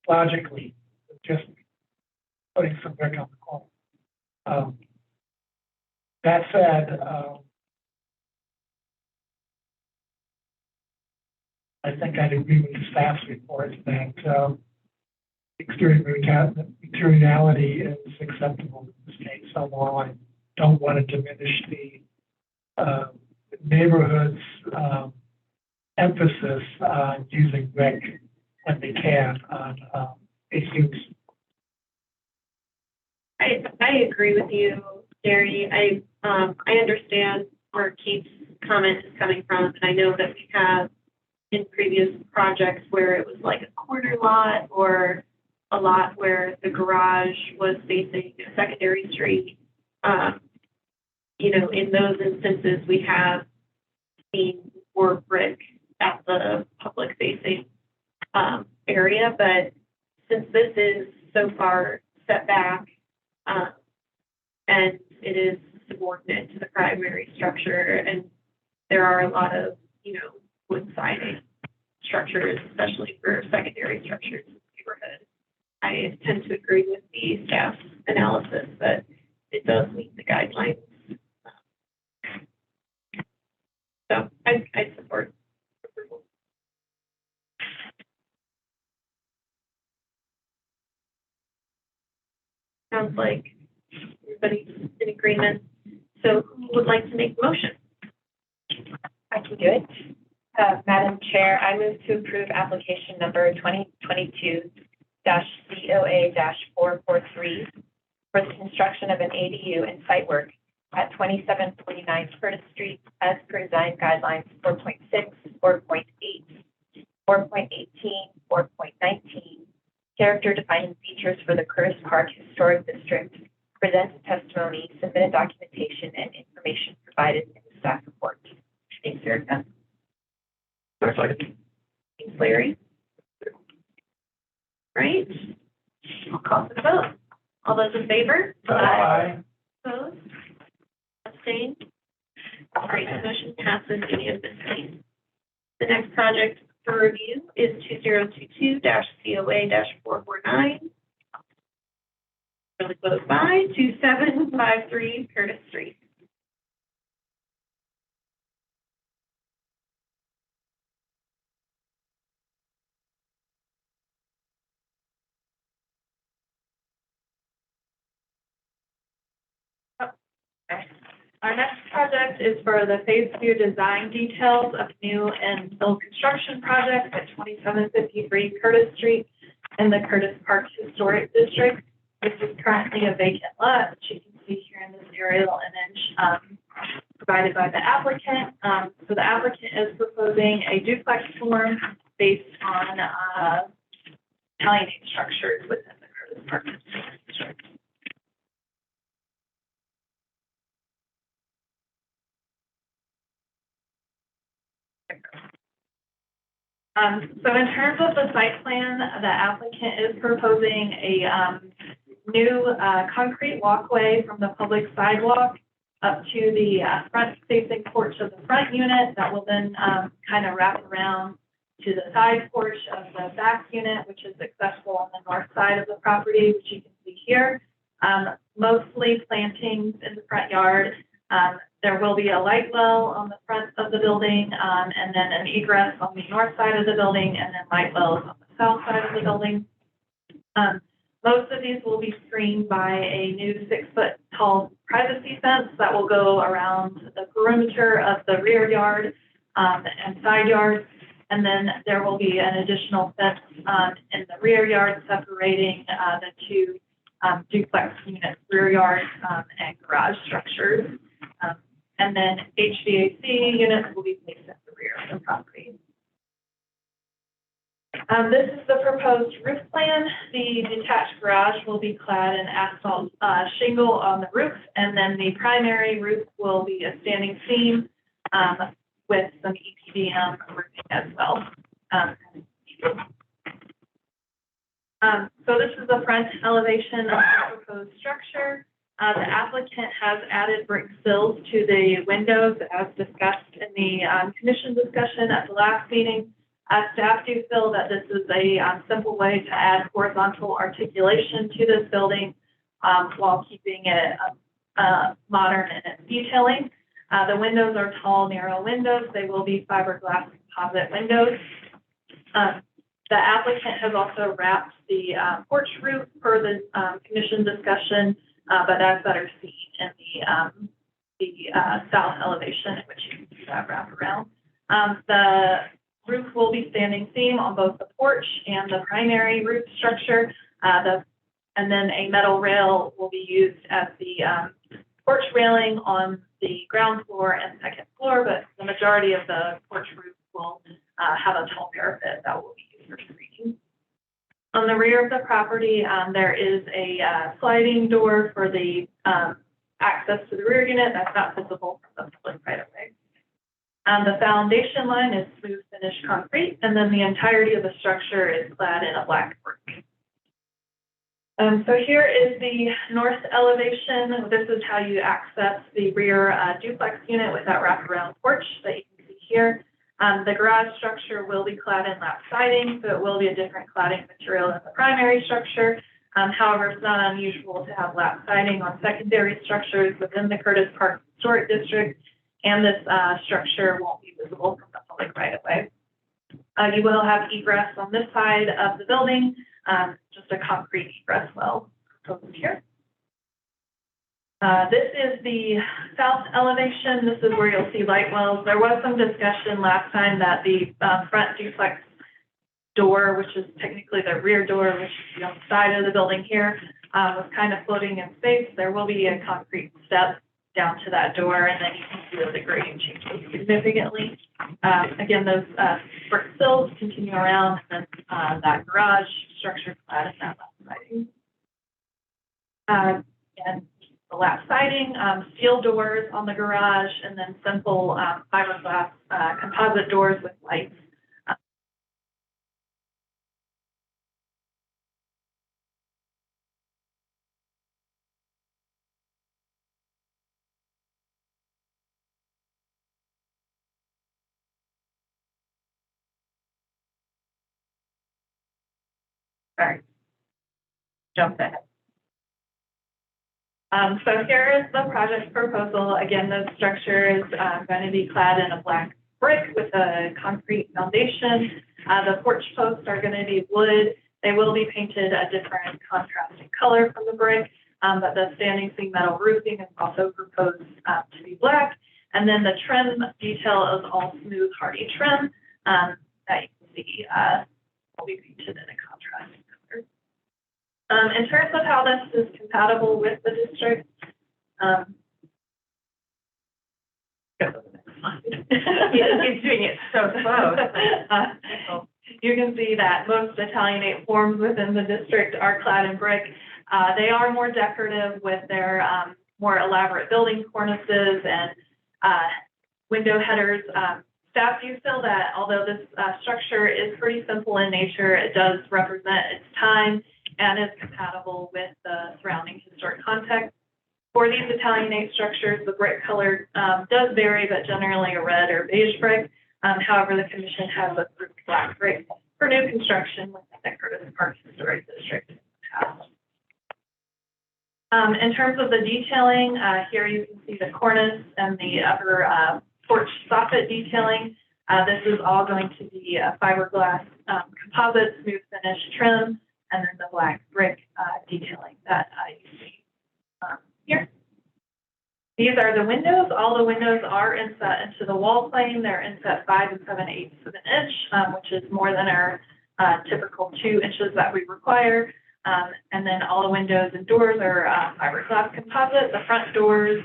logically, just putting some brick on the corner. That said, I think I'd agree with the staff's report that exterior materiality is acceptable in this case. So while I don't want to diminish the neighborhood's emphasis on using brick when they can on ACUs. I agree with you, Gary. I understand where Keith's comment is coming from, and I know that we have in previous projects where it was like a corner lot or a lot where the garage was facing a secondary street. In those instances, we have seen more brick at the public facing area, but since this is so far set back and it is subordinate to the primary structure, and there are a lot of, wood siding structures, especially for secondary structures in the neighborhood, I tend to agree with the staff's analysis that it does meet the guidelines. So I support approval. Sounds like everybody's in agreement. So who would like to make the motion? I can do it. Madam Chair, I move to approve application number 2022-COA-443 for the construction of an ADU and site work at 2749 Curtis Street as per design guidelines 4.6, 4.8, 4.18, 4.19, character defining features for the Curtis Park Historic District, presented testimony, submitted documentation, and information provided in the staff report. Thanks, Erica. Second. Thanks, Larry. Right. I'll call for the vote. All those in favor? Aye. Opposed? Abstained? All right, the motion passes unanimously. The next project for review is 2022-COA-449. Really close by, 2753 Curtis Street. Our next project is for the phase 2 design details of new and build construction projects at 2753 Curtis Street in the Curtis Park Historic District. This is currently a vacant lot, which you can see here in this aerial image provided by the applicant. So the applicant is proposing a duplex form based on Italianate structures within the Curtis Park Historic District. So in terms of the site plan, the applicant is proposing a new concrete walkway from the public sidewalk up to the front facing porch of the front unit that will then kind of wrap around to the side porch of the back unit, which is accessible on the north side of the property, which you can see here. Mostly plantings in the front yard. There will be a light well on the front of the building, and then an egress on the north side of the building, and then light wells on the south side of the building. Most of these will be screened by a new 6-foot tall privacy fence that will go around the perimeter of the rear yard and side yards. And then there will be an additional fence in the rear yard separating the two duplex units, rear yard and garage structures. And then HVAC units will be placed at the rear of the property. This is the proposed roof plan. The detached garage will be clad in asphalt shingle on the roof, and then the primary roof will be a standing seam with some EPDM roofing as well. So this is the front elevation of the proposed structure. The applicant has added brick sills to the windows as discussed in the commission discussion at the last meeting. Staff do feel that this is a simple way to add horizontal articulation to this building while keeping it modern in its detailing. The windows are tall, narrow windows. They will be fiberglass composite windows. The applicant has also wrapped the porch roof per the commission discussion, but that's better seen in the south elevation, in which you can see that wrap around. The roof will be standing seam on both the porch and the primary roof structure. And then a metal rail will be used as the porch railing on the ground floor and second floor, but the majority of the porch roof will have a tall parapet that will be used for screening. On the rear of the property, there is a sliding door for the access to the rear unit that's not visible from the public right of way. The foundation line is smooth finished concrete, and then the entirety of the structure is clad in a black brick. So here is the north elevation. This is how you access the rear duplex unit with that wraparound porch that you can see here. The garage structure will be clad in lap siding, so it will be a different cladding material than the primary structure. However, it's not unusual to have lap siding on secondary structures within the Curtis Park Historic District, and this structure won't be visible from the public right of way. You will have egress on this side of the building, just a concrete egress well proposed here. This is the south elevation. This is where you'll see light wells. There was some discussion last time that the front duplex door, which is technically the rear door, which is on the side of the building here, was kind of floating in space. There will be a concrete step down to that door, and then you can see that the grading changes significantly. Again, those brick sills continue around, and then that garage structure clad in that last siding. And the last siding, steel doors on the garage, and then simple fiberglass composite doors with lights. Sorry, jump ahead. So here is the project proposal. Again, the structure is going to be clad in a black brick with a concrete foundation. The porch posts are going to be wood. They will be painted a different contrasting color from the brick, but the standing seam metal roofing is also proposed to be black. And then the trim detail is all smooth, hardy trim that you can see will be painted in a contrasting color. In terms of how this is compatible with the district, go to the next slide. He's doing it so slow. You can see that most Italianate forms within the district are clad in brick. They are more decorative with their more elaborate building cornices and window headers. Staff do feel that although this structure is pretty simple in nature, it does represent its time and is compatible with the surrounding historic context. For these Italianate structures, the brick color does vary, but generally a red or beige brick. However, the commission has approved black brick for new construction within the Curtis Park Historic District. In terms of the detailing, here you can see the cornice and the upper porch soffit detailing. This is all going to be a fiberglass composite smooth finish trim, and then the black brick detailing that you see here. These are the windows. All the windows are inset into the wall plane. They're inset 5 7/8 of an inch, which is more than our typical 2 inches that we require. And then all the windows and doors are fiberglass composite. The front doors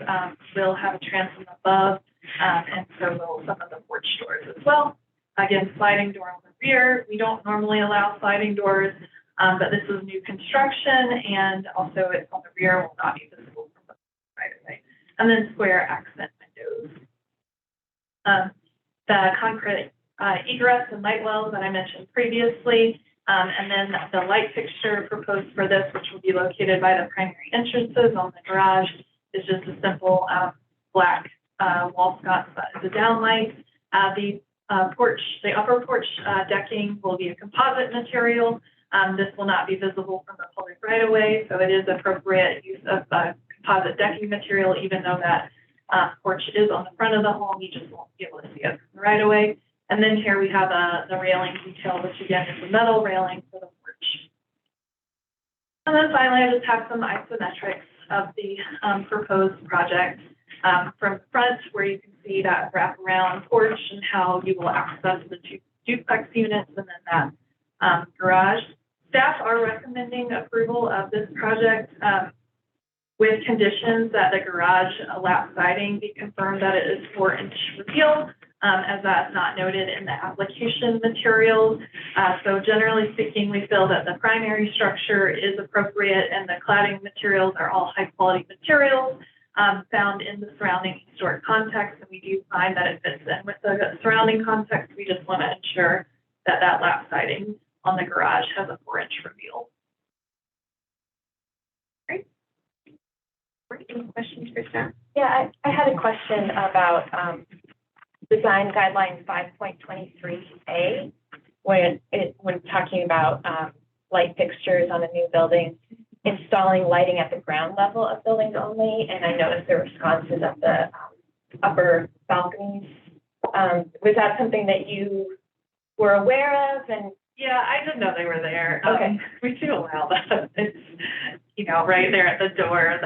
will have a transom above, and so will some of the porch doors as well. Again, sliding door on the rear. We don't normally allow sliding doors, but this is new construction, and also it's on the rear, will not be visible from the right away. And then square accent windows. The concrete egress and light wells that I mentioned previously, and then the light fixture proposed for this, which will be located by the primary entrances on the garage, is just a simple black wall sconce that is a downlight. The upper porch decking will be a composite material. This will not be visible from the public right of way, so it is appropriate use of composite decking material, even though that porch is on the front of the home. You just won't be able to see it from the right of way. And then here we have the railing detail, which again is a metal railing for the porch. And then finally, I just have some isometrics of the proposed project from the front, where you can see that wraparound porch and how you will access the 2 duplex units and then that garage. Staff are recommending approval of this project with conditions that the garage lap siding be confirmed that it is 4-inch reveal, as that's not noted in the application materials. So generally speaking, we feel that the primary structure is appropriate and the cladding materials are all high quality materials found in the surrounding historic context. And we do find that it fits in with the surrounding context. We just want to ensure that that lap siding on the garage has a 4-inch reveal. Great. Any questions for staff? Yeah, I had a question about design guideline 5.23A when talking about light fixtures on a new building, installing lighting at the ground level of buildings only. And I noticed there were sconces at the upper balconies. Was that something that you were aware of? And yeah, I didn't know they were there. Okay. We do allow that. It's, right there at the door.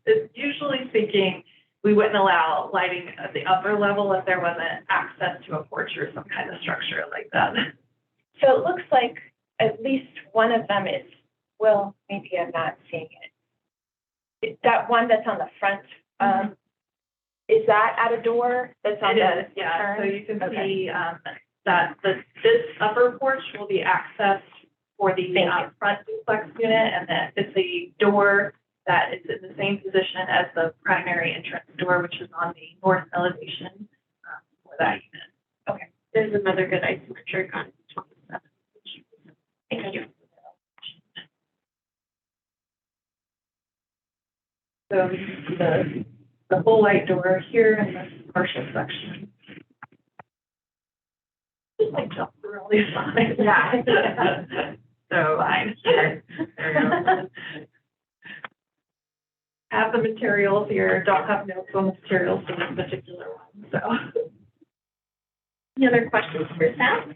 It's usually speaking, we wouldn't allow lighting at the upper level if there wasn't access to a porch or some kind of structure like that. So it looks like at least one of them is, well, maybe I'm not seeing it. That one that's on the front Is that at a door that's on It the is, yeah, so turn? you can Okay. see, that this upper porch will be accessed for the Thank you. front duplex unit, and then it's a door that is in the same position as the primary entrance door, which is on the north elevation for that unit. Okay, there's another good isometric on 27. Thank you. So the whole light door here in this commercial section. Just like jump through all these lines. Yeah. So fine. There you go. Have the materials here, don't have notes on the materials for this particular one, so. Any other questions for staff?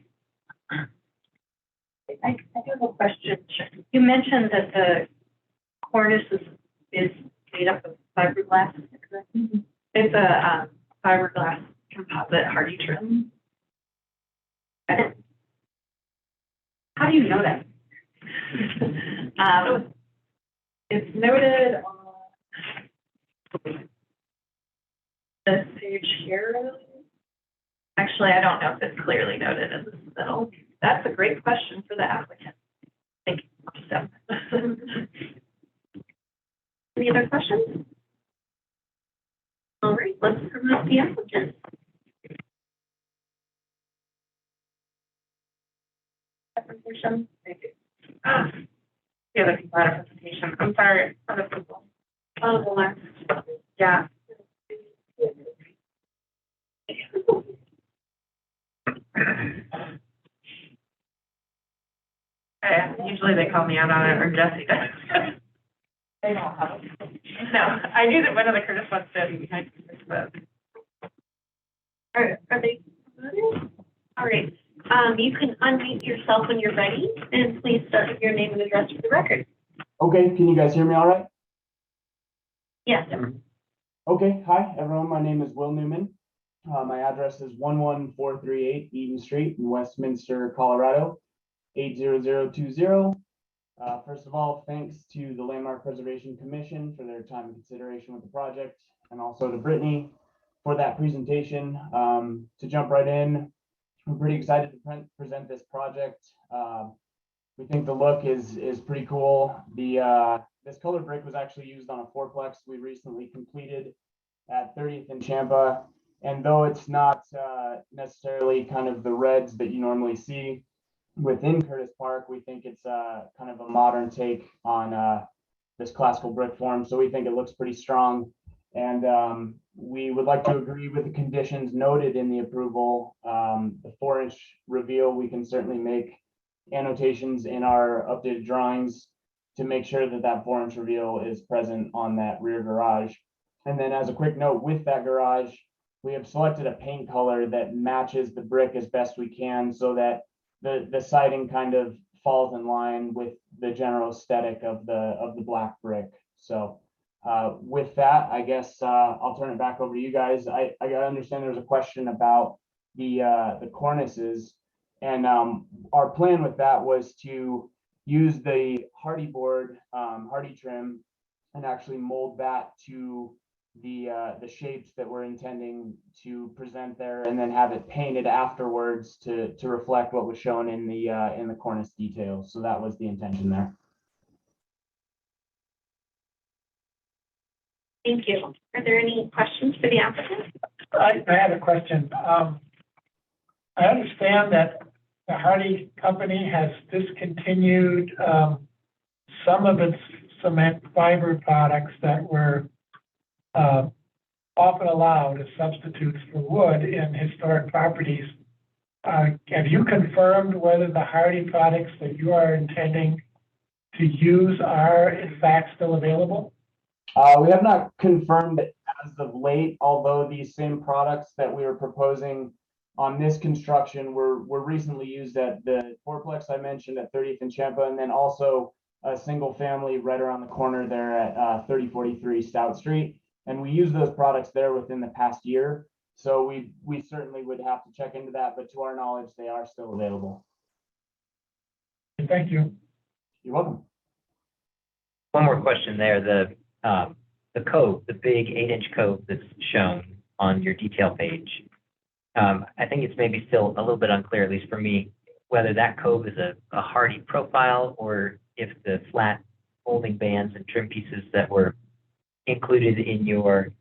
I have a question. You mentioned that the cornice is made up of fiberglass, is that correct? It's a fiberglass composite hardy trim. How do you know that? It's noted on this page here. Actually, I don't know if it's clearly noted in this middle. That's a great question for the applicant. Thank you. Any other questions? All right, let's promote the applicant. Presentation. Yeah, the computer presentation. I'm sorry for the people. Oh, the last. Yeah. Usually they call me out on it, or Jesse does. They don't have it. No, I knew that one of the Curtis ones did behind me, but. Are they? All right, you can unmute yourself when you're ready, and please start with your name and address for the record. Okay, can you guys hear me all right? Yes. Okay, hi, everyone. My name is Will Newman. My address is 11438 Eden Street in Westminster, Colorado, 80020. First of all, thanks to the Landmark Preservation Commission for their time and consideration with the project, and also to Brittany for that presentation. To jump right in, I'm pretty excited to present this project. We think the look is pretty cool. This color brick was actually used on a fourplex we recently completed at 30th and Champa. And though it's not necessarily kind of the reds that you normally see within Curtis Park, we think it's kind of a modern take on this classical brick form. So we think it looks pretty strong. And we would like to agree with the conditions noted in the approval. The 4-inch reveal, we can certainly make annotations in our updated drawings to make sure that that 4-inch reveal is present on that rear garage. And then as a quick note, with that garage, we have selected a paint color that matches the brick as best we can so that the siding kind of falls in line with the general aesthetic of the black brick. So with that, I guess I'll turn it back over to you guys. I understand there's a question about the cornices, and our plan with that was to use the hardy board, hardy trim, and actually mold that to the shapes that we're intending to present there, and then have it painted afterwards to reflect what was shown in the cornice details. So that was the intention there. Thank you. Are there any questions for the applicant? I have a question. I understand that the Hardy Company has discontinued some of its cement fiber products that were often allowed as substitutes for wood in historic properties. Have you confirmed whether the Hardy products that you are intending to use are in fact still available? We have not confirmed it as of late, although these same products that we were proposing on this construction were recently used at the fourplex I mentioned at 30th and Champa, and then also a single family right around the corner there at 3043 Stout Street. And we used those products there within the past year. So we certainly would have to check into that, but to our knowledge, they are still available. Thank you. You're welcome. One more question there. the cove, the big 8-inch cove that's shown on your detail page. I think it's maybe still a little bit unclear, at least for me, whether that cove is a hardy profile or if the flat folding bands and trim pieces that were included in your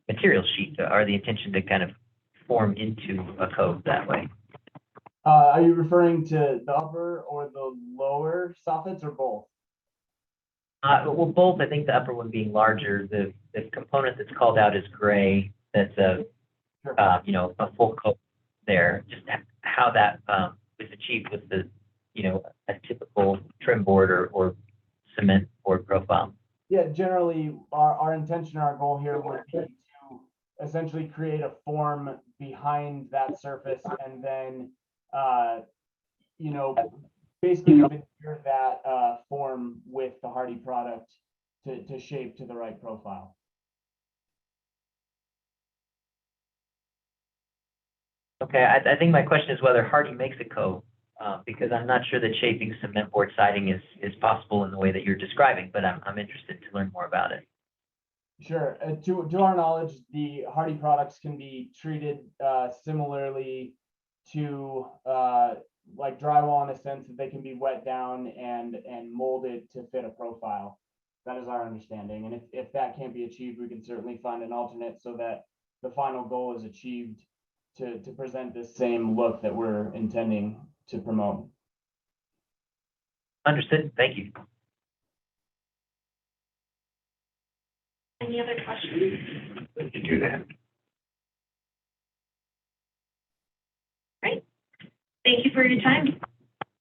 material sheet are the intention to kind of form into a cove that way. Are you referring to the upper or the lower soffits or both? Well, both. I think the upper one being larger. The component that's called out as gray, that's a full coat there. Just how that was achieved with the a typical trim board or cement board profile. Yeah, generally, our intention, our goal here would be to essentially create a form behind that surface and then, basically veneer that form with the hardy product to shape to the right profile. Okay, I think my question is whether hardy makes a cove, because I'm not sure that shaping cement board siding is possible in the way that you're describing, but I'm interested to learn more about it. Sure. To our knowledge, the hardy products can be treated similarly to like drywall, in a sense that they can be wet down and molded to fit a profile. That is our understanding. And if that can't be achieved, we can certainly find an alternate so that the final goal is achieved to present this same look that we're intending to promote. Understood. Thank you. Any other questions? We can do that. Right. Thank you for your time.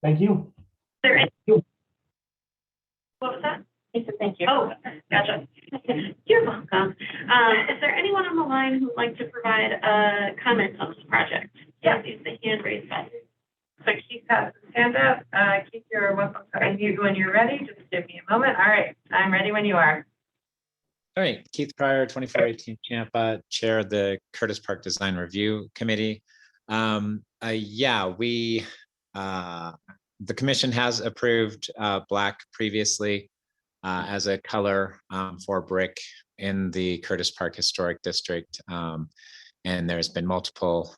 Thank you. Is there any? What was that? Thank you. Oh, gotcha. You're welcome. Is there anyone on the line who'd like to provide comments on this project? Yeah. Use the hand raised button. So Keith has his hand up. Keith, you're welcome to unmute when you're ready. Just give me a moment. All right, I'm ready when you are. All right, Keith Pryor, 2418 Champa, Chair of the Curtis Park Design Review Committee. The commission has approved black previously as a color for brick in the Curtis Park Historic District. And there's been multiple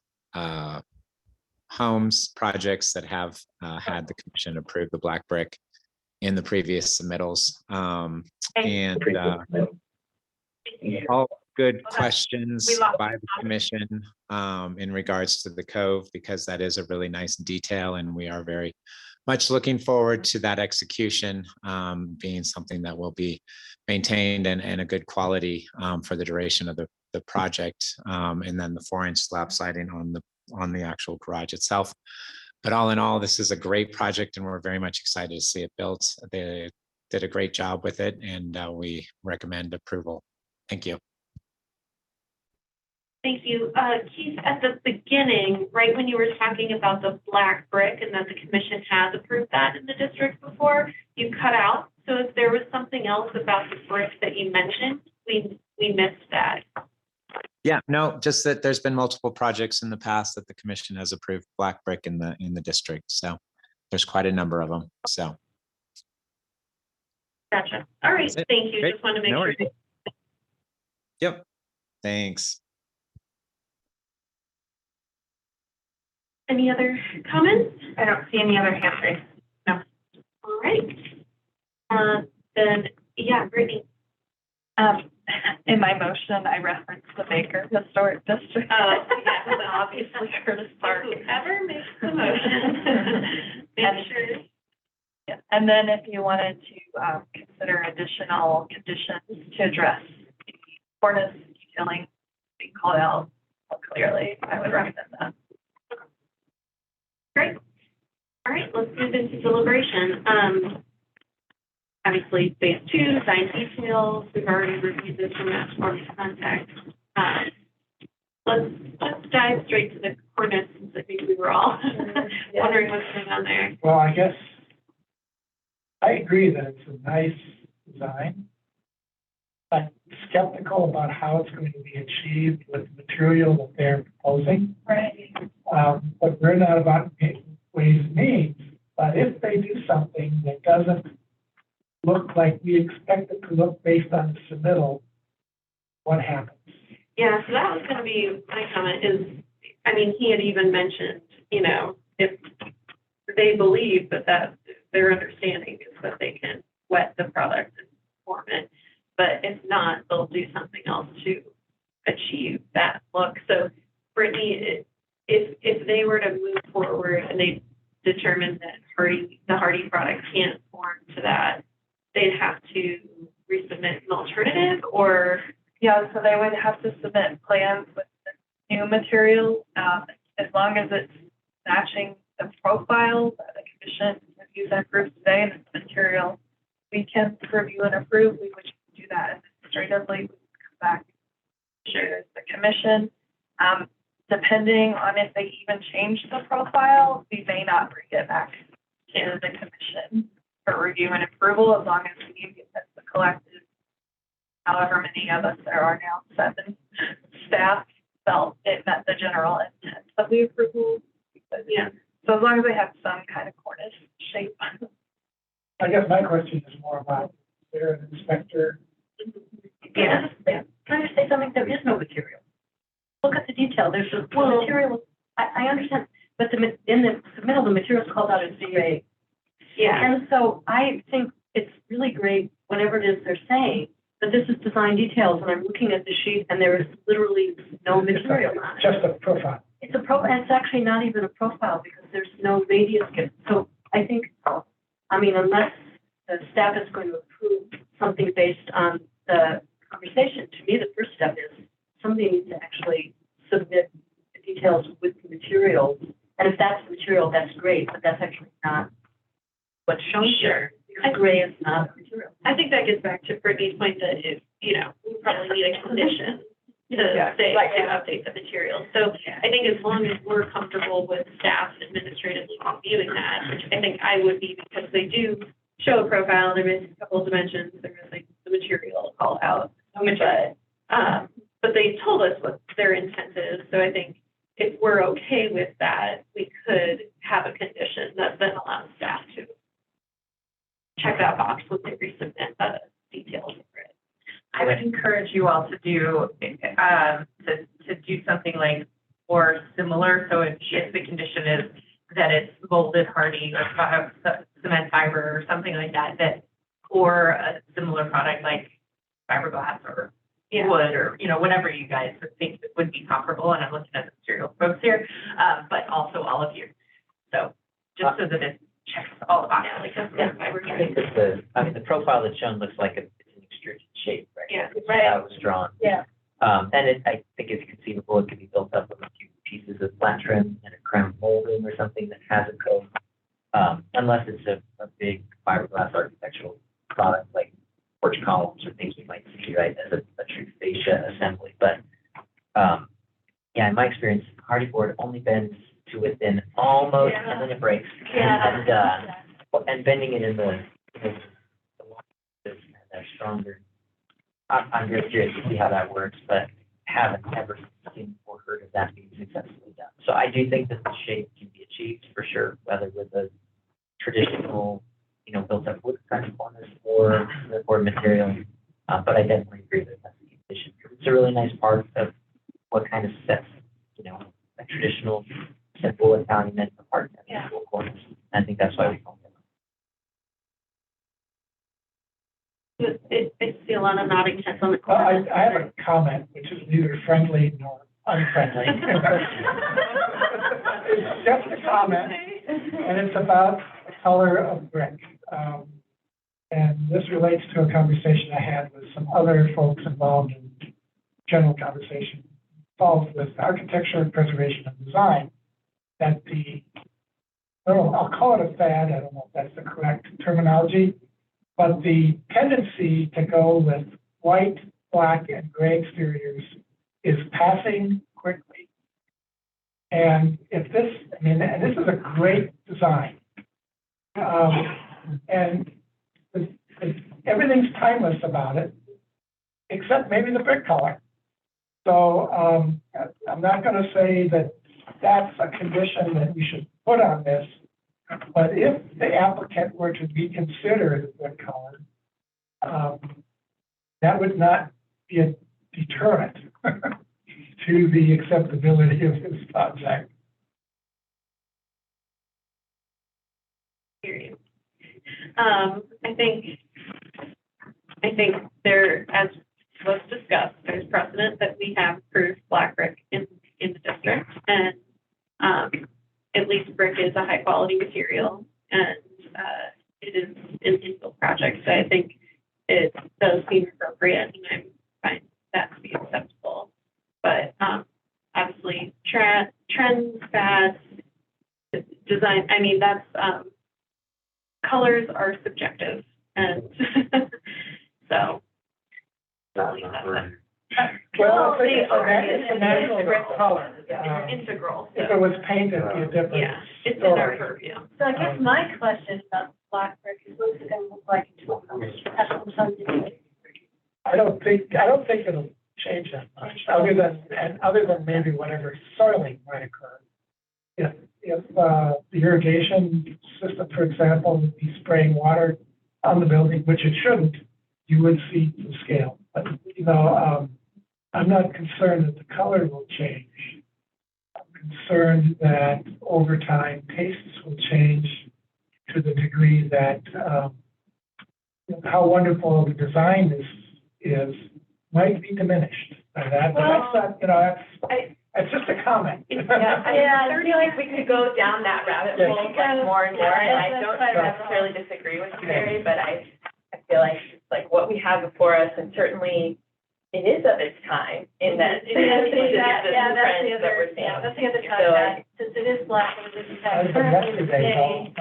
homes projects that have had the commission approve the black brick in the previous submittals. All good questions by the commission in regards to the cove, because that is a really nice detail, and we are very much looking forward to that execution being something that will be maintained and a good quality for the duration of the project, and then the 4-inch slab siding on the actual garage itself. But all in all, this is a great project, and we're very much excited to see it built. They did a great job with it, and we recommend approval. Thank you. Thank you. Keith, at the beginning, right when you were talking about the black brick and that the commission has approved that in the district before, you cut out. So if there was something else about the brick that you mentioned, we missed that. Yeah, no, just that there's been multiple projects in the past that the commission has approved black brick in the district. So there's quite a number of them. So. Gotcha. All right. Thank you. Great. Just want to make No sure. worries. Yep. Thanks. Any other comments? I don't see any other hand raised. No. All right. Then, yeah, Brittany. In my motion, I referenced the Baker Historic District. Yeah, Obviously Curtis Park. Whoever makes the motion. Make sure. Yeah. And then if you wanted to consider additional conditions to address the cornice detailing being called out more clearly, I would recommend that. Great. All right, let's move into deliberation. Obviously, phase 2, design details, we've already reviewed this from that form of contact. Let's dive straight to the cornice, since I think we were all wondering what's going on there. Well, I guess I agree that it's a nice design. I'm skeptical about how it's going to be achieved with the material that they're proposing. Right. But we're not about ways and means. But if they do something that doesn't look like we expect it to look based on the submittal, what happens? Yeah, so that was gonna be my comment is, I mean, he had even mentioned, you know, if they believe that their understanding is that they can wet the product and form it, but if not, they'll do something else to achieve that look. So Brittany, if they were to move forward and they determine that the Hardy product can't form to that, they'd have to resubmit an alternative, or? Yeah, so they would have to submit plans with the new materials, as long as it's matching the profile that the commission reviews and approves today, and it's material we can review and approve, we would do that administratively. We would come back to the commission. Depending on if they even change the profile, we may not bring it back to the commission for review and approval, as long as we get the collective, however many of us there are now, 7 staff felt it met the general intent of the approval. Yeah. So as long as they have some kind of Cornish shape. I guess my question is more about, is there an inspector? Yeah. Can I just say something? There is no material. Look at the detail. There's a material. I understand, but in the submittal, the material is called out as VA. Yeah. And so I think it's really great, whatever it is they're saying, that this is design details, and I'm looking at the sheet, and there is literally no material on it. Just a profile. It's a profile. It's actually not even a profile because there's no radius given. So I think, I mean, unless the staff is going to approve something based on the conversation, to me, the first step is somebody needs to actually submit the details with the materials. And if that's the material, that's great, but that's actually not what's shown here. Gray is not material. I think that gets back to Brittany's point that if, you know, we probably need a condition to say, to update the material. So I think as long as we're comfortable with staff administratively reviewing that, which I think I would be, because they do show a profile, they're missing a couple of dimensions, they're missing the material call out. But they told us what their intent is. So I think if we're okay with that, we could have a condition that then allows staff to check that box when they resubmit the details for it. I would encourage you all to do, to do something like or similar. So if the condition is that it's molded hardy or cement fiber or something like that, or a similar product like fiberglass or wood or, you know, whatever you guys would think would be comparable. And I'm looking at the material folks here, but also all of you. So just so that it checks all the boxes. I think that the profile that's shown looks like it's an extruded shape, right? Yeah, It's right. how it was drawn. Yeah. And I think it's conceivable it could be built up with a few pieces of flat trim and a crown molding or something that has a coat. Unless it's a big fiberglass architectural product like porch columns or things you might see, right, as a true fascia assembly. But yeah, in my experience, hardy board only bends to within almost, and then it breaks. And bending it in the they're stronger. I'm very curious to see how that works, but haven't ever seen or heard of that being successfully done. So I do think that the shape can be achieved for sure, whether with a traditional, you know, built up wood kind of cornice or material. But I definitely agree that that's the condition. It's a really nice part of what kind of sets, you know, a traditional simple Italian meant apart from full cornice. I think that's why we call it. I see a lot of nodding heads on the Well, corner. I have a comment, which is neither friendly nor unfriendly. It's just a comment, and it's about the color of brick. And this relates to a conversation I had with some other folks involved in general conversation involved with architecture and preservation and design, that I'll call it a fad, I don't know if that's the correct terminology, but the tendency to go with white, black, and gray exteriors is passing quickly. And if this, I mean, and this is a great design. And everything's timeless about it, except maybe the brick color. So I'm not going to say that that's a condition that we should put on this, but if the applicant were to reconsider the brick color, that would not be a deterrent to the acceptability of this project. Period. I think there, as was discussed, there's precedent that we have approved black brick in the district, and at least brick is a high quality material, and it is an infill project. So I think it does seem appropriate, and I find that to be acceptable. But obviously, trends, fads, design. I mean, that's colors are subjective, and so. Well, it's a natural color. It's integral. If it was painted, it'd be a different Yeah, it's in our story. purview. So I guess my question about black brick is what's it gonna look like in 12 months? That's what I'm trying to do. I don't think it'll change that much, other than maybe whatever soiling might occur. If the irrigation system, for example, would be spraying water on the building, which it shouldn't, you would see some scale. But, I'm not concerned that the color will change. I'm concerned that over time, tastes will change to the degree that how wonderful the design is might be diminished by that. But that's not, it's just a comment. I feel like we could go down that rabbit hole like more and more, and I don't necessarily disagree with you, Mary, but I feel like it's like what we have before us, and certainly it is of its time in that. That's the other side, since it is black, and it is currently today.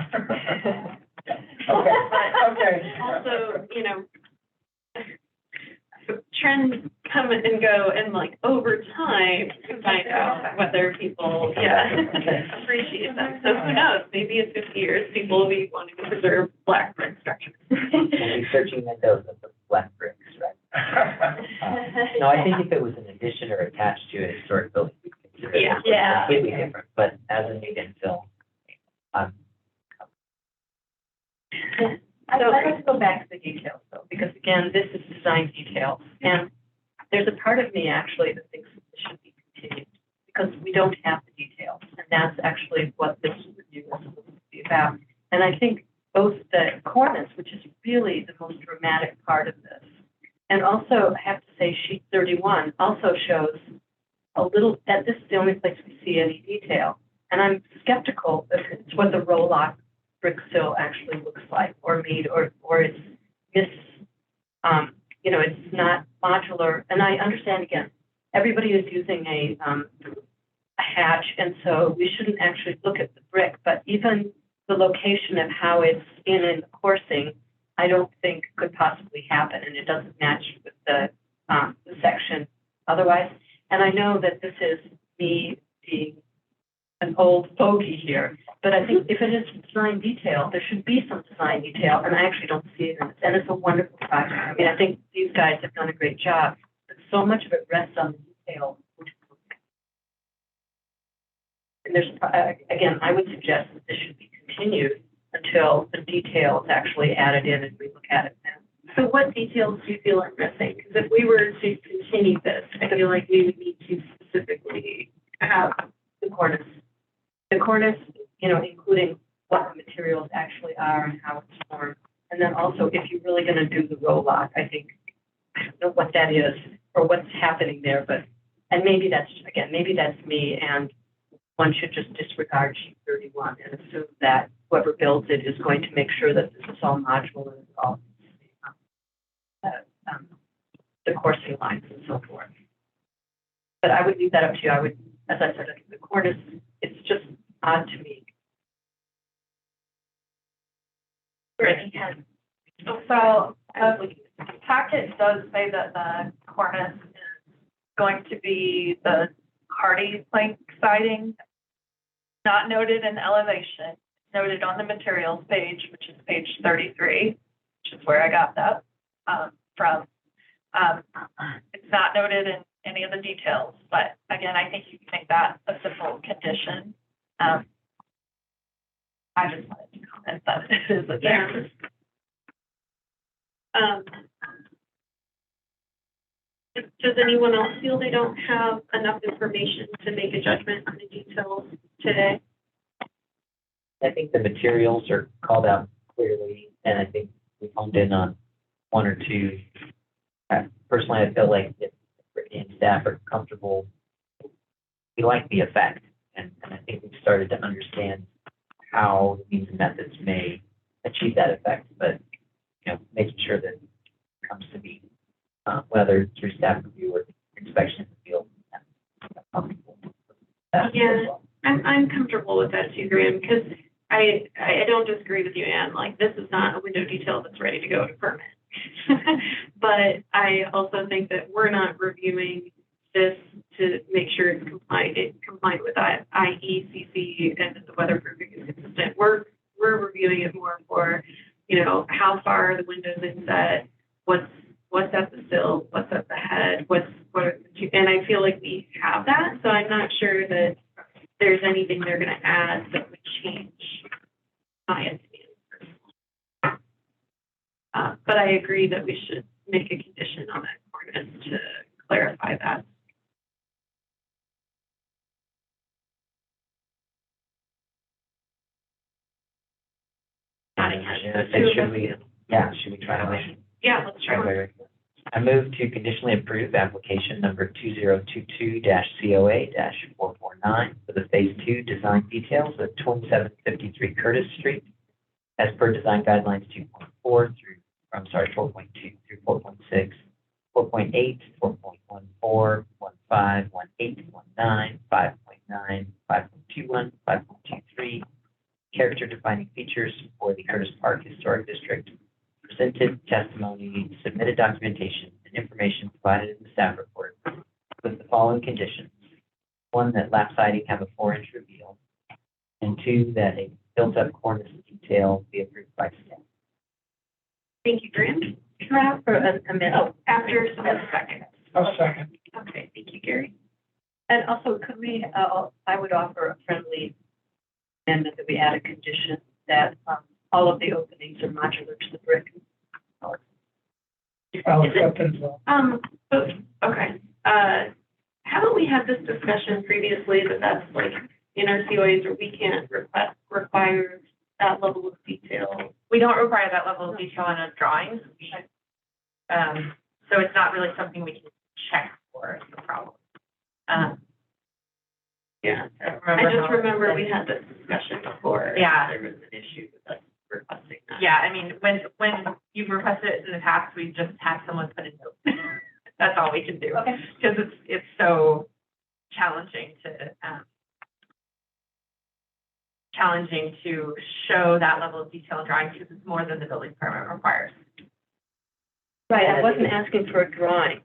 Okay. Also, trends come and go, and like over time, you find out whether people, appreciate them. So who knows? Maybe in 50 years, people will be wanting to preserve black brick structures. We'll be searching windows of the black bricks, right? No, I think if it was an addition or attached to a historic building, we could consider it completely different, but as a new infill, I'd like to go back to the details though, because again, this is design details. And there's a part of me actually that thinks this should be continued because we don't have the details. And that's actually what this review is supposed to be about. And I think both the cornice, which is really the most dramatic part of this, and also I have to say sheet 31 also shows a little, that this is the only place we see any detail. And I'm skeptical if it's what the Rolock brick sill actually looks like or made or it's it's not modular. And I understand again, everybody is using a hatch, and so we shouldn't actually look at the brick, but even the location of how it's in the coursing, I don't think could possibly happen, and it doesn't match with the section otherwise. And I know that this is me being an old fogey here, but I think if it is design detail, there should be some design detail, and I actually don't see it in it. And it's a wonderful project. I mean, I think these guys have done a great job, but so much of it rests on the detail. And there's, again, I would suggest that this should be continued until the detail is actually added in and we look at it now. So what details do you feel are missing? Because if we were to continue this, I feel like we would need to specifically have The cornice, including what the materials actually are and how it's formed. And then also, if you're really going to do the Rolock, I think, I don't know what that is or what's happening there, and maybe that's me, and one should just disregard sheet 31 and assume that whoever builds it is going to make sure that this is all modular and all the coursing lines and so forth. But I would leave that up to you. I would, as I said, the cornice, it's just odd to me. So the packet does say that the cornice is going to be the hardy plank siding, not noted in elevation, noted on the materials page, which is page 33, which is where I got that from. It's not noted in any of the details, but again, I think you can make that a simple condition. I just wanted to comment that it is a there. Um, does anyone else feel they don't have enough information to make a judgment on the details today? I think the materials are called out clearly, and I think we honed in on one or two. Personally, I feel like if Brittany and staff are comfortable, we like the effect, and I think we've started to understand how the means and methods may achieve that effect, but, making sure that it comes to be, whether through staff review or inspection in the field. Yeah, I'm comfortable with that too, Graham, because I don't disagree with you, Ann. Like, this is not a window detail that's ready to go to permit. But I also think that we're not reviewing this to make sure it's compliant with IECC and that the weatherproofing is consistent. We're reviewing it more for, how far are the windows inset, what's at the sill, what's at the head, and I feel like we have that, so I'm not sure that there's anything they're gonna add that would change my opinion. But I agree that we should make a condition on that ordinance to clarify that. Should we try to? Yeah, let's try one. I move to conditionally approve application number 2022-COA-449 for the Phase 2 design details of 2753 Curtis Street as per design guidelines 4.2 through 4.6, 4.8, 4.14, 15, 18, 19, 5.9, 5.21, 5.23, character defining features for the Curtis Park Historic District, presented testimony, submitted documentation, and information provided in the staff report with the following conditions. 1, that lap siding have a 4-inch reveal, and 2, that a built-up cornice detail be approved by staff. Thank you, Graham. Can I ask for a minute? Oh, after a second. I'll second. Okay, thank you, Gary. And also, could we, I would offer a friendly amendment that we add a condition that all of the openings are modular to the brick. I'll accept it as well. Okay. Haven't we had this discussion previously that that's like in our COAs where we can't require that level of detail? We don't require that level of detail in a drawing. So it's not really something we can check for, is the problem. Yeah, I just remember we had this discussion before. Yeah. There was an issue with us requesting that. Yeah, I mean, when you've requested it in the past, we've just had someone put a note. That's all we can do. Okay. Because it's so challenging to show that level of detail in drawing because it's more than the building permit requires. Right, I wasn't asking for a drawing.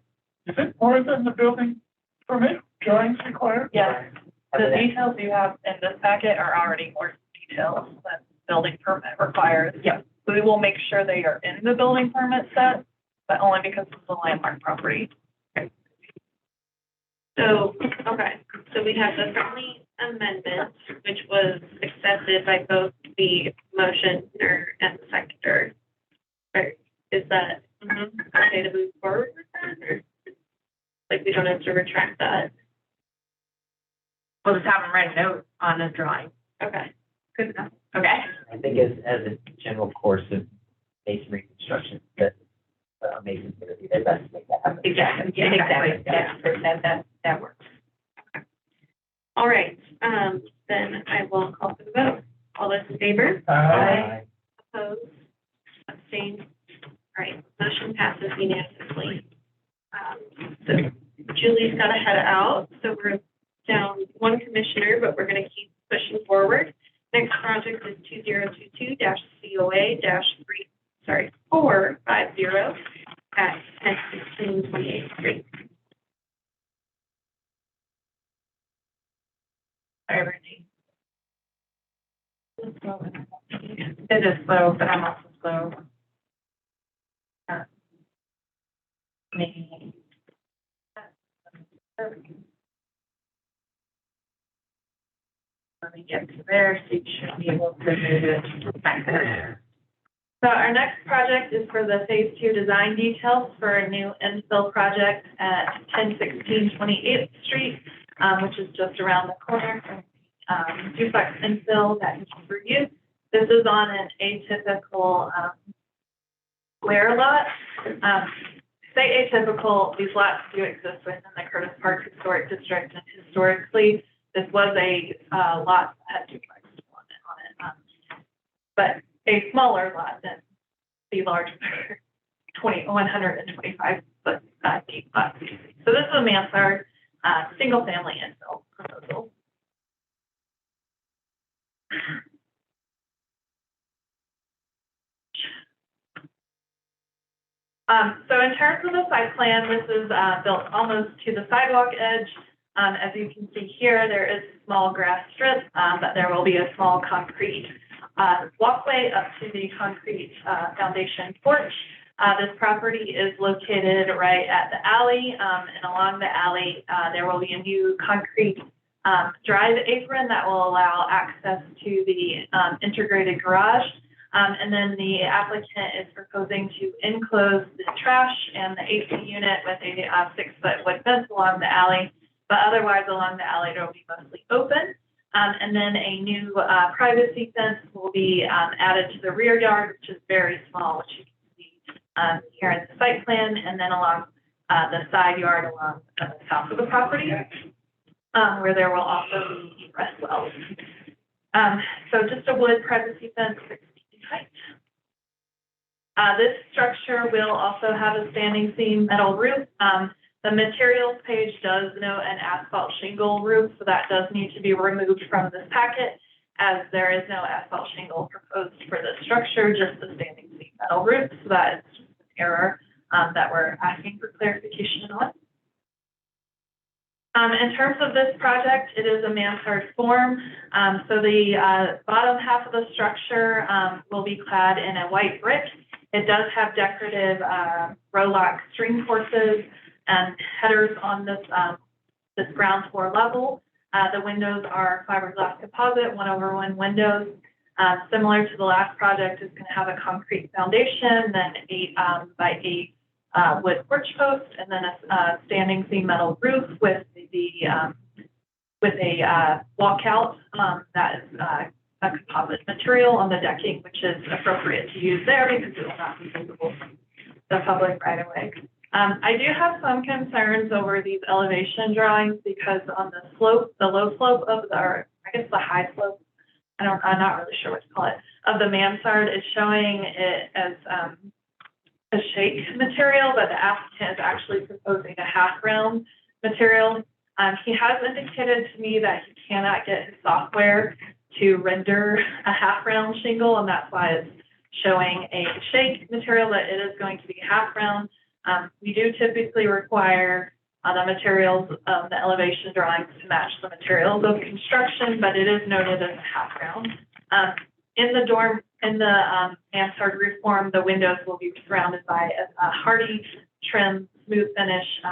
Is it more than the building permit drawings required? Yes, the details you have in this packet are already more details than building permit requires. Yeah. We will make sure they are in the building permit set, but only because it's a landmark property. So, okay, so we have the friendly amendment, which was accepted by both the motioner and the seconder. Or is that okay to move forward with that? Or, like, we don't have to retract that? We'll just have them write a note on the drawing. Okay, good enough. Okay. I think as a general course of masonry construction, that masons are going to do their best to make that happen. Exactly. Yeah, exactly. That works. All right, then I will call for the vote. All those in favor? Aye. Opposed? Abstained? All right, motion passes unanimously. So Julie's got to head out, so we're down one commissioner, but we're going to keep pushing forward. Next project is 2022-COA-450 at 1016 28th Street. Sorry, Brittany. It is slow, but I'm also slow. Maybe. Let me get to there, so you should be able to move it back there. So our next project is for the phase 2 design details for a new infill project at 1016 28th Street, which is just around the corner from duplex infill that you can review. This is on an atypical square lot. Say atypical, these lots do exist within the Curtis Park Historic District, and historically, this was a lot that had duplexes on it. But a smaller lot than the larger 125 foot deep lot. So this is a mansard single family infill proposal. So in terms of the site plan, this is built almost to the sidewalk edge. As you can see here, there is a small grass strip, but there will be a small concrete walkway up to the concrete foundation porch. This property is located right at the alley, and along the alley, there will be a new concrete drive apron that will allow access to the integrated garage. And then the applicant is proposing to enclose the trash and the AC unit with a 6-foot wood fence along the alley, but otherwise along the alley it will be mostly open. And then a new privacy fence will be added to the rear yard, which is very small, which you can see here in the site plan, and then along the side yard along the south of the property, where there will also be egress wells. So just a wood privacy fence, 6 feet in height. This structure will also have a standing seam metal roof. The materials page does note an asphalt shingle roof, so that does need to be removed from this packet, as there is no asphalt shingle proposed for this structure, just the standing seam metal roof. So that is just an error that we're asking for clarification on. In terms of this project, it is a mansard form. So the bottom half of the structure will be clad in a white brick. It does have decorative row-lock string horses and headers on this this ground floor level. The windows are fiberglass composite 1/1 windows. Similar to the last project, it's going to have a concrete foundation, then 8 by 8 wood porch post, and then a standing seam metal roof with a walkout that is a composite material on the decking, which is appropriate to use there because it will not be visible from the public right away. I do have some concerns over these elevation drawings because on the slope, the low slope of the, or I guess the high slope, I'm not really sure what to call it, of the mansard is showing it as a shake material, but the applicant is actually proposing a half round material. He has indicated to me that he cannot get his software to render a half round shingle, and that's why it's showing a shake material, but it is going to be half round. We do typically require the materials of the elevation drawings to match the materials of construction, but it is noted as a half round. In the mansard roof form, the windows will be surrounded by a hardy trim, smooth finish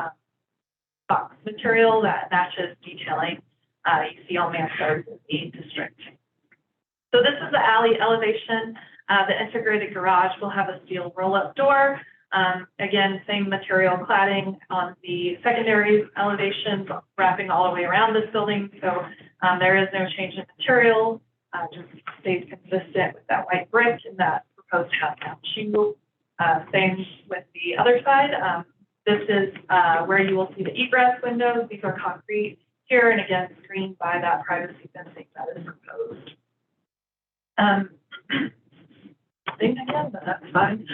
box material that matches detailing you see on mansards in the district. So this is the alley elevation. The integrated garage will have a steel roll-up door. Again, same material cladding on the secondary elevations, wrapping all the way around this building. So there is no change in material, just stays consistent with that white brick and that proposed half-round shingle. Same with the other side. This is where you will see the egress windows. These are concrete here, and again, screened by that privacy fencing that is proposed. Thing again, but that's fine.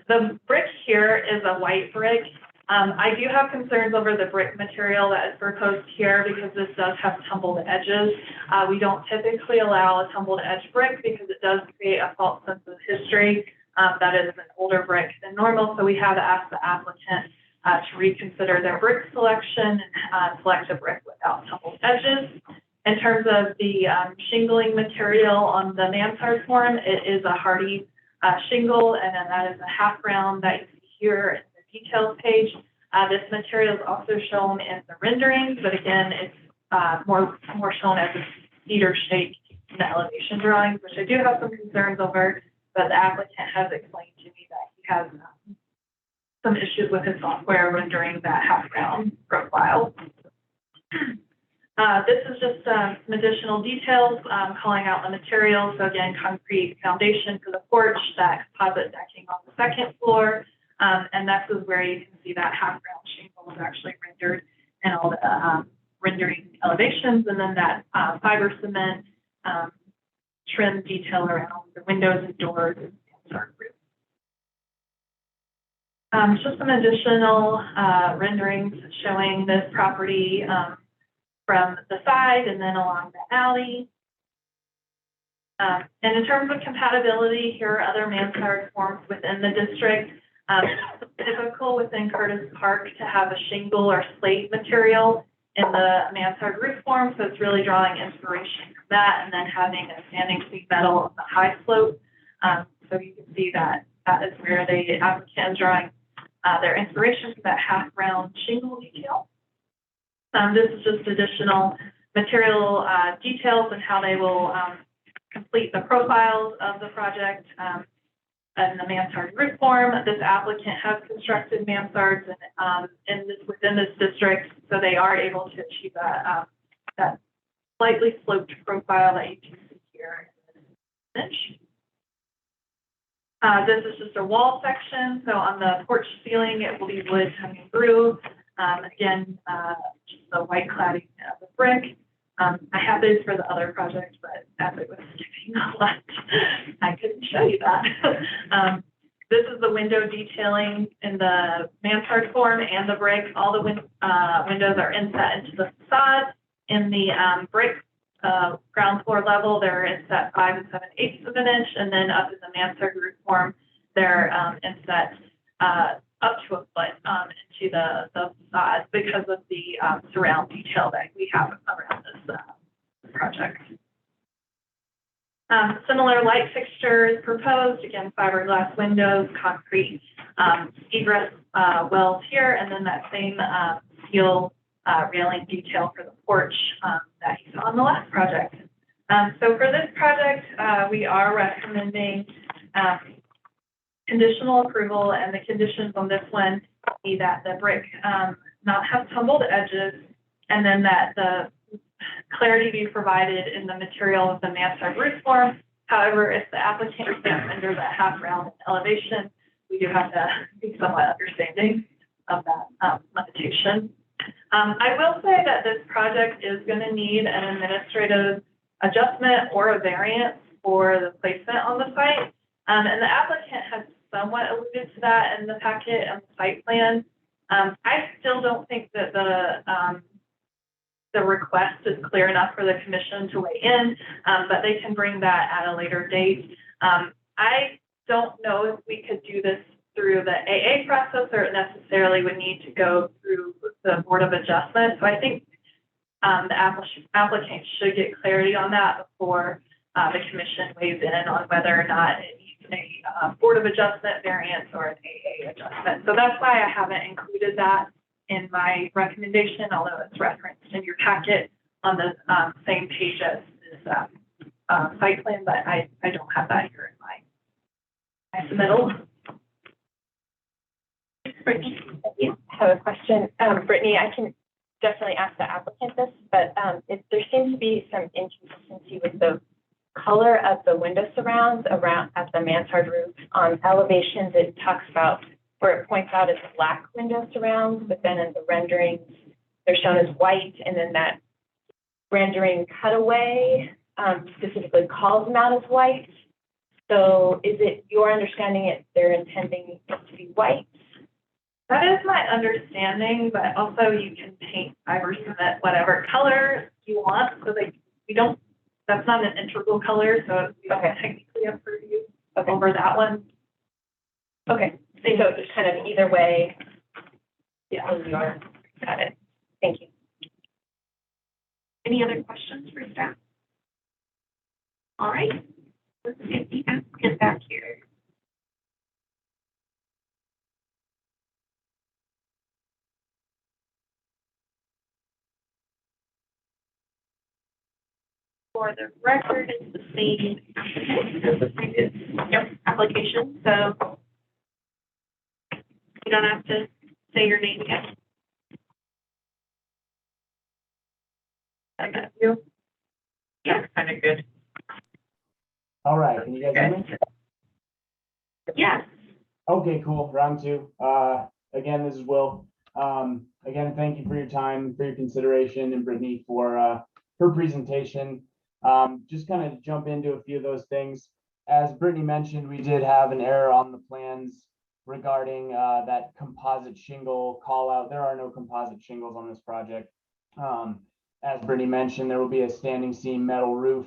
The brick here is a white brick. I do have concerns over the brick material that is proposed here because this does have tumbled edges. We don't typically allow a tumbled edge brick because it does create a false sense of history that is an older brick than normal. So we have asked the applicant to reconsider their brick selection and select a brick without tumbled edges. In terms of the shingling material on the mansard form, it is a hardy shingle, and then that is a half round that you see here in the details page. This material is also shown in the renderings, but again, it's more shown as a cedar shake the elevation drawings, which I do have some concerns over, but the applicant has explained to me that he has some issues with his software rendering that half-round profile. This is just some additional details, calling out the materials. So again, concrete foundation for the porch, that composite decking on the second floor. And this is where you can see that half-round shingle is actually rendered and all the rendering elevations. And then that fiber cement trim detail around the windows and doors and dark roof. Just some additional renderings showing this property from the side and then along the alley. And in terms of compatibility, here are other mansard forms within the district. It's typical within Curtis Park to have a shingle or slate material in the mansard roof form, so it's really drawing inspiration from that, and then having a standing seam metal on the high slope. So you can see that that is where the applicant is drawing their inspiration for that half-round shingle detail. This is just additional material details and how they will complete the profiles of the project in the mansard roof form. This applicant has constructed mansards within this district, so they are able to achieve that slightly sloped profile that you can see here in this image. This is just a wall section. So on the porch ceiling, it will be wood coming through. Again, just the white cladding of the brick. I have this for the other project, but as it was skipping a lot, I couldn't show you that. This is the window detailing in the mansard form and the brick. All the windows are inset into the facade. In the brick ground floor level, they're inset 5 7/8 of an inch, and then up in the mansard roof form, they're inset up to a foot into the facade because of the surround detail that we have around this project. Similar light fixtures proposed, again, fiberglass windows, concrete egress wells here, and then that same steel railing detail for the porch that you saw on the last project. So for this project, we are recommending conditional approval, and the conditions on this one be that the brick not have tumbled edges, and then that the clarity be provided in the material of the mansard roof form. However, if the applicant stands under that half-round elevation, we do have to be somewhat understanding of that limitation. I will say that this project is going to need an administrative adjustment or a variance for the placement on the site. And the applicant has somewhat alluded to that in the packet and the site plan. I still don't think that the request is clear enough for the commission to weigh in, but they can bring that at a later date. I don't know if we could do this through the AA process or it necessarily would need to go through the Board of Adjustment. So I think the applicant should get clarity on that before the commission weighs in on whether or not it needs a Board of Adjustment variance or an AA adjustment. So that's why I haven't included that in my recommendation, although it's referenced in your packet on the same page as this site plan, but I don't have that here in my submittal. Brittany, I have a question. Brittany, I can definitely ask the applicant this, but there seems to be some inconsistency with the color of the window surrounds around at the mansard roof. On elevations, it talks about where it points out as black window surrounds, but then in the renderings, they're shown as white, and then that rendering cutaway specifically calls them out as white. So is it your understanding they're intending it to be white? That is my understanding, but also you can paint fiber cement whatever color you want, so that we don't, that's not an integral color, so we don't technically have purview over that one. Okay, so it's kind of either way. Yeah, you are. Got it. Thank you. Any other questions for staff? All right, let's get the applicant back here. for the record, it's the same applicant as the previous application, so you don't have to say your name again. Okay. You? Yeah. Kind of good. All right, can you guys hear me? Yes. Okay, cool. Round two. Again, this is Will. Again, thank you for your time, for your consideration, and Brittany for her presentation. Just kind of jump into a few of those things. As Brittany mentioned, we did have an error on the plans regarding that composite shingle call out. There are no composite shingles on this project. As Brittany mentioned, there will be a standing seam metal roof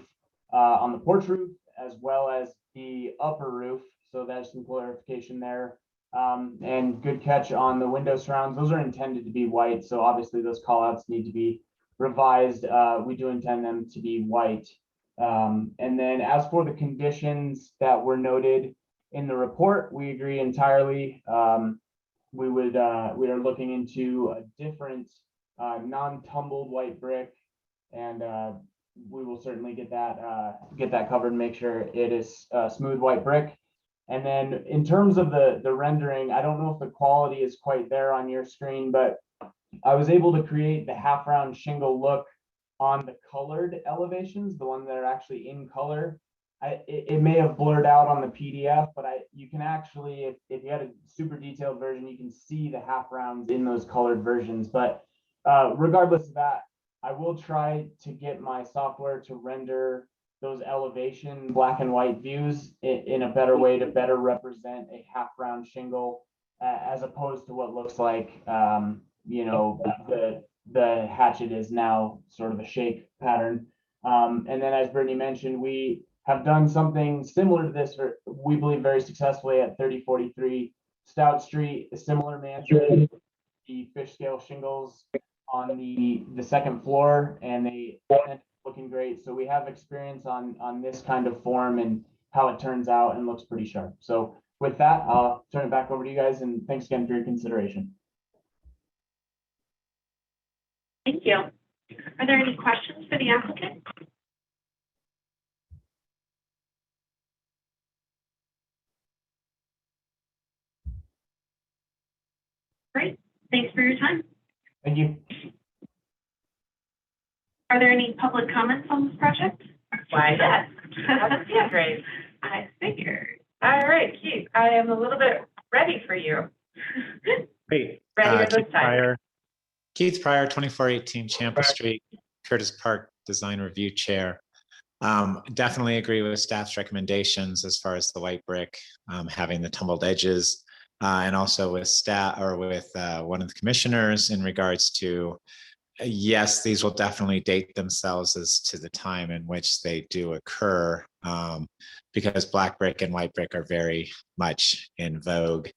on the porch roof, as well as the upper roof. So there's some clarification there. And good catch on the window surrounds. Those are intended to be white. So obviously those call outs need to be revised. We do intend them to be white. And then as for the conditions that were noted in the report, we agree entirely. We are looking into a different non-tumbled white brick, and we will certainly get that covered and make sure it is smooth white brick. And then in terms of the rendering, I don't know if the quality is quite there on your screen, but I was able to create the half round shingle look on the colored elevations, the ones that are actually in color. It may have blurred out on the PDF, but you can actually, if you had a super detailed version, you can see the half rounds in those colored versions. But regardless of that, I will try to get my software to render those elevation black and white views in a better way to better represent a half round shingle as opposed to what looks like, you know, the hatchet is now sort of a shake pattern. And then as Brittany mentioned, we have done something similar to this, we believe very successfully at 3043 Stout Street, a similar mansion, the fish scale shingles on the second floor, and they looking great. So we have experience on this kind of form and how it turns out and looks pretty sharp. So with that, I'll turn it back over to you guys, and thanks again for your consideration. Thank you. Are there any questions for the applicant? Great. Thanks for your time. Thank you. Are there any public comments on this project? Why, yes. Yeah, great. I figured. All right, Keith, I am a little bit ready for you. Great. Ready at this time. Keith Pryor, 2418 Champa Street, Curtis Park Design Review Chair. Definitely agree with staff's recommendations as far as the white brick having the tumbled edges, and also with staff or with one of the commissioners in regards to, yes, these will definitely date themselves as to the time in which they do occur, because black brick and white brick are very much in vogue.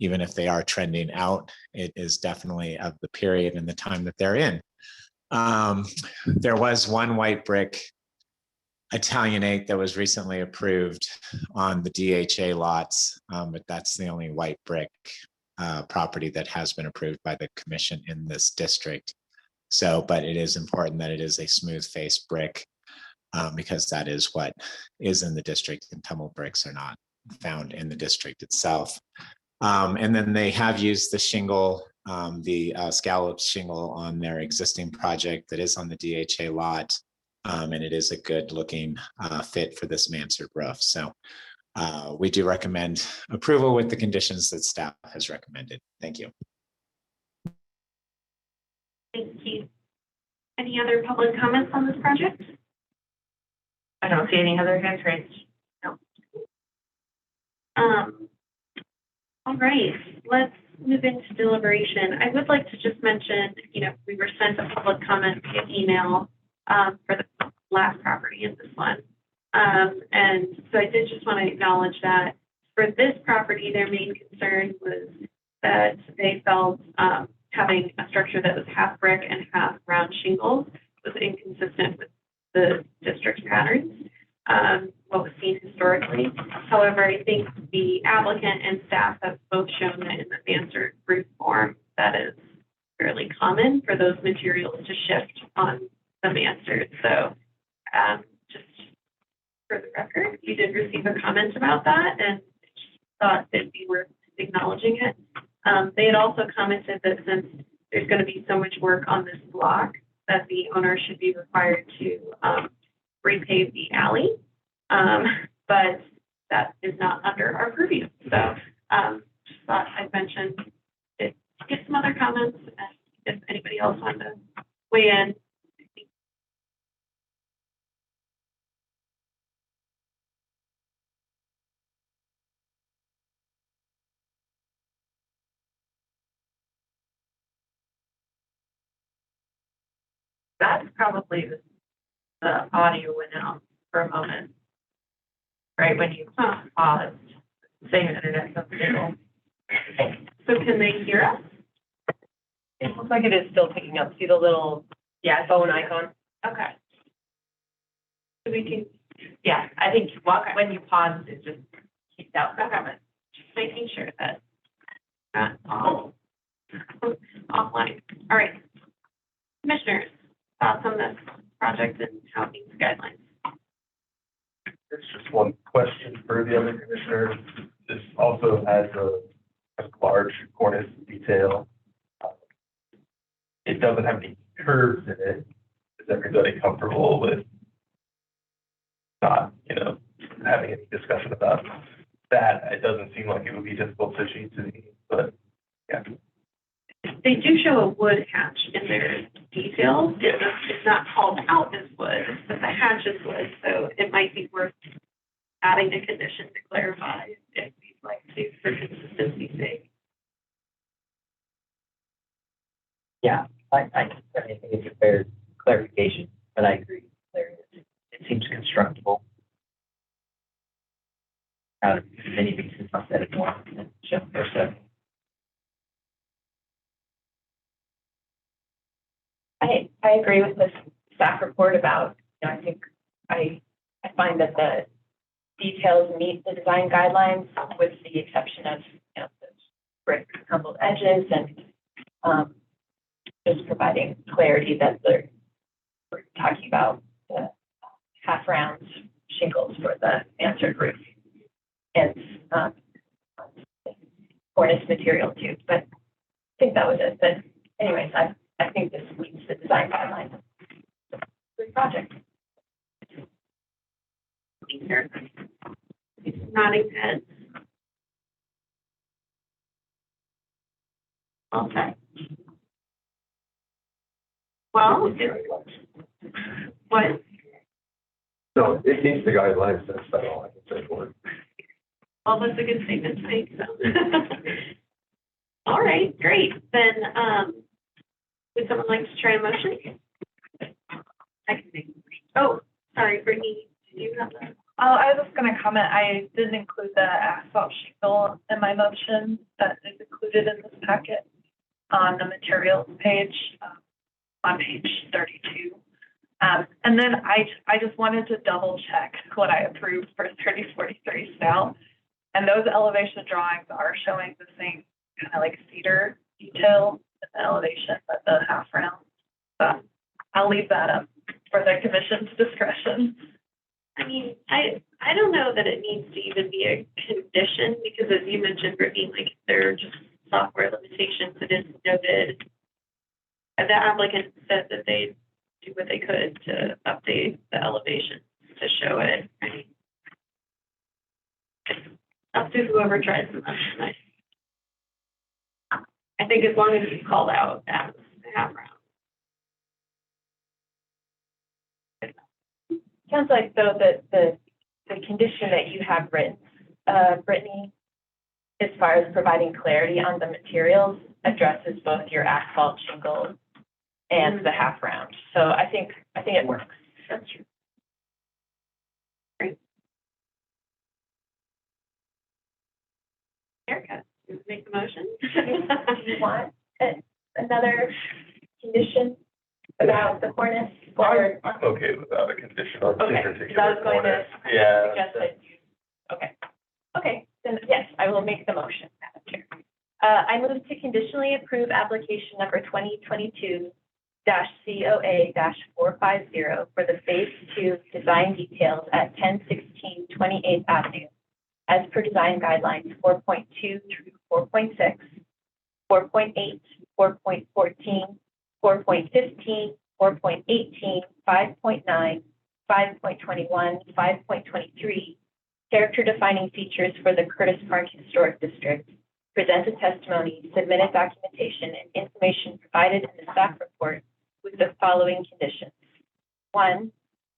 Even if they are trending out, it is definitely of the period and the time that they're in. There was one white brick Italianate that was recently approved on the DHA lots, but that's the only white brick property that has been approved by the commission in this district. So, but it is important that it is a smooth face brick, because that is what is in the district, and tumbled bricks are not found in the district itself. And then they have used the shingle, the scallop shingle on their existing project that is on the DHA lot. And it is a good looking fit for this mansard roof. So we do recommend approval with the conditions that staff has recommended. Thank you. Thank you. Any other public comments on this project? I don't see any other hands raised. No. All right, let's move into deliberation. I would like to just mention, we were sent a public comment via email for the last property in this one. And so I did just want to acknowledge that for this property, their main concern was that they felt having a structure that was half brick and half round shingles was inconsistent with the district's patterns, what was seen historically. However, I think the applicant and staff have both shown that in the mansard roof form, that is fairly common for those materials to shift on the mansard. So just for the record, we did receive a comment about that and thought it'd be worth acknowledging it. They had also commented that since there's going to be so much work on this block, that the owner should be required to repave the alley. But that is not under our purview. So just thought I'd mention it, get some other comments, and if anybody else wanted to weigh in. That's probably the audio went out for a moment. Right when you paused, same internet signal. So can they hear us? It looks like it is still picking up. See the little phone icon? Okay. So we can, Yeah, I think when you paused, it just kicked out the comment. just making sure that not all offline. All right. Commissioners, thoughts on this project and how it meets guidelines? There's just one question for the other commissioner. This also has a large cornice detail. It doesn't have any curves in it. Is everybody comfortable with not, having any discussion about that? It doesn't seem like it would be difficult to achieve to me, but yeah. They do show a wood hatch in their details. It's not called out as wood, but the hatch is wood, so it might be worth adding a condition to clarify if we'd like to for consistency's sake. Yeah, I think it's a fair clarification, but I agree, Larry. It seems constructible. Out of many pieces, I said it once and just for a second. I agree with this staff report about, I think I find that the details meet the design guidelines with the exception of, the brick crumbled edges and just providing clarity that we're talking about the half round shingles for the mansard roof and cornice material too. But I think that was it. But anyways, I think this meets the design guidelines. Great project. Nodding heads. Okay. Well, what? So it meets the guidelines, that's about all I can say for it. Well, that's a good statement to make, so. All right, great. Then, would someone like to try a motion? I can make. Oh, sorry, Brittany, did you have that? Oh, I was just gonna comment, I didn't include the asphalt shingle in my motion that is included in this packet on the materials page, on page 32. And then I just wanted to double check what I approved for 3043 South. And those elevation drawings are showing the same kind of like cedar detail in the elevation, but the half round. So I'll leave that up for the commission's discretion. I mean, I don't know that it needs to even be a condition because as you mentioned, Brittany, like there are just software limitations. It is noted. And the applicant said that they do what they could to update the elevation to show it. I mean, it's up to whoever tries the motion. I think as long as it's called out as a half round. Sounds like though that the condition that you have written, Brittany, as far as providing clarity on the materials, addresses both your asphalt shingle and the half round. So I think it works. That's true. Great. Erica, you make the motion. Do you want another condition about the cornice? Or I'm okay without a condition on okay, particular I was going cornice. to Yeah. suggest that you. Okay. Then yes, I will make the motion, Madam Chair. I move to conditionally approve application number 2022 COA-450 for the Phase 2 design details at 1016 28th Avenue, as per design guidelines 4.2 through 4.6, 4.8, 4.14, 4.15, 4.18, 5.9, 5.21, 5.23, character defining features for the Curtis Park Historic District, presented testimony, submitted documentation, and information provided in the staff report with the following conditions. 1,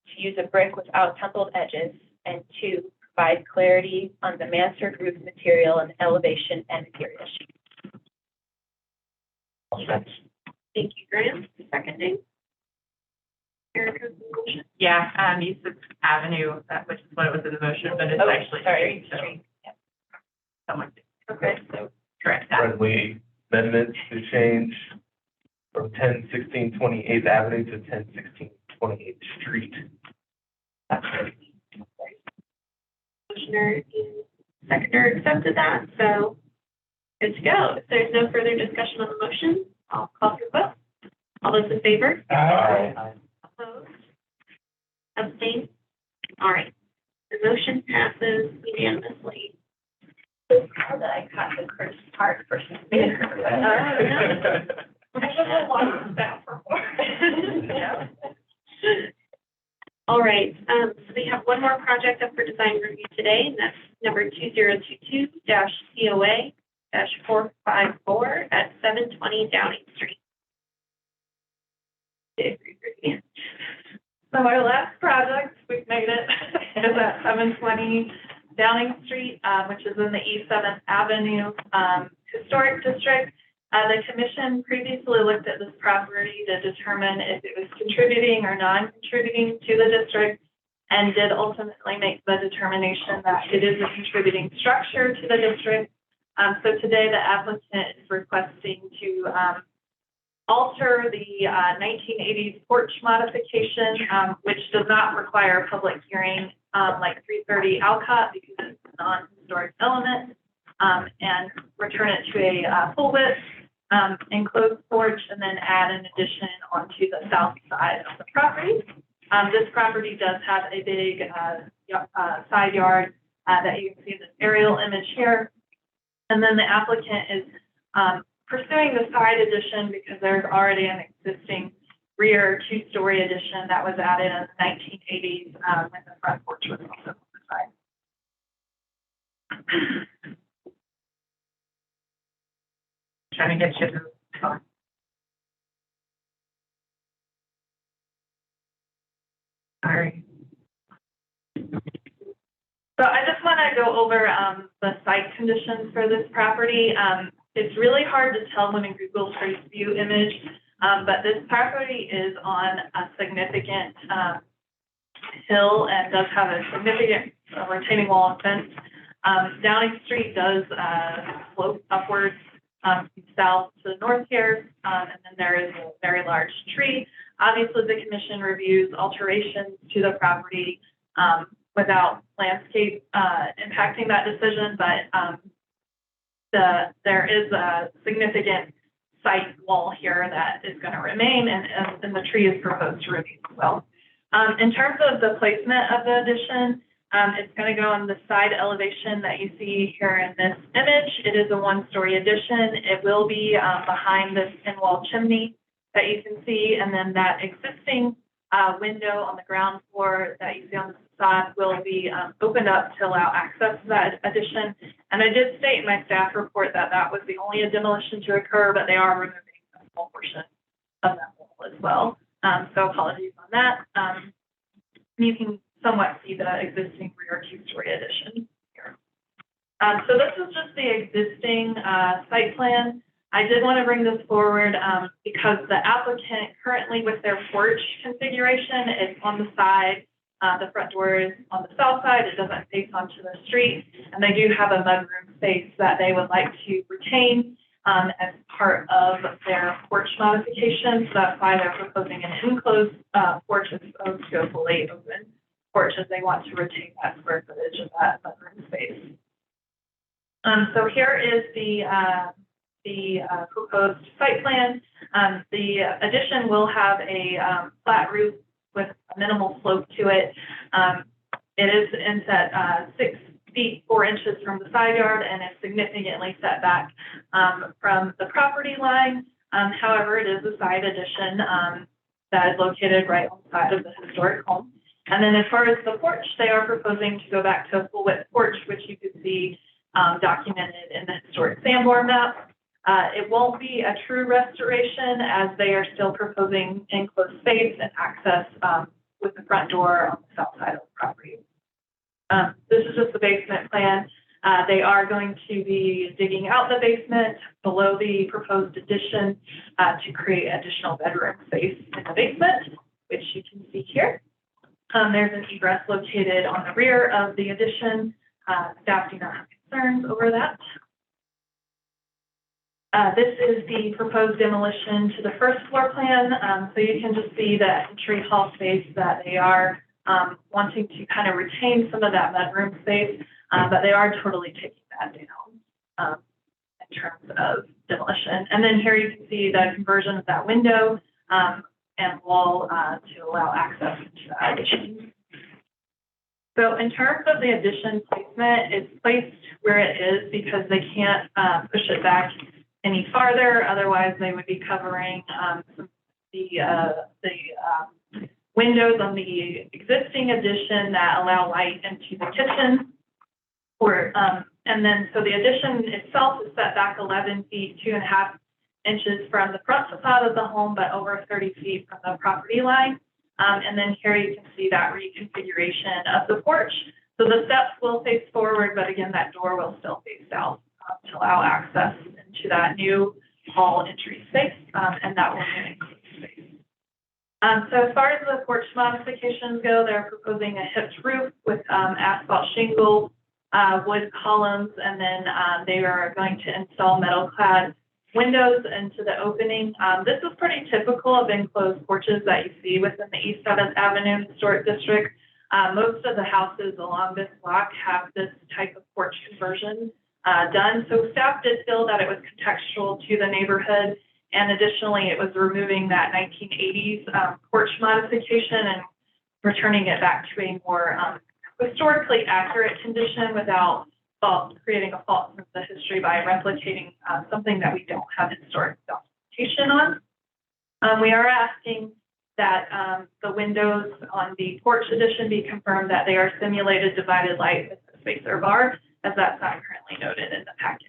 to use a brick without tumbled edges, and 2, provide clarity on the mansard roof material and elevation and material sheet. Thank you, Grant. Seconding. Erica's motion. Yeah, you said Avenue, which is what it was in the motion, but it's actually Sorry, street, so. Someone, Okay. So correct that. friendly amendments to change from 1016 28th Avenue to 1016 28th Street. Commissioner and seconder accepted that, so good to go. If there's no further discussion on the motion, I'll call for vote. All those in favor? Opposed? Abstain? All right. The motion passes unanimously. Now that I caught the Curtis Park versus Banner. I have a lot of staff report. All right, so we have one more project up for design review today, and that's number 2022-COA-454 at 720 Downing Street. So our last project, we've made it, is at 720 Downing Street, which is in the East 7th Avenue Historic District. The commission previously looked at this property to determine if it was contributing or non-contributing to the district, and did ultimately make the determination that it is a contributing structure to the district. So today the applicant is requesting to alter the 1980s porch modification, which does not require a public hearing like 330 Alcott because it's a non-historic element, and return it to a full width enclosed porch, and then add an addition onto the south side of the property. This property does have a big side yard that you can see in this aerial image here. And then the applicant is pursuing the side addition because there's already an existing rear two-story addition that was added in the 1980s when the front porch was also on the side. Trying to get you to talk. Sorry. So I just want to go over the site conditions for this property. It's really hard to tell when a Google Street View image, but this property is on a significant hill and does have a significant retaining wall and fence. Downing Street does slope upwards south to the north here, and then there is a very large tree. Obviously, the commission reviews alterations to the property without landscape impacting that decision, but there is a significant site wall here that is going to remain, and the tree is proposed to remain as well. In terms of the placement of the addition, it's going to go on the side elevation that you see here in this image. It is a one-story addition. It will be behind this thin wall chimney that you can see, and then that existing window on the ground floor that you see on the facade will be opened up to allow access to that addition. And I did state in my staff report that that was the only demolition to occur, but they are removing a small portion of that wall as well. So apologies on that. You can somewhat see the existing rear two-story addition here. So this is just the existing site plan. I did want to bring this forward because the applicant currently with their porch configuration is on the side. The front door is on the south side. It doesn't face onto the street. And they do have a mudroom space that they would like to retain as part of their porch modification. So that's why they're proposing an enclosed porch as opposed to a fully open porch, as they want to retain that square footage of that mudroom space. So here is the proposed site plan. The addition will have a flat roof with a minimal slope to it. It is at 6 feet 4 inches from the side yard and is significantly set back from the property line. However, it is a side addition that is located right on the side of the historic home. And then as far as the porch, they are proposing to go back to a full width porch, which you can see documented in the historic Sanborn map. It won't be a true restoration as they are still proposing enclosed space and access with the front door on the south side of the property. This is just the basement plan. They are going to be digging out the basement below the proposed addition to create additional bedroom space in the basement, which you can see here. There's an egress located on the rear of the addition. Staff do not have concerns over that. This is the proposed demolition to the first floor plan. So you can just see the entry hall space that they are wanting to kind of retain some of that bedroom space, but they are totally taking that down in terms of demolition. And then here you can see the conversion of that window and wall to allow access to the addition. So in terms of the addition placement, it's placed where it is because they can't push it back any farther. Otherwise, they would be covering the windows on the existing addition that allow light into the kitchen. And then, so the addition itself is set back 11 feet, 2.5 inches from the front facade of the home, but over 30 feet from the property line. And then here you can see that reconfiguration of the porch. So the steps will face forward, but again, that door will still face south to allow access into that new hall entry space, and that will be enclosed space. So as far as the porch modifications go, they're proposing a hipped roof with asphalt shingle, wood columns, and then they are going to install metal clad windows into the opening. This is pretty typical of enclosed porches that you see within the East 7th Avenue Historic District. Most of the houses along this block have this type of porch conversion done. So staff did feel that it was contextual to the neighborhood. And additionally, it was removing that 1980s porch modification and returning it back to a more historically accurate condition without creating a false sense of history by replicating something that we don't have historic documentation on. We are asking that the windows on the porch addition be confirmed that they are simulated divided light with a spacer bar, as that's not currently noted in the packet.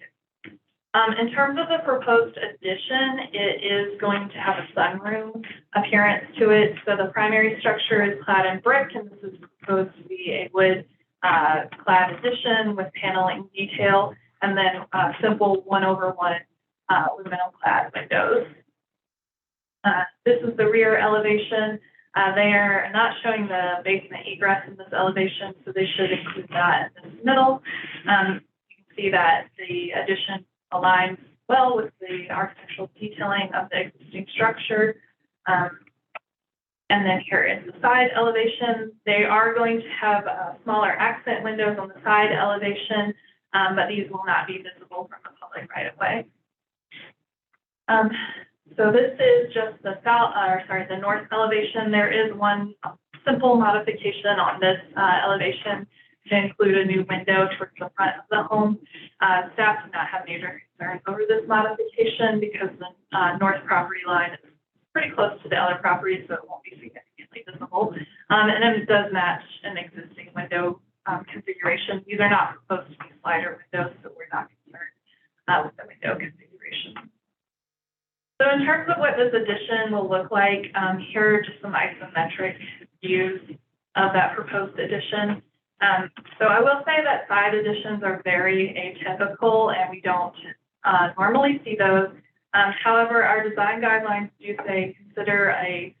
In terms of the proposed addition, it is going to have a sunroom appearance to it. So the primary structure is clad in brick, and this is proposed to be a wood clad addition with paneling detail, and then simple 1/1 aluminum clad windows. This is the rear elevation. They are not showing the basement egress in this elevation, so they should include that in this middle. You can see that the addition aligns well with the architectural detailing of the existing structure. And then here is the side elevation. They are going to have smaller accent windows on the side elevation, but these will not be visible from the public right of way. So this is just the the north elevation. There is one simple modification on this elevation to include a new window towards the front of the home. Staff do not have major concerns over this modification because the north property line is pretty close to the other property, so it won't be significantly visible. And then it does match an existing window configuration. These are not supposed to be slider windows, so we're not concerned with the window configuration. So in terms of what this addition will look like, here are just some isometric views of that proposed addition. So I will say that side additions are very atypical, and we don't normally see those. However, our design guidelines do say consider a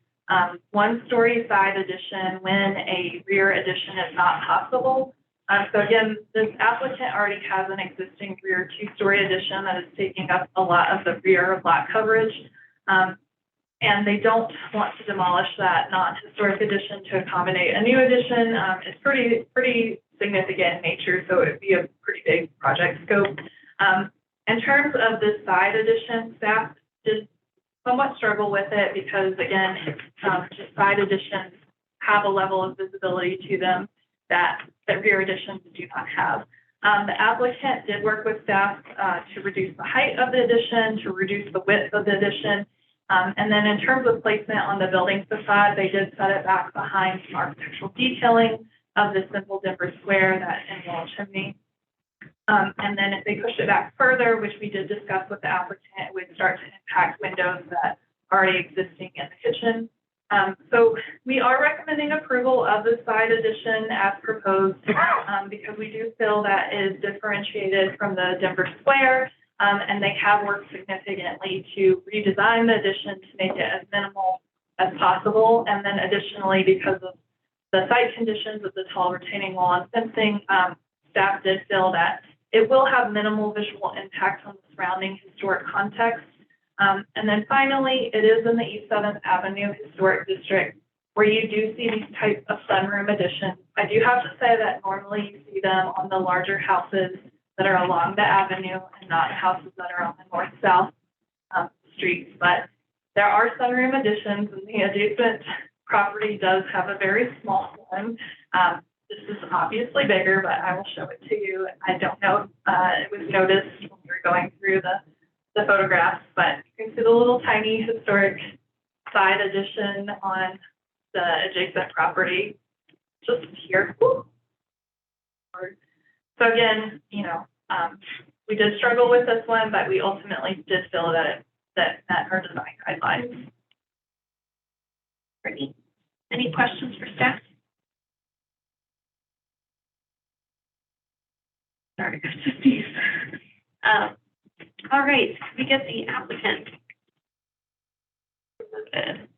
one-story side addition when a rear addition is not possible. So again, this applicant already has an existing rear two-story addition that is taking up a lot of the rear lot coverage. And they don't want to demolish that non-historic addition to accommodate a new addition. It's pretty significant in nature, so it would be a pretty big project scope. In terms of this side addition, staff did somewhat struggle with it because again, it's, just side additions have a level of visibility to them that rear additions do not have. The applicant did work with staff to reduce the height of the addition, to reduce the width of the addition. And then in terms of placement on the building facade, they did set it back behind some architectural detailing of the simple Denver square, that end wall chimney. And then if they push it back further, which we did discuss with the applicant, it would start to impact windows that are already existing in the kitchen. So we are recommending approval of the side addition as proposed because we do feel that is differentiated from the Denver square, and they have worked significantly to redesign the addition to make it as minimal as possible. And then additionally, because of the site conditions of the tall retaining wall and fencing, staff did feel that it will have minimal visual impact on the surrounding historic context. And then finally, it is in the East 7th Avenue Historic District where you do see these types of sunroom additions. I do have to say that normally you see them on the larger houses that are along the avenue and not houses that are on the north-south streets. But there are sunroom additions, and the adjacent property does have a very small one. This is obviously bigger, but I will show it to you. I don't know, it was noticed when we were going through the photographs, but you can see the little tiny historic side addition on the adjacent property just here. So again, you know, we did struggle with this one, but we ultimately did feel that that met our design guidelines. Brittany, any questions for staff? Sorry, just these. All right, we get the applicant. Good.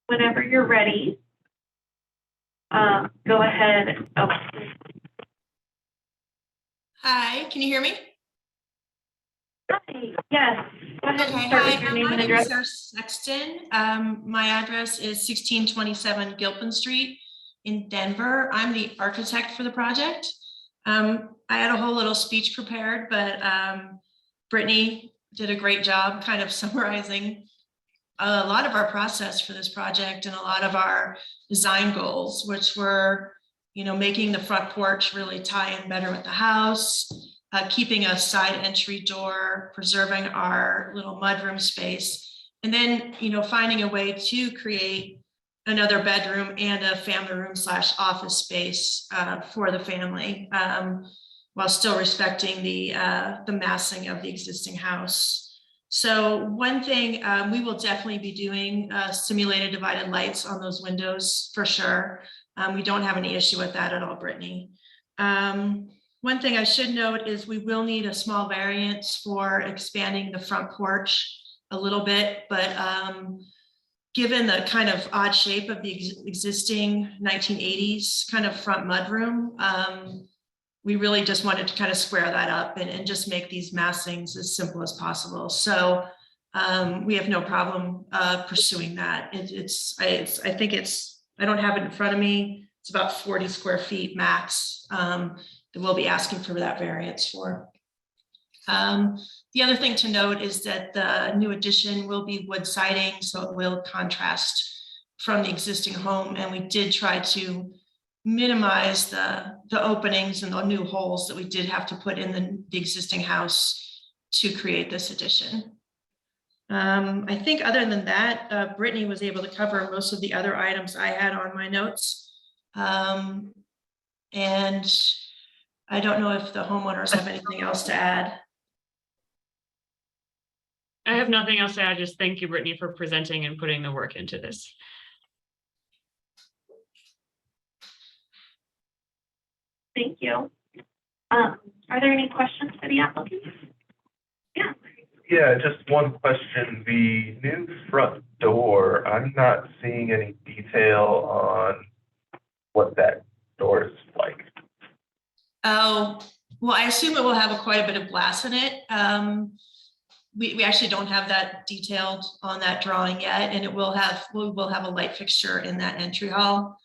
Whenever you're ready, go ahead. Oh. Hi, can you hear me? Hi, yes. Go ahead and start with your name and address. My name is Sarah Sexton. My address is 1627 Gilpin Street in Denver. I'm the architect for the project. I had a whole little speech prepared, but Brittany did a great job kind of summarizing a lot of our process for this project and a lot of our design goals, which were, you know, making the front porch really tie in better with the house, keeping a side entry door, preserving our little mudroom space, and then, you know, finding a way to create another bedroom and a family room / office space for the family, while still respecting the massing of the existing house. So one thing, we will definitely be doing simulated divided lights on those windows for sure. We don't have any issue with that at all, Brittany. One thing I should note is we will need a small variance for expanding the front porch a little bit, but given the kind of odd shape of the existing 1980s kind of front mudroom, we really just wanted to kind of square that up and just make these massings as simple as possible. So we have no problem pursuing that. I think it's, I don't have it in front of me. It's about 40 square feet max that we'll be asking for that variance for. The other thing to note is that the new addition will be wood siding, so it will contrast from the existing home. And we did try to minimize the openings and the new holes that we did have to put in the existing house to create this addition. I think other than that, Brittany was able to cover most of the other items I had on my notes. And I don't know if the homeowners have anything else to add. I have nothing else to add. Just thank you, Brittany, for presenting and putting the work into this. Thank you. Are there any questions for the applicant? Yeah. Yeah, just one question. The new front door, I'm not seeing any detail on what that door is like. Oh, well, I assume it will have quite a bit of glass in it. we actually don't have that detailed on that drawing yet, and we will have a light fixture in that entry hall.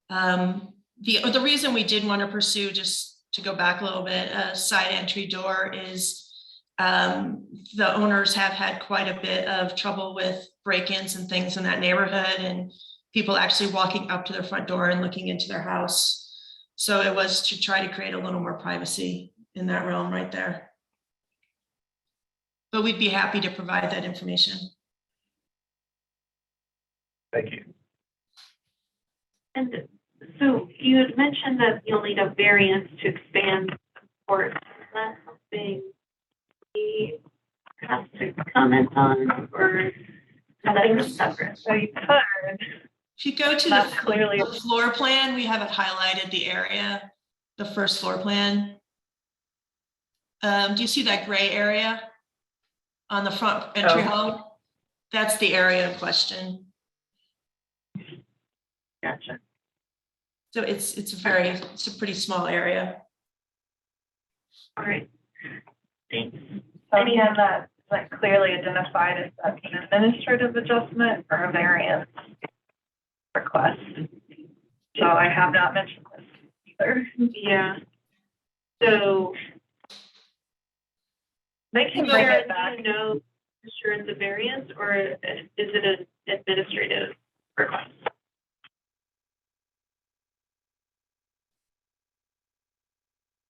The reason we did want to pursue, just to go back a little bit, a side entry door is the owners have had quite a bit of trouble with break-ins and things in that neighborhood, and people actually walking up to their front door and looking into their house. So it was to try to create a little more privacy in that realm right there. But we'd be happy to provide that information. Thank you. And so you had mentioned that you'll need a variance to expand the porch. Is that something we have to comment on, or something separate? So you could. If you go to That's the clearly- the floor plan, we have it highlighted, the area, the first floor plan. Do you see that gray area on the front entry Oh. hall? That's the area in question. Gotcha. So it's a pretty small area. All right. Thanks. So again, that's like clearly identified as that's an administrative adjustment or a variance request. So I have not mentioned this either. Yeah. So They can bring Sarah, it back. do you know for sure it's a variance, or is it an administrative request?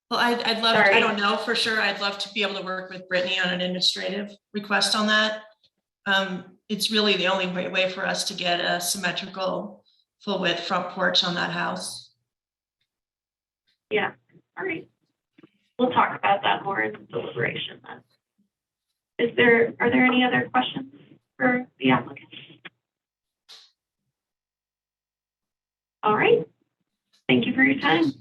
Well, I'd love, Sorry. I don't know for sure. I'd love to be able to work with Brittany on an administrative request on that. It's really the only way for us to get a symmetrical full width front porch on that house. Yeah. All right. We'll talk about that more in deliberation then. Are there any other questions for the applicant? All right. Thank you for your time.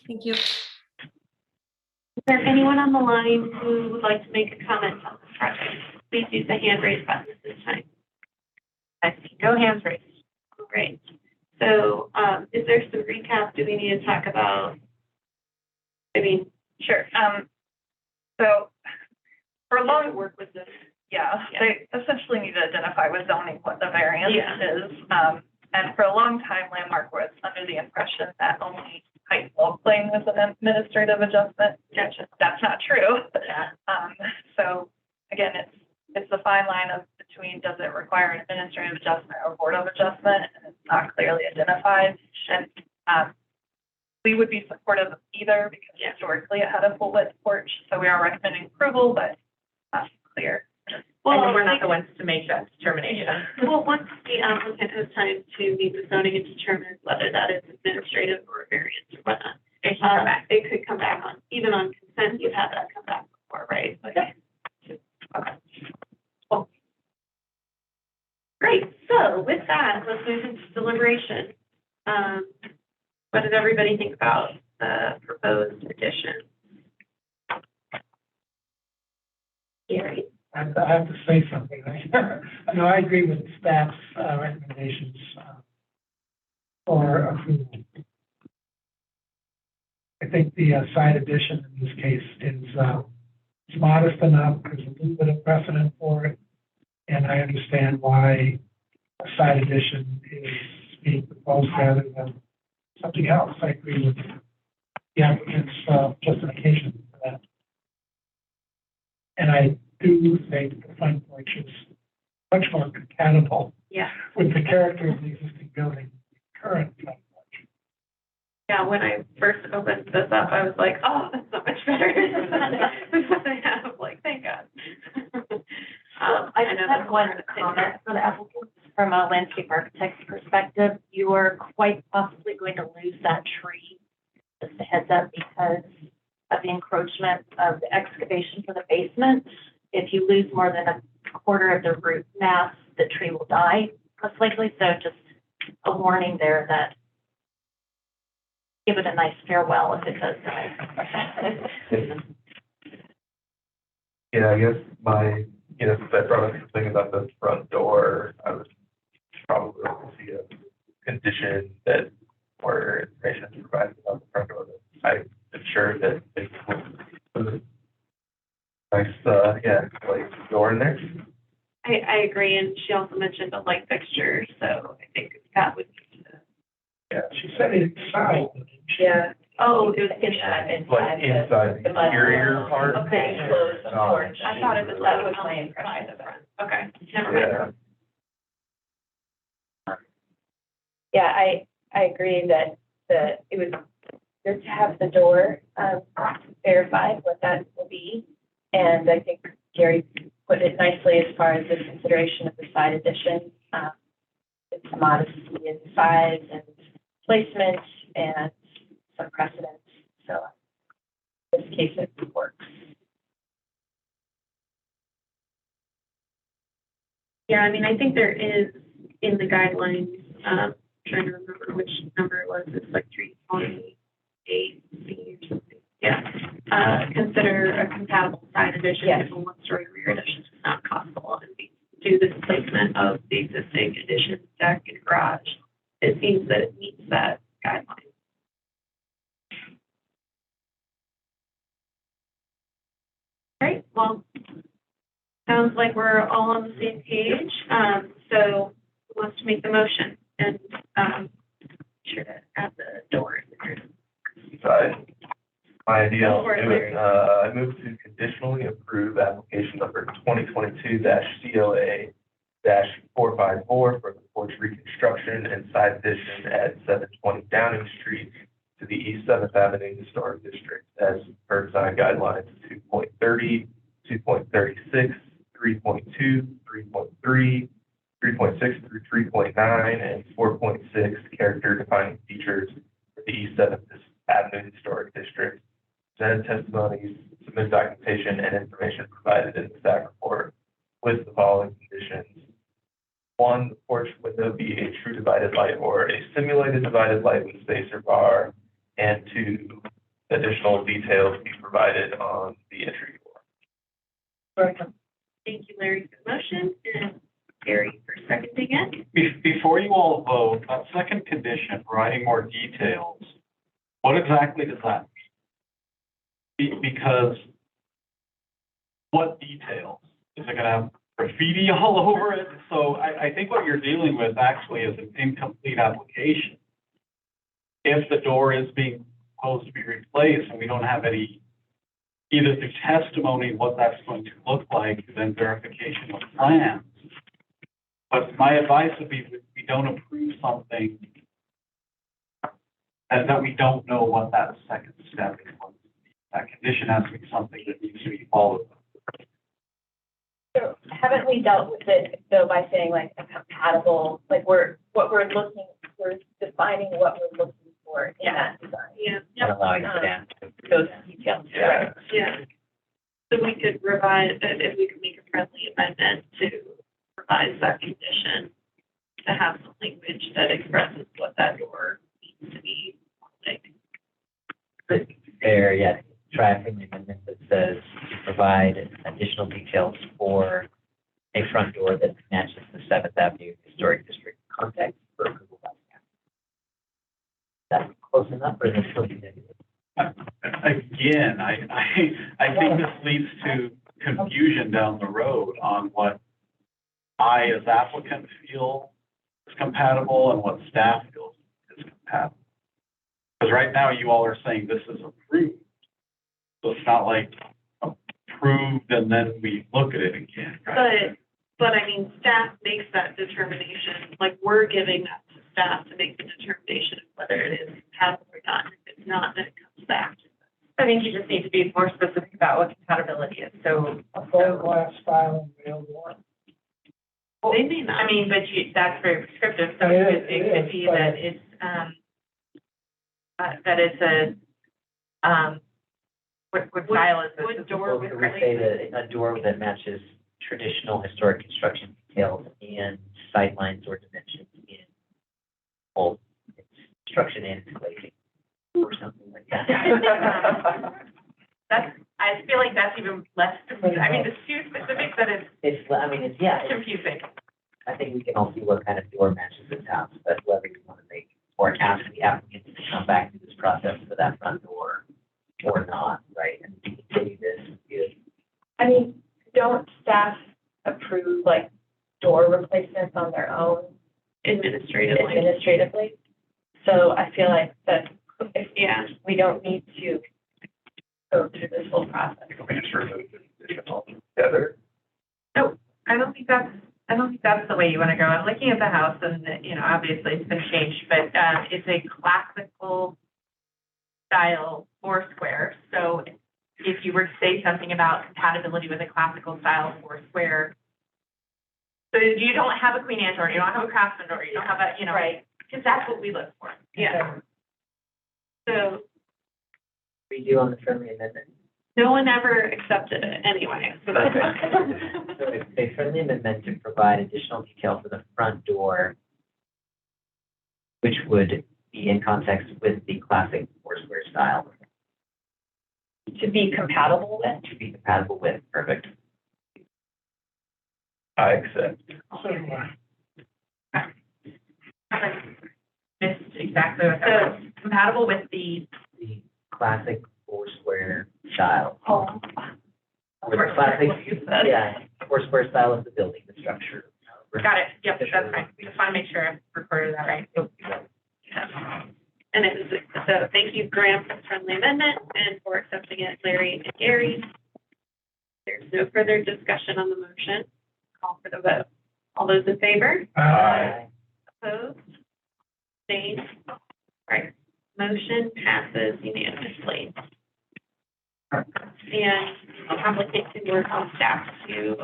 Thank you. Is there anyone on the line who would like to make a comment on this project? Please use the hand raise button at this time. I see no hands raised. Great. So is there some recap? Do we need to talk about? Sure. So for a long work with this. Yeah, they essentially need to identify with zoning what the variance Yeah. is. And for a long time, Landmark was under the impression that only height wall plane was an administrative adjustment. Gotcha. That's not true. So again, it's the fine line of between does it require an administrative adjustment or board of adjustment, and it's not clearly identified. And we would be supportive of either because historically it had a full width porch, so we are recommending approval, but not clear. Well, And we're not the ones to make that determination. Well, once the applicant has time to meet the zoning and determine whether that is administrative or a variance or whatnot, it could come back on, even on consent, you've had that come back before, right? Okay. Cool. Great. So with that, let's move into deliberation. What did everybody think about the proposed addition? Gary? I have to say something. I agree with staff's recommendations for approval. I think the side addition in this case is modest enough. There's a little bit of precedent for it, and I understand why a side addition is being proposed rather than something else. I agree with the applicant's justification for that. And I do think the front porch is much more compatible with the character of the existing building, current front porch. Yeah, when I first opened this up, I was like, oh, that's so much better than what I have. Like, thank God. I just have one comment for the applicant. From a landscape architect's perspective, you are quite possibly going to lose that tree. Just a heads up, because of the encroachment of the excavation for the basement. If you lose more than a quarter of the root mass, the tree will die, most likely. So just a warning there that give it a nice farewell if it does die. Yeah, I guess since I brought up something about the front door, I was probably going to see a condition that more information is provided about the front door. I'm sure that they will put a nice, like door in there. Claire? I agree, and she also mentioned a light fixture, so I think that would be. Yeah, she said inside. Yeah. Oh, it was I think that Like inside the interior part? Okay. Enclosed Oh. porch. I thought it was That was my impression of it. Okay, never mind. Yeah. Yeah, I agree that it was good to have the door verified what that will be. And I think Gary put it nicely as far as the consideration of the side addition. It's modesty in size and placement and some precedence. So in this case, it works. Yeah, I mean, I think there is in the guidelines, trying to remember which number it was, it's like 3.8 or something. Yeah. Consider a compatible side addition if a one-story rear addition is not possible and do the displacement of the existing addition, deck, and garage. It seems that it meets that guideline. Great, well, sounds like we're all on the same page. So who wants to make the motion? And sure to add the door in there. My idea Go of for it, doing, I move to conditionally approve application number 2022-COA-454 for the porch reconstruction and side addition at 720 Downing Street to the East 7th Avenue Historic District as per design guidelines 2.30, 2.36, 3.2, 3.3, 3.6 through 3.9, and 4.6 character defining features for the East 7th Avenue Historic District. Presented testimonies, submitted documentation, and information provided in the staff report with the following conditions. 1, the porch window be a true divided light or a simulated divided light with spacer bar. And 2, additional details be provided on the entry door. Thank you, Larry, for the motion, and Gary for seconding it. Before you all vote, that second condition, providing more details, what exactly does that mean? Because what details? Is it gonna have graffiti all over it? So I think what you're dealing with actually is an incomplete application. If the door is being supposed to be replaced and we don't have any, either the testimony, what that's going to look like, then verification of plans. But my advice would be we don't approve something and that we don't know what that second step is. That condition has to be something that needs to be followed. So haven't we dealt with it though by saying like a compatible, like we're defining what we're looking for in that design. Yeah. And allowing staff to Those details. Yeah. Yeah. So we could revise, if we could make a friendly amendment to revise that condition to have some language that expresses what that door needs to be like. There, yeah, try a friendly amendment that says to provide additional details for a front door that matches the 7th Avenue Historic District context for approval by staff. That's close enough, or is it still negative? Again, I think this leads to confusion down the road on what I as applicant feel is compatible and what staff feels is compatible. Because right now you all are saying this is approved. So it's not like approved and then we look at it again, right? But I mean, staff makes that determination, like we're giving that to staff to make the determination of whether it is compatible or not. If it's not, then it comes back. I think you just need to be more specific about what compatibility is. So, A full glass style and rail door. They may not. I mean, but that's very prescriptive. So It it could is, be but- that it's, that it's what style is this? Wood Is this door Or with could we say that a door that matches traditional historic construction details and sightlines or dimensions in both construction and glazing or something like that? I feel like that's even less specific. I mean, it's too specific that it's It's confusing. I think we can all see what kind of door matches this house, but whether you want to make or ask the applicant to come back to this process for that front door or not, right? And we continue this. I mean, don't staff approve like door replacements on their own administratively. So I feel like that, if, we don't need to go through this whole process. Heather? No, I don't think that's the way you want to go. I'm looking at the house and, obviously it's been changed, but it's a classical style Foursquare. So if you were to say something about compatibility with a classical style Foursquare, so you don't have a Queen Anne door, you don't have a Craftsman door, you don't have a, right, because that's what we look for. Yeah. So Redo on the friendly amendment. no one ever accepted it anyway, so that's fine. So it's a friendly amendment to provide additional detail for the front door, which would be in context with the classic Foursquare style. To be compatible with? To be compatible with, perfect. I accept. Missed exactly what that was. Compatible with the Classic Foursquare style. Oh. Or the classic, Foursquare style of the building, the structure. Got it. Yep, that's fine. Just want to make sure I recorded that right. And it was, so thank you, Graham, for the friendly amendment and for accepting it, Larry and Gary. There's no further discussion on the motion. Call for the vote. All those in favor? Aye. Opposed? Abstained? Right. Motion passes unanimously. And applicant can work on staff to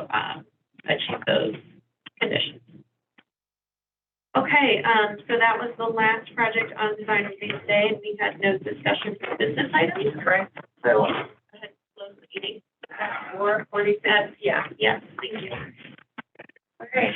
achieve those conditions. Okay, so that was the last project on design review today, and we had no discussion for business items, correct? So I had to close the meeting. 4:47. Yeah, yes, thank you. Okay.